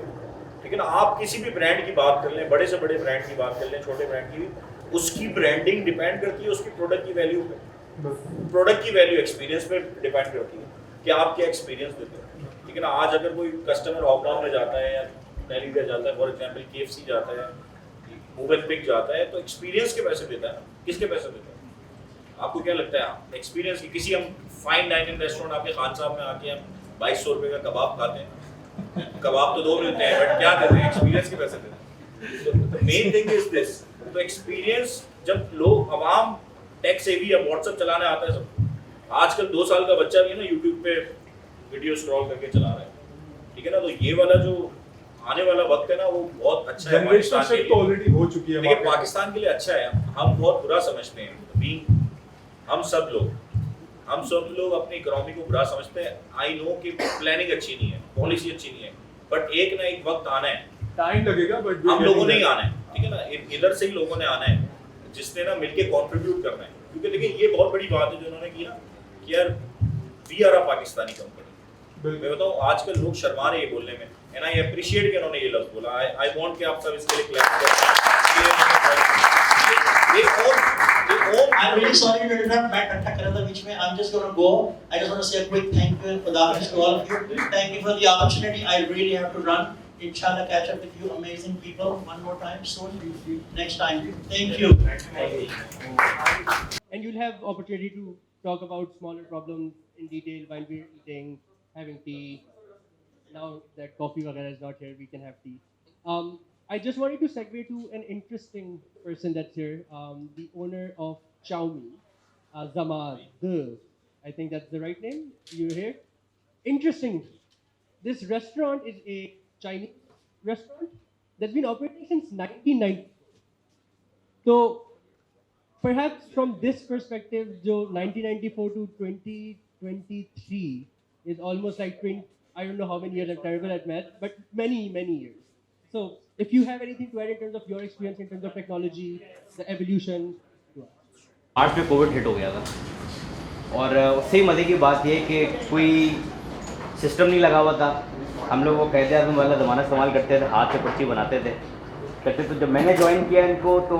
ठीक है ना। आप किसी भी ब्रांड की बात कर लें, बड़े से बड़े ब्रांड की बात कर लें, छोटे ब्रांड की, उसकी ब्रांडिंग डिपेंड करती है उसकी प्रोडक्ट की वैल्यू पे। प्रोडक्ट की वैल्यू एक्सपीरियंस पे डिपेंड करती है कि आप क्या एक्सपीरियंस देते हो, ठीक है ना। आज अगर कोई कस्टमर हॉपटाउन में जाता है या दिल्ली में जाता है, फॉर एग्जांपल KFC जाता है, गूगल पिक जाता है, तो एक्सपीरियंस के पैसे देता है, किसके पैसे देता है? आपको क्या लगता है एक्सपीरियंस की? किसी हम फाइन डाइनिंग रेस्टोरेंट आपके खान साहब में आके हम 2200 रुपये का कबाब खाते हैं, कबाब तो 2 मिलते हैं, बट क्या देते हैं? एक्सपीरियंस के पैसे देते हैं। तो मेन थिंग इज दिस। तो एक्सपीरियंस, जब लोग अवाम टेक से भी, अब व्हाट्सएप चलाने आता है सब, आजकल 2 साल का बच्चा भी ना यूट्यूब पे वीडियो स्क्रॉल करके चला रहा है, ठीक है ना। तो ये वाला जो आने वाला वक्त है ना, वो बहुत अच्छा है पाकिस्तान के लिए। तो ऑलरेडी हो चुकी है, लेकिन पाकिस्तान के लिए अच्छा है। हम बहुत बुरा समझते हैं, हम सब लोग अपनी इकोनॉमी को बुरा समझते हैं। आई नो कि प्लानिंग अच्छी नहीं है, पॉलिसी अच्छी नहीं है, बट एक ना एक वक्त आना है, टाइम लगेगा, बट हम लोगों ने ही आना है, ठीक है ना। इधर से ही लोगों ने आना है, जिसने ना मिलके कंट्रीब्यूट करना है। क्योंकि देखिए ये बहुत बड़ी बात है जो उन्होंने की ना कि यार we are a Pakistani company. मैं बताऊं आजकल लोग शर्मा रहे हैं बोलने में, एंड आई अप्रिशिएट कि उन्होंने ये लफ्ज बोला। आई वांट कि आप सब इसके लिए क्लैप करें। I'm really sorry to interrupt. मैं कट्टा कर रहा था बीच में. I'm just going to go. I just want to say a quick thank you and Khuda Hafiz to all of you. Thank you for the opportunity. I really have to run. Inshallah, catch up with you amazing people one more time soon. Next time. Thank you. And you'll have opportunity to talk about smaller problems in detail while we're eating, having tea. Now that coffee wagera is not here, we can have tea. I just wanted to segue to an interesting person that's here, the owner of Xiaomi, Zamad. I think that's the right name. You're here. Interesting. This restaurant is a Chinese restaurant that's been operating since 1990. So perhaps from this perspective, jo 1994 to 2023 is almost like 20. I don't know how many years. I'm terrible at math, but many years. So if you have anything to add in terms of your experience in terms of technology, the evolution. मार्च में Covid hit हो गया था और उससे ही मज़े की बात यह है कि कोई सिस्टम नहीं लगा हुआ था। हम लोग वो कहते आदम वाला ज़माना इस्तेमाल करते थे, हाथ से पर्ची बनाते थे करते। तो जब मैंने ज्वाइन किया इनको तो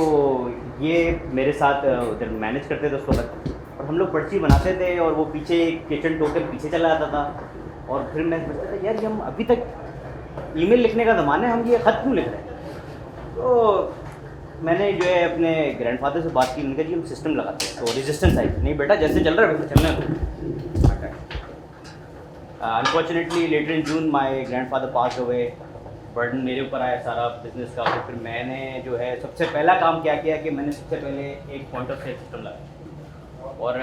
ये मेरे साथ उधर मैनेज करते थे उस वक्त, और हम लोग पर्ची बनाते थे और वो पीछे किचन टोकन पीछे चला जाता था। और फिर मैं सोचता था यार ये हम अभी तक ईमेल लिखने का ज़माना है, हम ये ख़त क्यों लिख रहे हैं? तो मैंने जो है अपने ग्रैंडफादर से बात की, मैंने कहा जी हम सिस्टम लगाते हैं। तो रेजिस्टेंस आई, नहीं बेटा जैसे चल रहा है वैसे चलना है। Unfortunately later in June my grandfather pass away, burden मेरे ऊपर आया सारा बिजनेस का। और फिर मैंने जो है सबसे पहला काम क्या किया कि मैंने सबसे पहले एक पॉइंट ऑफ सेल सिस्टम लगाया। और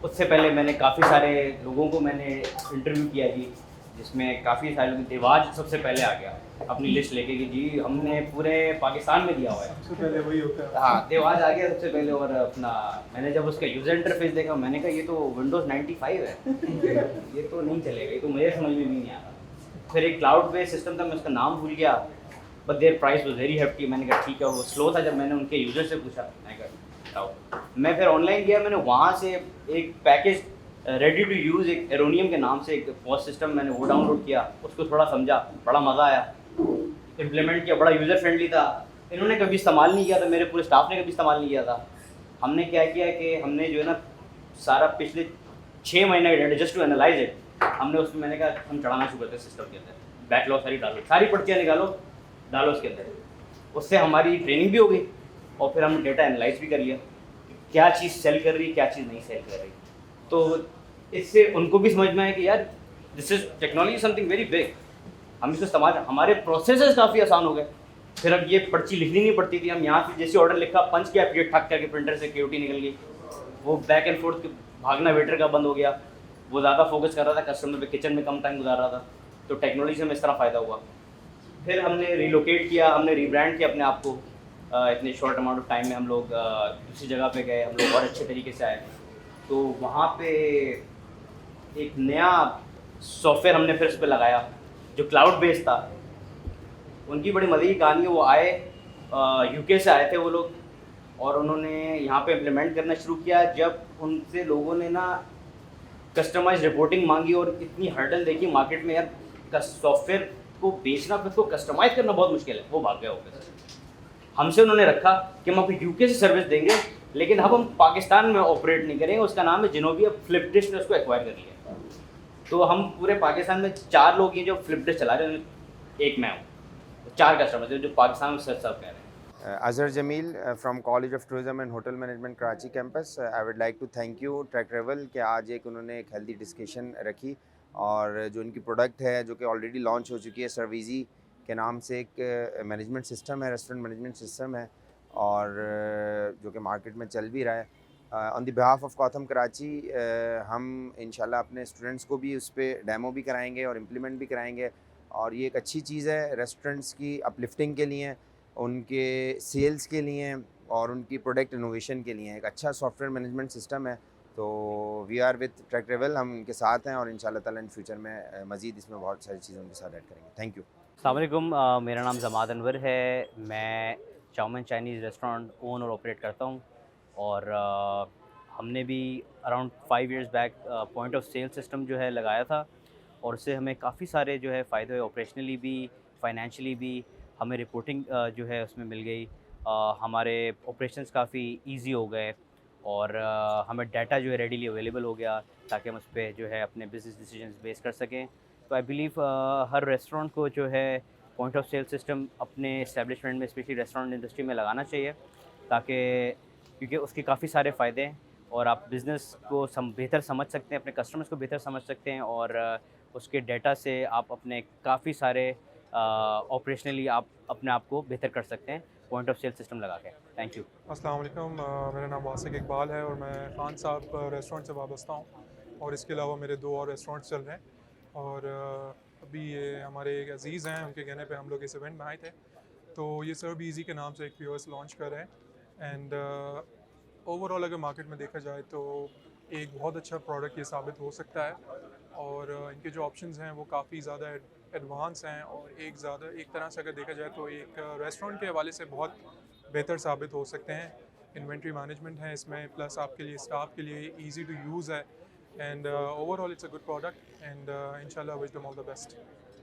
उससे पहले मैंने काफ़ी सारे लोगों को मैंने इंटरव्यू किया जी, जिसमें काफ़ी सारे लोग, देवाज सबसे पहले आ गया अपनी लिस्ट लेके कि जी हमने पूरे पाकिस्तान में दिया हुआ है। सबसे पहले वही होता है। हाँ, देवाज आ गया सबसे पहले। और अपना मैंने जब उसका यूज़र इंटरफेस देखा, मैंने कहा ये तो विंडोज़ 95 है, ये तो नहीं चलेगा, ये तो मुझे समझ में भी नहीं आ रहा। फिर एक क्लाउड बेस्ड सिस्टम था, मैं उसका नाम भूल गया, but there price was very hefty. मैंने कहा ठीक है, वो स्लो था। जब मैंने उनके यूज़र से पूछा, मैंने कहा मैं फिर ऑनलाइन गया, मैंने वहाँ से एक पैकेज रेडी टू यूज़, एक एरोनियम के नाम से एक पॉज सिस्टम, मैंने वो डाउनलोड किया, उसको थोड़ा समझा, बड़ा मज़ा आया, इम्प्लीमेंट किया, बड़ा यूज़र फ्रेंडली था। इन्होंने कभी इस्तेमाल नहीं किया था, मेरे पूरे स्टाफ ने कभी इस्तेमाल नहीं किया था। हमने क्या किया कि हमने जो है ना सारा पिछले 6 महीने का data just to analyse it, हमने उसमें मैंने कहा हम चढ़ाना शुरू करते हैं सिस्टम के अंदर, बैकलॉग सारी डालो, सारी पर्चियाँ निकालो, डालो उसके अंदर। उससे हमारी ट्रेनिंग भी हो गई और फिर हमने डेटा एनालाइज भी कर लिया कि क्या चीज़ सेल कर रही है, क्या चीज़ नहीं सेल कर रही। तो इससे उनको भी समझ में आया कि यार this is technology something very big, हम इसको इस्तेमाल, हमारे प्रोसेसेस काफ़ी आसान हो गए। फिर अब ये पर्ची लिखनी नहीं पड़ती थी, हम यहाँ से जैसे ऑर्डर लिखा, पंच किया, पीरियड ठक करके प्रिंटर से क्यूटी निकल गई। वो बैक एंड फोर्थ भागना वेटर का बंद हो गया, वो ज़्यादा फोकस कर रहा था कस्टमर पे, किचन में कम टाइम गुजार रहा था। तो टेक्नोलॉजी से हमें इस तरह फ़ायदा हुआ। फिर हमने रिलोकेट किया, हमने रीब्रांड किया अपने आप को। इतने शॉर्ट अमाउंट ऑफ टाइम में हम लोग दूसरी जगह पे गए, हम लोग और अच्छे तरीके से आए। तो वहाँ पे एक नया सॉफ्टवेयर हमने फिर उस पर लगाया जो क्लाउड बेस्ड था। उनकी बड़ी मज़े की कहानी है, वो आए यूके से आए थे वो लोग, और उन्होंने यहाँ पे इम्प्लीमेंट करना शुरू किया। जब उनसे लोगों ने ना कस्टमाइज रिपोर्टिंग मांगी और इतनी हर्डल देखी मार्केट में, यार सॉफ्टवेयर को बेचना फिर उसको कस्टमाइज करना बहुत मुश्किल है, वो भाग गया होगा। हमसे उन्होंने रखा कि हम आपको यूके से सर्विस देंगे, लेकिन अब हम पाकिस्तान में ऑपरेट नहीं करेंगे। उसका नाम है जिनोविया, फ्लिप डिश ने उसको एक्वायर कर लिया। तो हम पूरे पाकिस्तान में 4 लोग हैं जो फ्लिप डिश चला रहे हैं, एक मैं हूँ, 4 कस्टमर जो पाकिस्तान में सर्व कर रहे हैं। Azhar Jamil from College of Tourism and Hotel Management Karachi campus. I would like to thank you Track Travel कि आज एक उन्होंने एक हेल्दी डिस्कशन रखी, और जो इनकी प्रोडक्ट है जो कि ऑलरेडी लॉन्च हो चुकी है, सर्विजी के नाम से एक मैनेजमेंट सिस्टम है, रेस्टोरेंट मैनेजमेंट सिस्टम है, और जो कि मार्केट में चल भी रहा है। On the behalf of Gautam Karachi हम इंशाल्लाह अपने स्टूडेंट्स को भी उस पर डेमो भी कराएंगे और इम्प्लीमेंट भी कराएंगे। और ये एक अच्छी चीज़ है रेस्टोरेंट्स की अपलिफ्टिंग के लिए, उनके सेल्स के लिए और उनकी प्रोडक्ट इनोवेशन के लिए एक अच्छा सॉफ्टवेयर मैनेजमेंट सिस्टम है। तो we are with Track Travel, हम उनके साथ हैं और इंशाल्लाह ताला इन फ्यूचर में मज़ीद इसमें बहुत सारी चीज़ें उनके साथ ऐड करेंगे। Thank you. अस्सलाम वालेकुम, मेरा नाम जमाद अनवर है। मैं चाउमिन चाइनीज़ रेस्टोरेंट ओन और ऑपरेट करता हूँ। और हमने भी around 5 years back point of sale system जो है लगाया था, और उससे हमें काफ़ी सारे जो है फ़ायदे हुए, ऑपरेशनली भी, फाइनेंशियली भी। हमें रिपोर्टिंग जो है उसमें मिल गई, हमारे ऑपरेशंस काफ़ी इजी हो गए, और हमें डाटा जो है रेडीली अवेलेबल हो गया ताकि हम उस पर जो है अपने बिजनेस डिसीजंस बेस कर सकें। तो आई बिलीव हर रेस्टोरेंट को जो है पॉइंट ऑफ सेल सिस्टम अपने इस्टेब्लिशमेंट में, स्पेशली रेस्टोरेंट इंडस्ट्री में लगाना चाहिए, ताकि क्योंकि उसके काफ़ी सारे फ़ायदे हैं, और आप बिज़नेस को बेहतर समझ सकते हैं, अपने कस्टमर्स को बेहतर समझ सकते हैं, और उसके डाटा से आप अपने काफ़ी सारे ऑपरेशनली आप अपने आप को बेहतर कर सकते हैं पॉइंट ऑफ सेल सिस्टम लगा के। Thank you. अस्सलाम वालेकुम, मेरा नाम वासिक इकबाल है और मैं खान साहब रेस्टोरेंट से वाबस्ता हूँ, और इसके अलावा मेरे 2 और रेस्टोरेंट्स चल रहे हैं। और अभी ये हमारे एक अजीज़ हैं, उनके कहने पे हम लोग इस इवेंट में आए थे। तो ये सर्व इजी के नाम से एक POS लॉन्च कर रहे हैं। एंड ओवरऑल अगर मार्केट में देखा जाए तो एक बहुत अच्छा प्रोडक्ट ये साबित हो सकता है, और इनके जो ऑप्शंस हैं वो काफ़ी ज़्यादा एडवांस हैं, और एक तरह से अगर देखा जाए तो एक रेस्टोरेंट के हवाले से बहुत बेहतर साबित हो सकते हैं। इन्वेंट्री मैनेजमेंट है इसमें, प्लस आपके लिए स्टाफ के लिए ईजी टू यूज़ है, and overall it's a good product, and इंशाल्लाह wish them all the best.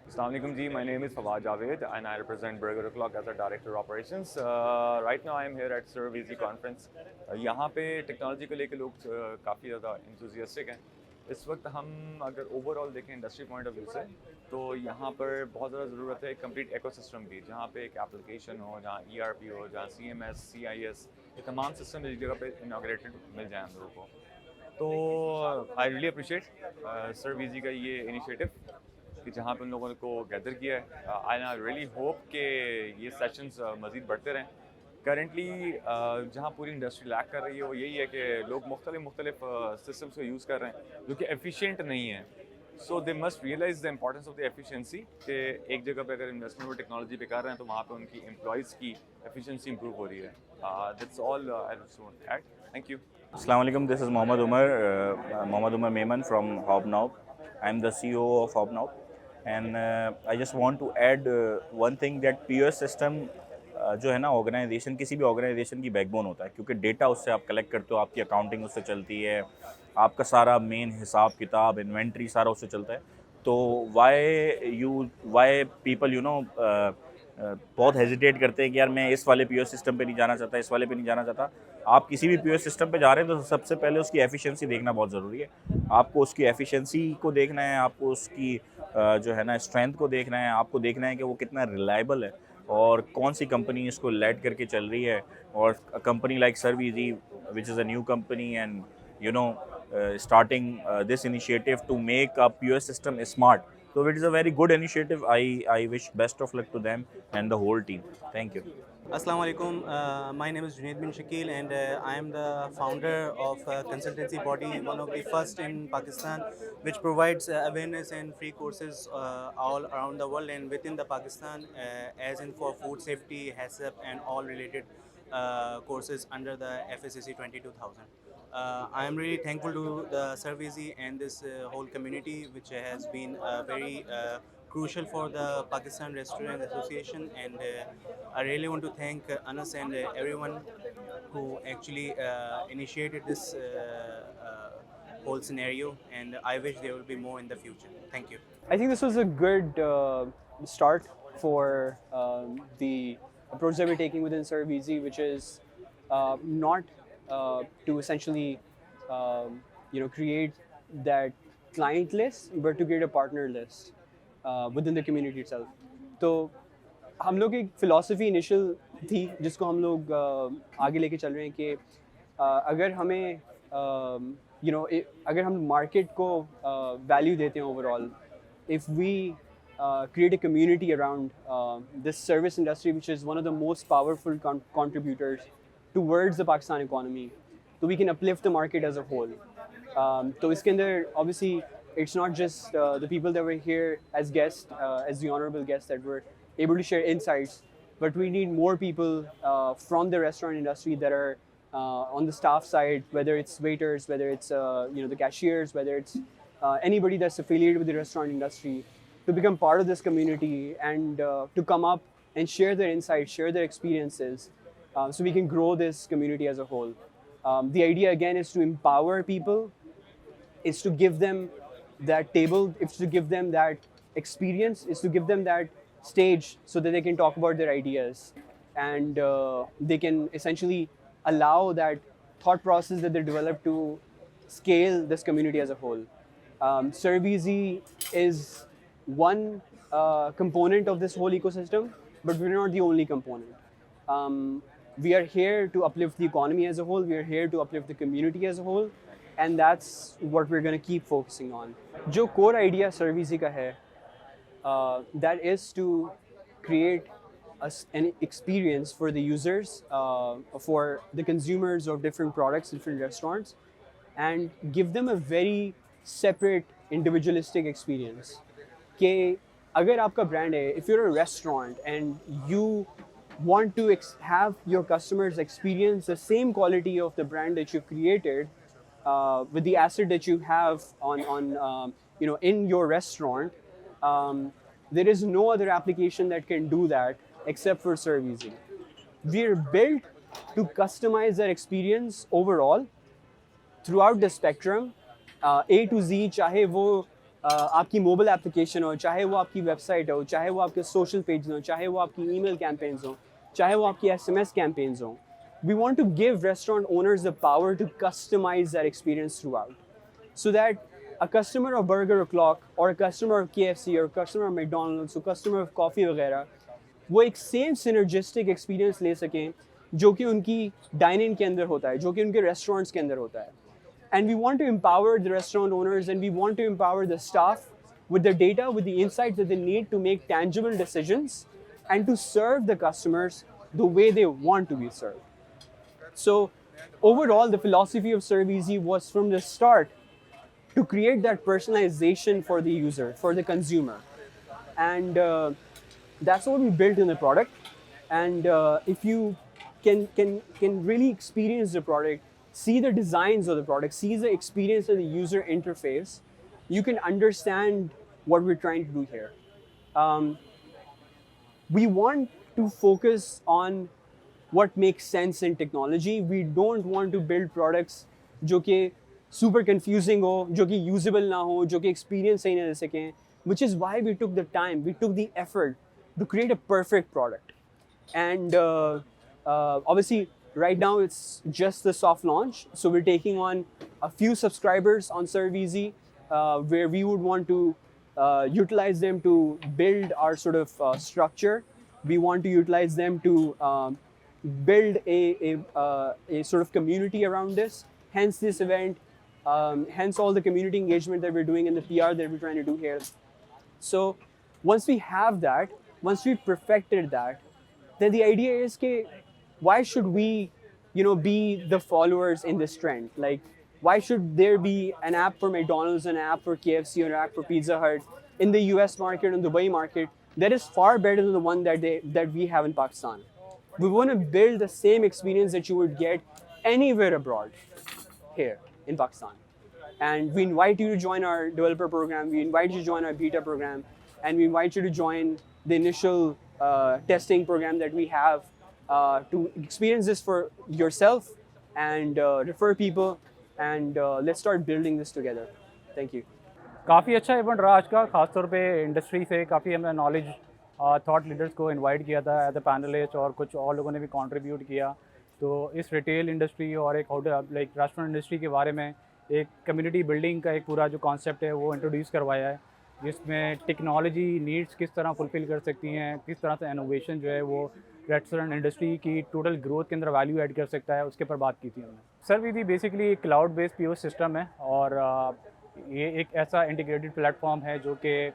Assalamu alaikum ji, my name is Fawad Javed and I represent Burger O'Clock as a Director of Operations. Right now I am here at ServeEasy Conference. यहाँ पे technology को लेकर लोग काफ़ी ज़्यादा enthusiastic हैं। इस वक्त हम अगर ओवरऑल देखें इंडस्ट्री पॉइंट ऑफ व्यू से, तो यहाँ पर बहुत ज़्यादा ज़रूरत है कंप्लीट इकोसिस्टम की, जहाँ पे एक एप्लीकेशन हो, जहाँ ERP हो, जहाँ CMS, CIS, ये तमाम सिस्टम एक जगह पे इनाग्रेटेड मिल जाए हम लोगों को। तो आई रियली अप्रिशिएट सर्विजी का ये इनिशिएटिव कि जहाँ पे उन लोगों को गैदर किया है। आई रियली होप कि ये सेशंस मज़ीद बढ़ते रहें। करंटली जहाँ पूरी इंडस्ट्री लैक कर रही है वो यही है कि लोग मुख्तलिफ सिस्टम्स को यूज़ कर रहे हैं जो कि एफिशिएंट नहीं है। So they must realise the importance of the efficiency कि एक जगह पे अगर इन्वेस्टमेंट वो टेक्नोलॉजी पे कर रहे हैं तो वहाँ पे उनकी एम्प्लॉयज़ की एफिशिएंसी इंप्रूव हो रही है। That's all I want to add. Thank you. Assalamu alaikum, this is Mohammad Umar Mehman from Hobnob. I'm the CEO of Hobnob, and I just want to add one thing that POS system जो है ना organisation, किसी भी organisation की backbone होता है, क्योंकि data उससे आप कलेक्ट करते हो, आपकी अकाउंटिंग उससे चलती है, आपका सारा मेन हिसाब किताब इन्वेंट्री सारा उससे चलता है। तो वाई पीपल बहुत हेजिटेट करते हैं कि यार मैं इस वाले POS सिस्टम पे नहीं जाना चाहता, इस वाले पे नहीं जाना चाहता। आप किसी भी POS सिस्टम पे जा रहे हैं तो सबसे पहले उसकी एफिशिएंसी देखना बहुत ज़रूरी है। आपको उसकी एफिशिएंसी को देखना है, आपको उसकी जो है ना स्ट्रेंथ को देखना है, आपको देखना है कि वो कितना रिलायबल है और कौन सी कंपनी इसको लेड करके चल रही है। और कंपनी लाइक सर्विजी which is a new company and starting this initiative to make a POS system smart. So it is a very good initiative. I wish best of luck to them and the whole team. Thank you. Assalamu alaikum. My name is Junaid bin Shakil and I am the founder of a consultancy body, one of the first in Pakistan, which provides awareness and free courses all around the world and within the Pakistan, as in for food safety, HACCP and all related courses under the FSSC 22000. I am really thankful to the Servizi and this whole community, which has been very crucial for the Pakistan Restaurant Association, and I really want to thank Anas and everyone who actually initiated this whole scenario, and I wish there will be more in the future. Thank you. I think this was a good start for the approach that we're taking within Servizi, which is not to essentially create that client list, but to create a partner list within the community itself. तो हम लोग एक philosophy initial थी जिसको हम लोग आगे लेके चल रहे हैं कि अगर हमें अगर हम market को value देते हैं overall, if we create a community around this service industry, which is one of the most powerful contributors towards the Pakistan economy, so we can uplift the market as a whole. So iske andar, obviously, it's not just the people that were here as guests, as the honorable guests that were able to share insights, but we need more people from the restaurant industry that are on the staff side, whether it's waiters, whether it's the cashiers, whether it's anybody that's affiliated with the restaurant industry, to become part of this community and to come up and share their insights, share their experiences, so we can grow this community as a whole. The idea again is to empower people, is to give them that table, is to give them that experience, is to give them that stage so that they can talk about their ideas, and they can essentially allow that thought process that they develop to scale this community as a whole. Servizi is one component of this whole ecosystem, but we're not the only component. We are here to uplift the economy as a whole, we are here to uplift the community as a whole, and that's what we're going to keep focusing on. जो core idea Servizi का है, that is to create an experience for the users, for the consumers of different products, different restaurants, and give them a very separate, individualistic experience. कि अगर आपका brand है, if you're a restaurant and you want to have your customers experience the same quality of the brand that you've created with the asset that you have on in your restaurant, there is no other application that can do that except for Servizi. We're built to customize that experience overall throughout the spectrum, A to Z, चाहे वो आपकी mobile application हो, चाहे वो आपकी website हो, चाहे वो आपके सोशल पेज हो, चाहे वो आपकी ईमेल कैंपेन्स हो, चाहे वो आपकी SMS campaigns हो. We want to give restaurant owners the power to customize that experience throughout, so that a customer of Burger O'Clock or a customer of KFC or a customer of McDonald's or customer of coffee वगैरह वो एक same synergistic experience ले सकें जो कि उनकी dining के अंदर होता है, जो कि उनके रेस्टोरेंट्स के अंदर होता है. And we want to empower the restaurant owners and we want to empower the staff with the data, with the insights that they need to make tangible decisions and to serve the customers the way they want to be served. So overall, the philosophy of ServeEasy was from the start to create that personalization for the user, for the consumer. And that's what we built in the product. And if you can really experience the product, see the designs of the product, see the experience of the user interface, you can understand what we're trying to do here. We want to focus on what makes sense in technology. We don't want to build products जो कि super confusing हो, जो कि usable ना हो, जो कि experience सही ना दे सकें, which is why we took the time, we took the effort to create a perfect product. And obviously, right now it's just the soft launch, so we're taking on a few subscribers on ServeEasy, where we would want to utilize them to build our sort of structure. We want to utilize them to build a sort of community around this. Hence this event, hence all the community engagement that we're doing and the PR that we're trying to do here. So once we have that, once we've perfected that, then the idea is that why should we, be the followers in this trend? Like, why should there be an app for McDonald's, an app for KFC, or an app for Pizza Hut in the US market and Dubai market that is far better than the one that we have in Pakistan? We want to build the same experience that you would get anywhere abroad here in Pakistan. And we invite you to join our developer program, we invite you to join our beta program, and we invite you to join the initial testing program that we have to experience this for yourself and refer people, and let's start building this together. Thank you. काफ़ी अच्छा event रहा आज का, खासतौर पे industry से काफ़ी हमने नॉलेज थॉट लीडर्स को इनवाइट किया था एज अ पैनलिस्ट, और कुछ और लोगों ने भी कंट्रीब्यूट किया. तो इस रिटेल इंडस्ट्री और एक लाइक रेस्टोरेंट इंडस्ट्री के बारे में एक कम्युनिटी बिल्डिंग का एक पूरा जो कॉन्सेप्ट है वो इंट्रोड्यूस करवाया है, जिसमें टेक्नोलॉजी नीड्स किस तरह फुलफ़िल कर सकती हैं, किस तरह से इनोवेशन जो है वो रेस्टोरेंट इंडस्ट्री की टोटल ग्रोथ के अंदर वैल्यू ऐड कर सकता है, उसके ऊपर बात की थी हमने. ServeEasy बेसिकली एक क्लाउड बेस्ड POS सिस्टम है, और ये एक ऐसा इंटीग्रेटेड प्लेटफॉर्म है जो कि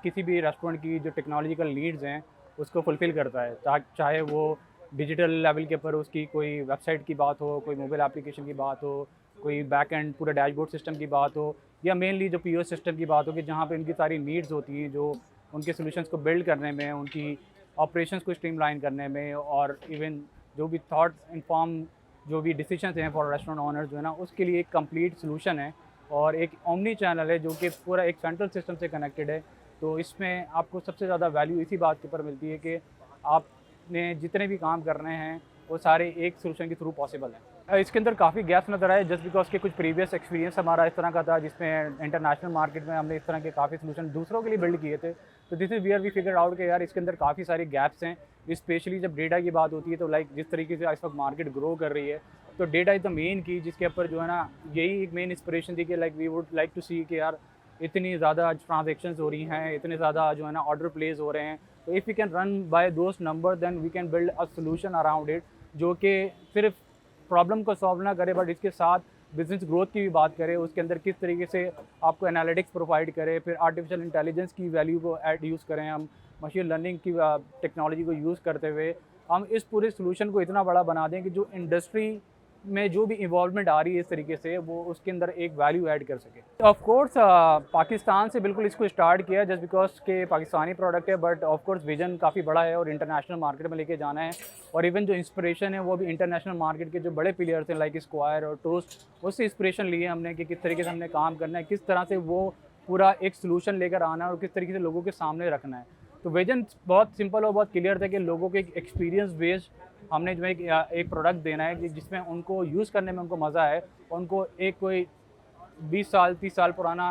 किसी भी रेस्टोरेंट की जो टेक्नोलॉजिकल नीड्स हैं उसको फुलफ़िल करता है, चाहे वो डिजिटल लेवल के ऊपर उसकी कोई वेबसाइट की बात हो, कोई मोबाइल एप्लीकेशन की बात हो, कोई बैक एंड पूरा डैशबोर्ड सिस्टम की बात हो, या मेनली जो POS सिस्टम की बात हो कि जहाँ पे उनकी सारी नीड्स होती हैं जो उनके सॉल्यूशंस को बिल्ड करने में, उनकी ऑपरेशंस को स्ट्रीमलाइन करने में, और इवन जो भी थॉट इन्फॉर्म जो भी डिसीजंस हैं फॉर रेस्टोरेंट ओनर्स जो है ना, उसके लिए एक कंप्लीट सोल्यूशन है और एक ओमनी चैनल है जो कि पूरा एक सेंट्रल सिस्टम से कनेक्टेड है. तो इसमें आपको सबसे ज़्यादा वैल्यू इसी बात के ऊपर मिलती है कि आपने जितने भी काम करने हैं वो सारे एक सोल्यूशन के थ्रू पॉसिबल है. इसके अंदर काफ़ी गैप्स नज़र आए जस्ट बिकॉज के कुछ प्रीवियस एक्सपीरियंस हमारा इस तरह का था जिसमें इंटरनेशनल मार्केट में हमने इस तरह के काफ़ी सोल्यूशन दूसरों के लिए बिल्ड किए थे. तो this is where we figure out कि यार इसके अंदर काफ़ी सारे गैप्स हैं, स्पेशली जब डेटा की बात होती है. तो लाइक जिस तरीके से इस वक्त मार्केट ग्रो कर रही है तो डेटा इज़ द मेन की, जिसके ऊपर जो है ना यही एक मेन इंस्पिरेशन थी कि like we would like to see कि यार इतनी ज़्यादा ट्रांजेक्शन्स हो रही हैं, इतने ज़्यादा जो है ना ऑर्डर प्लेस हो रहे हैं, तो if we can run by those number then we can build a solution around it जो कि सिर्फ प्रॉब्लम को सॉल्व ना करे बट इसके साथ बिजनेस ग्रोथ की भी बात करें, उसके अंदर किस तरीके से आपको एनालिटिक्स प्रोवाइड करे, फिर आर्टिफिशियल इंटेलिजेंस की वैल्यू को यूज़ करें, हम मशीन लर्निंग की टेक्नोलॉजी को यूज़ करते हुए हम इस पूरे सोल्यूशन को इतना बड़ा बना दें कि जो इंडस्ट्री में जो भी इन्वॉल्वमेंट आ रही है इस तरीके से वो उसके अंदर एक वैल्यू ऐड कर सके. ऑफ कोर्स पाकिस्तान से बिल्कुल इसको स्टार्ट किया जस्ट बिकॉज के पाकिस्तानी प्रोडक्ट है, बट ऑफ कोर्स विजन काफ़ी बड़ा है और इंटरनेशनल मार्केट में लेके जाना है. और इवन जो इंस्पिरेशन है वो भी इंटरनेशनल मार्केट के जो बड़े प्लेयर्स हैं लाइक स्क्वायर और टोस्ट, उससे इंस्पिरेशन लिए हमने कि किस तरीके से हमने काम करना है, किस तरह से वो पूरा एक सोल्यूशन लेकर आना है और किस तरीके से लोगों के सामने रखना है. तो विजन बहुत सिंपल और बहुत क्लियर था कि लोगों के एक्सपीरियंस बेस्ड हमने जो एक प्रोडक्ट देना है कि जिसमें उनको यूज़ करने में उनको मज़ा आए, उनको एक कोई 20 साल 30 साल पुराना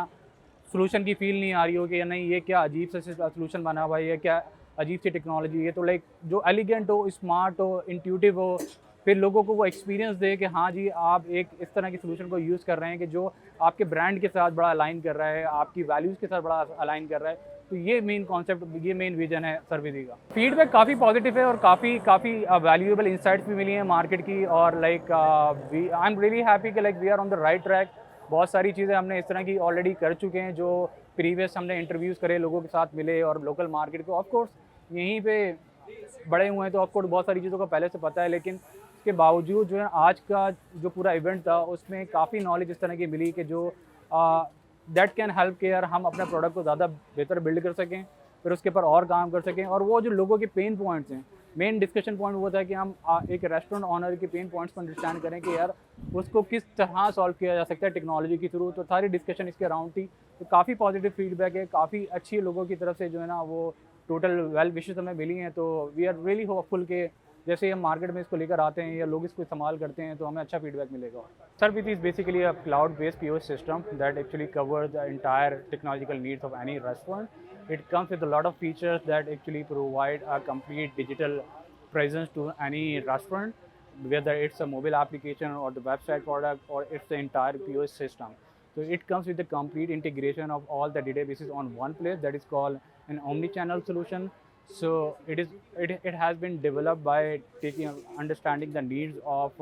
सोल्यूशन की फील नहीं आ रही हो कि या नहीं ये क्या अजीब सा सोल्यूशन बना हुआ है, ये क्या अजीब सी टेक्नोलॉजी है. तो लाइक जो एलिगेंट हो, स्मार्ट हो, इंट्यूटिव हो, फिर लोगों को वो एक्सपीरियंस दे कि हाँ जी आप एक इस तरह की सोल्यूशन को यूज़ कर रहे हैं कि जो आपके ब्रांड के साथ बड़ा अलाइन कर रहा है, आपकी वैल्यूज़ के साथ बड़ा अलाइन कर रहा है। तो ये मेन कॉन्सेप्ट, ये मेन विजन है सर्विदी का। फीडबैक काफ़ी पॉजिटिव है और काफ़ी वैल्यूएबल इंसाइट्स भी मिली हैं मार्केट की, और like I am really happy कि like we are on the right track. बहुत सारी चीज़ें हमने इस तरह की ऑलरेडी कर चुके हैं, जो प्रीवियस हमने इंटरव्यूज़ करे, लोगों के साथ मिले और लोकल मार्केट को ऑफकोर्स यहीं पे बड़े हुए हैं तो ऑफकोर्स बहुत सारी चीज़ों का पहले से पता है, लेकिन इसके बावजूद जो है आज का जो पूरा इवेंट था उसमें काफ़ी नॉलेज इस तरह की मिली कि जो दैट कैन हेल्प के यार हम अपने प्रोडक्ट को ज़्यादा बेहतर बिल्ड कर सकें, फिर उसके ऊपर और काम कर सकें। और वो जो लोगों के पेन पॉइंट्स हैं, मेन डिस्कशन पॉइंट वो था कि हम एक रेस्टोरेंट ऑनर के पेन पॉइंट्स को अंडरस्टैंड करें कि यार उसको किस तरह सॉल्व किया जा सकता है टेक्नोलॉजी के थ्रू। तो सारी डिस्कशन इसके अराउंड थी, तो काफ़ी पॉजिटिव फीडबैक है, काफ़ी अच्छी लोगों की तरफ से जो है ना वो टोटल वेल विशेस हमें मिली हैं। तो वी आर रियली होपफुल के जैसे हम मार्केट में इसको लेकर आते हैं या लोग इसको इस्तेमाल करते हैं तो हमें अच्छा फीडबैक मिलेगा। Service is basically a cloud based POS system that actually covers the entire technological needs of any restaurant. It comes with a lot of features that actually provide a complete digital presence to any restaurant, whether it's a mobile application or the website product or it's the entire POS system. So it comes with the complete integration of all the databases on one place, that is called an omni-channel solution. So it has been developed by understanding the needs of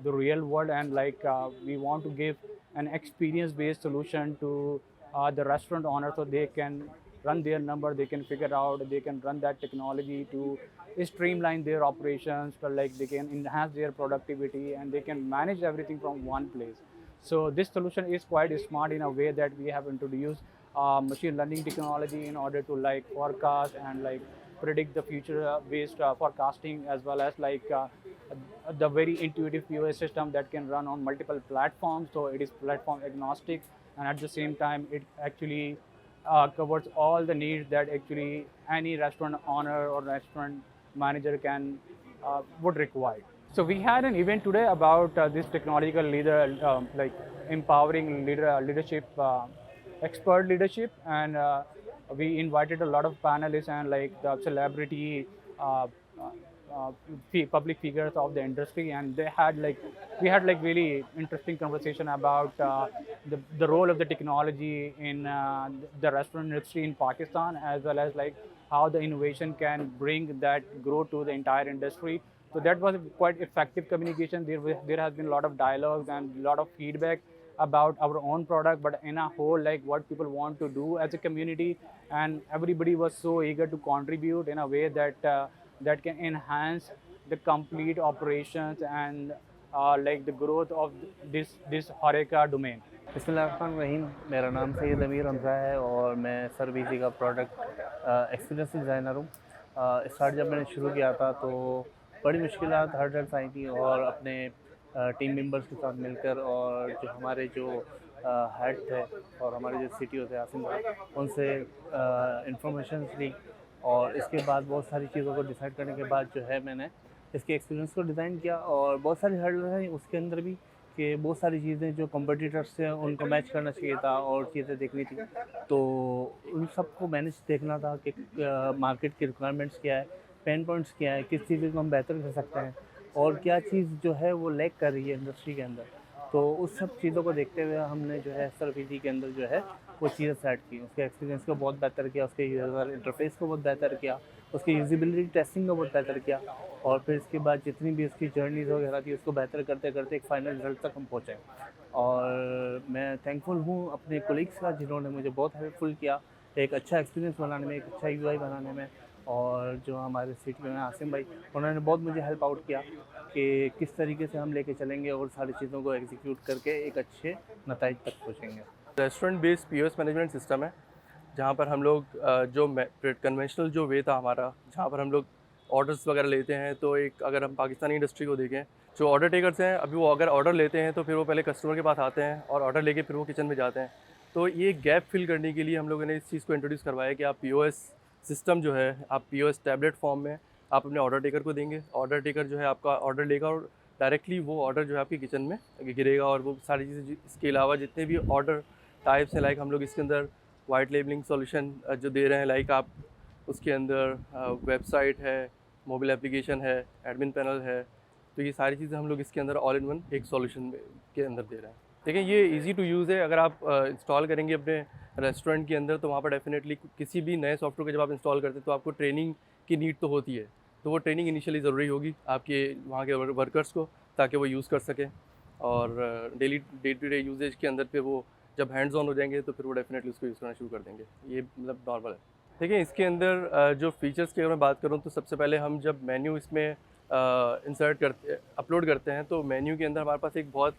the real world, and like we want to give an experience based solution to the restaurant owner so they can run their number, they can figure out, they can run that technology to streamline their operations, but like they can enhance their productivity and they can manage everything from one place. So this solution is quite smart in a way that we have introduced machine learning technology in order to like forecast and like predict the future based forecasting, as well as like the very intuitive POS system that can run on multiple platforms. So it is platform agnostic, and at the same time it actually covers all the needs that actually any restaurant owner or restaurant manager can would require. So we had an event today about this technological leader, like empowering leadership, expert leadership, and we invited a lot of panelists and like the celebrity public figures of the industry, and they had like we had like really interesting conversation about the role of the technology in the restaurant industry in Pakistan, as well as like how the innovation can bring that growth to the entire industry. So that was quite effective communication. There has been a lot of dialogues and a lot of feedback about our own product, but in a whole, like what people want to do as a community, and everybody was so eager to contribute in a way that that can enhance the complete operations and like the growth of this HoReCa domain. बिस्मिल्लाहिर्रहमानिर्रहीम, मेरा नाम सैयद अमीर हमजा है और मैं cerevisiae का product experience designer हूँ। Start जब मैंने शुरू किया था तो बड़ी मुश्किलात हर्डल्स आई थी, और अपने टीम मेंबर्स के साथ मिलकर और जो हमारे जो हेड थे और हमारे जो CTO थे आसिम भाई, उनसे इंफॉर्मेशन ली, और इसके बाद बहुत सारी चीज़ों को डिसाइड करने के बाद जो है मैंने इसके एक्सपीरियंस को डिज़ाइन किया। और बहुत सारी हर्डल्स हैं उसके अंदर भी कि बहुत सारी चीज़ें जो कॉम्पिटिटर्स से उनको मैच करना चाहिए था और चीज़ें देखनी थी, तो उन सबको मैनेज देखना था कि मार्केट की रिक्वायरमेंट्स क्या है, पेन पॉइंट्स क्या है, किस चीज़ को हम बेहतर कर सकते हैं और क्या चीज़ जो है वो लैग कर रही है इंडस्ट्री के अंदर। तो उस सब चीज़ों को देखते हुए हमने जो है सर्विसी के अंदर जो है वो चीज़ें सेट की, उसके एक्सपीरियंस को बहुत बेहतर किया, उसके यूज़र इंटरफेस को बहुत बेहतर किया, उसकी यूजिबिलिटी टेस्टिंग को बहुत बेहतर किया, और फिर इसके बाद जितनी भी उसकी जर्नीज वगैरह थी उसको बेहतर करते करते एक फ़ाइनल रिजल्ट तक हम पहुँचे। और मैं थैंकफुल हूँ अपने कोलीग्स का जिन्होंने मुझे बहुत हेल्पफुल किया एक अच्छा एक्सपीरियंस बनाने में, एक अच्छा UI बनाने में, और जो हमारे CTO हैं आसिम भाई, उन्होंने बहुत मुझे हेल्प आउट किया कि किस तरीके से हम लेके चलेंगे और सारी चीज़ों को एग्जीक्यूट करके एक अच्छे नतीजे तक पहुँचेंगे। Restaurant based POS management system है, जहाँ पर हम लोग जो कन्वेंशनल जो वे था हमारा, जहाँ पर हम लोग ऑर्डर्स वगैरह लेते हैं, तो एक अगर हम पाकिस्तानी इंडस्ट्री को देखें, जो ऑर्डर टेकर्स हैं अभी वो अगर ऑर्डर लेते हैं तो फिर वो पहले कस्टमर के पास आते हैं और ऑर्डर लेके फिर वो किचन में जाते हैं। तो ये गैप फिल करने के लिए हम लोगों ने इस चीज़ को इंट्रोड्यूस करवाया कि आप POS सिस्टम जो है, आप POS टैबलेट फॉर्म में आप अपने ऑर्डर टेकर को देंगे, ऑर्डर टेकर जो है आपका ऑर्डर लेगा और डायरेक्टली वो ऑर्डर जो है आपकी किचन में गिरेगा, और वो सारी चीज़ें, इसके अलावा जितने भी ऑर्डर टाइप्स हैं, लाइक हम लोग इसके अंदर वाइट लेबलिंग सॉल्यूशन जो दे रहे हैं, लाइक आप उसके अंदर वेबसाइट है, मोबाइल एप्लीकेशन है, एडमिन पैनल है, तो ये सारी चीज़ें हम लोग इसके अंदर ऑल इन वन एक सॉल्यूशन के अंदर दे रहे हैं। देखिए ये इजी टू यूज़ है, अगर आप इंस्टॉल करेंगे अपने रेस्टोरेंट के अंदर तो वहाँ पर डेफिनेटली किसी भी नए सॉफ्टवेयर को जब आप इंस्टॉल करते हैं तो आपको ट्रेनिंग की नीड तो होती है, तो वो ट्रेनिंग इनिशियली ज़रूरी होगी आपके वहाँ के वर्कर्स को, ताकि वो यूज़ कर सकें और डे टू डे यूजेज के अंदर पे वो जब हैंड्स ऑन हो जाएंगे तो फिर वो डेफिनेटली उसको यूज़ करना शुरू कर देंगे। ये मतलब नॉर्मल है। देखिए इसके अंदर जो फीचर्स की अगर मैं बात करूँ तो सबसे पहले हम जब मेन्यू इसमें इंसर्ट करते अपलोड करते हैं तो मेन्यू के अंदर हमारे पास एक बहुत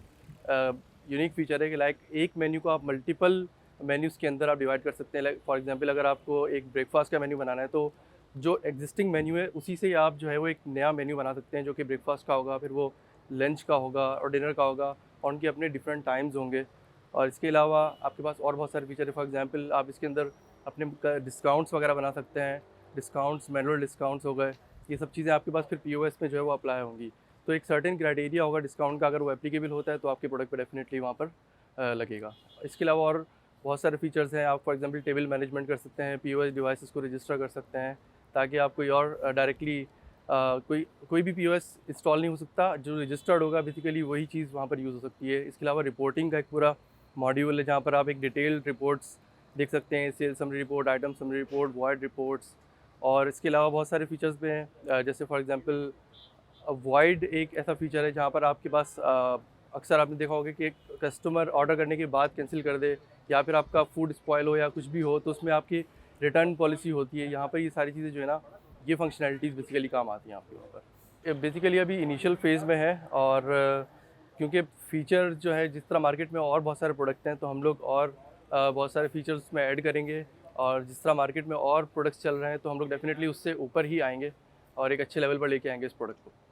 यूनिक फीचर है कि लाइक एक मेन्यू को आप मल्टीपल मेन्यूज़ के अंदर आप डिवाइड कर सकते हैं। लाइक फॉर एग्जांपल अगर आपको एक ब्रेकफास्ट का मेन्यू बनाना है तो जो एग्जिस्टिंग मेन्यू है उसी से आप जो है वो एक नया मेन्यू बना सकते हैं जो कि ब्रेकफास्ट का होगा, फिर वो लंच का होगा और डिनर का होगा और उनके अपने डिफरेंट टाइम्स होंगे। और इसके अलावा आपके पास और बहुत सारे फीचर है। फॉर एग्जांपल आप इसके अंदर अपने डिस्काउंट्स वगैरह बना सकते हैं, डिस्काउंट्स मैनुअल डिस्काउंट्स हो गए, ये सब चीज़ें आपके पास फिर POS में जो है वो अप्लाई होंगी। तो एक सर्टेन क्राइटेरिया होगा डिस्काउंट का, अगर वो एप्लीकेबल होता है तो आपके प्रोडक्ट पर डेफिनेटली वहाँ पर लगेगा। इसके अलावा और बहुत सारे फीचर्स हैं। आप फॉर एग्जांपल टेबल मैनेजमेंट कर सकते हैं, POS डिवाइसेस को रजिस्टर कर सकते हैं ताकि आप कोई और डायरेक्टली कोई भी POS इंस्टॉल नहीं हो सकता, जो रजिस्टर्ड होगा बेसिकली वही चीज़ वहाँ पर यूज़ हो सकती है। इसके अलावा रिपोर्टिंग का एक पूरा मॉड्यूल है जहाँ पर आप एक डिटेल्ड रिपोर्ट्स देख सकते हैं, sales summary report, item summary report, void reports. और इसके अलावा बहुत सारे फीचर्स भी हैं, जैसे फॉर एग्जांपल वॉइड एक ऐसा फीचर है जहाँ पर आपके पास अक्सर आपने देखा होगा कि एक कस्टमर ऑर्डर करने के बाद कैंसिल कर दे या फिर आपका फूड स्पॉयल हो या कुछ भी हो तो उसमें आपकी रिटर्न पॉलिसी होती है। यहाँ पर ये सारी चीज़ें जो है ना, ये फंक्शनैलिटीज़ बेसिकली काम आती हैं आपके वहाँ पर। बेसिकली अभी इनिशियल फेज़ में है और क्योंकि फ़ीचर जो है जिस तरह मार्केट में और बहुत सारे प्रोडक्ट हैं तो हम लोग और बहुत सारे फीचर्स उसमें ऐड करेंगे और जिस तरह मार्केट में और प्रोडक्ट्स चल रहे हैं तो हम लोग डेफिनेटली उससे ऊपर ही आएंगे और एक अच्छे लेवल पर लेके आएंगे इस प्रोडक्ट को।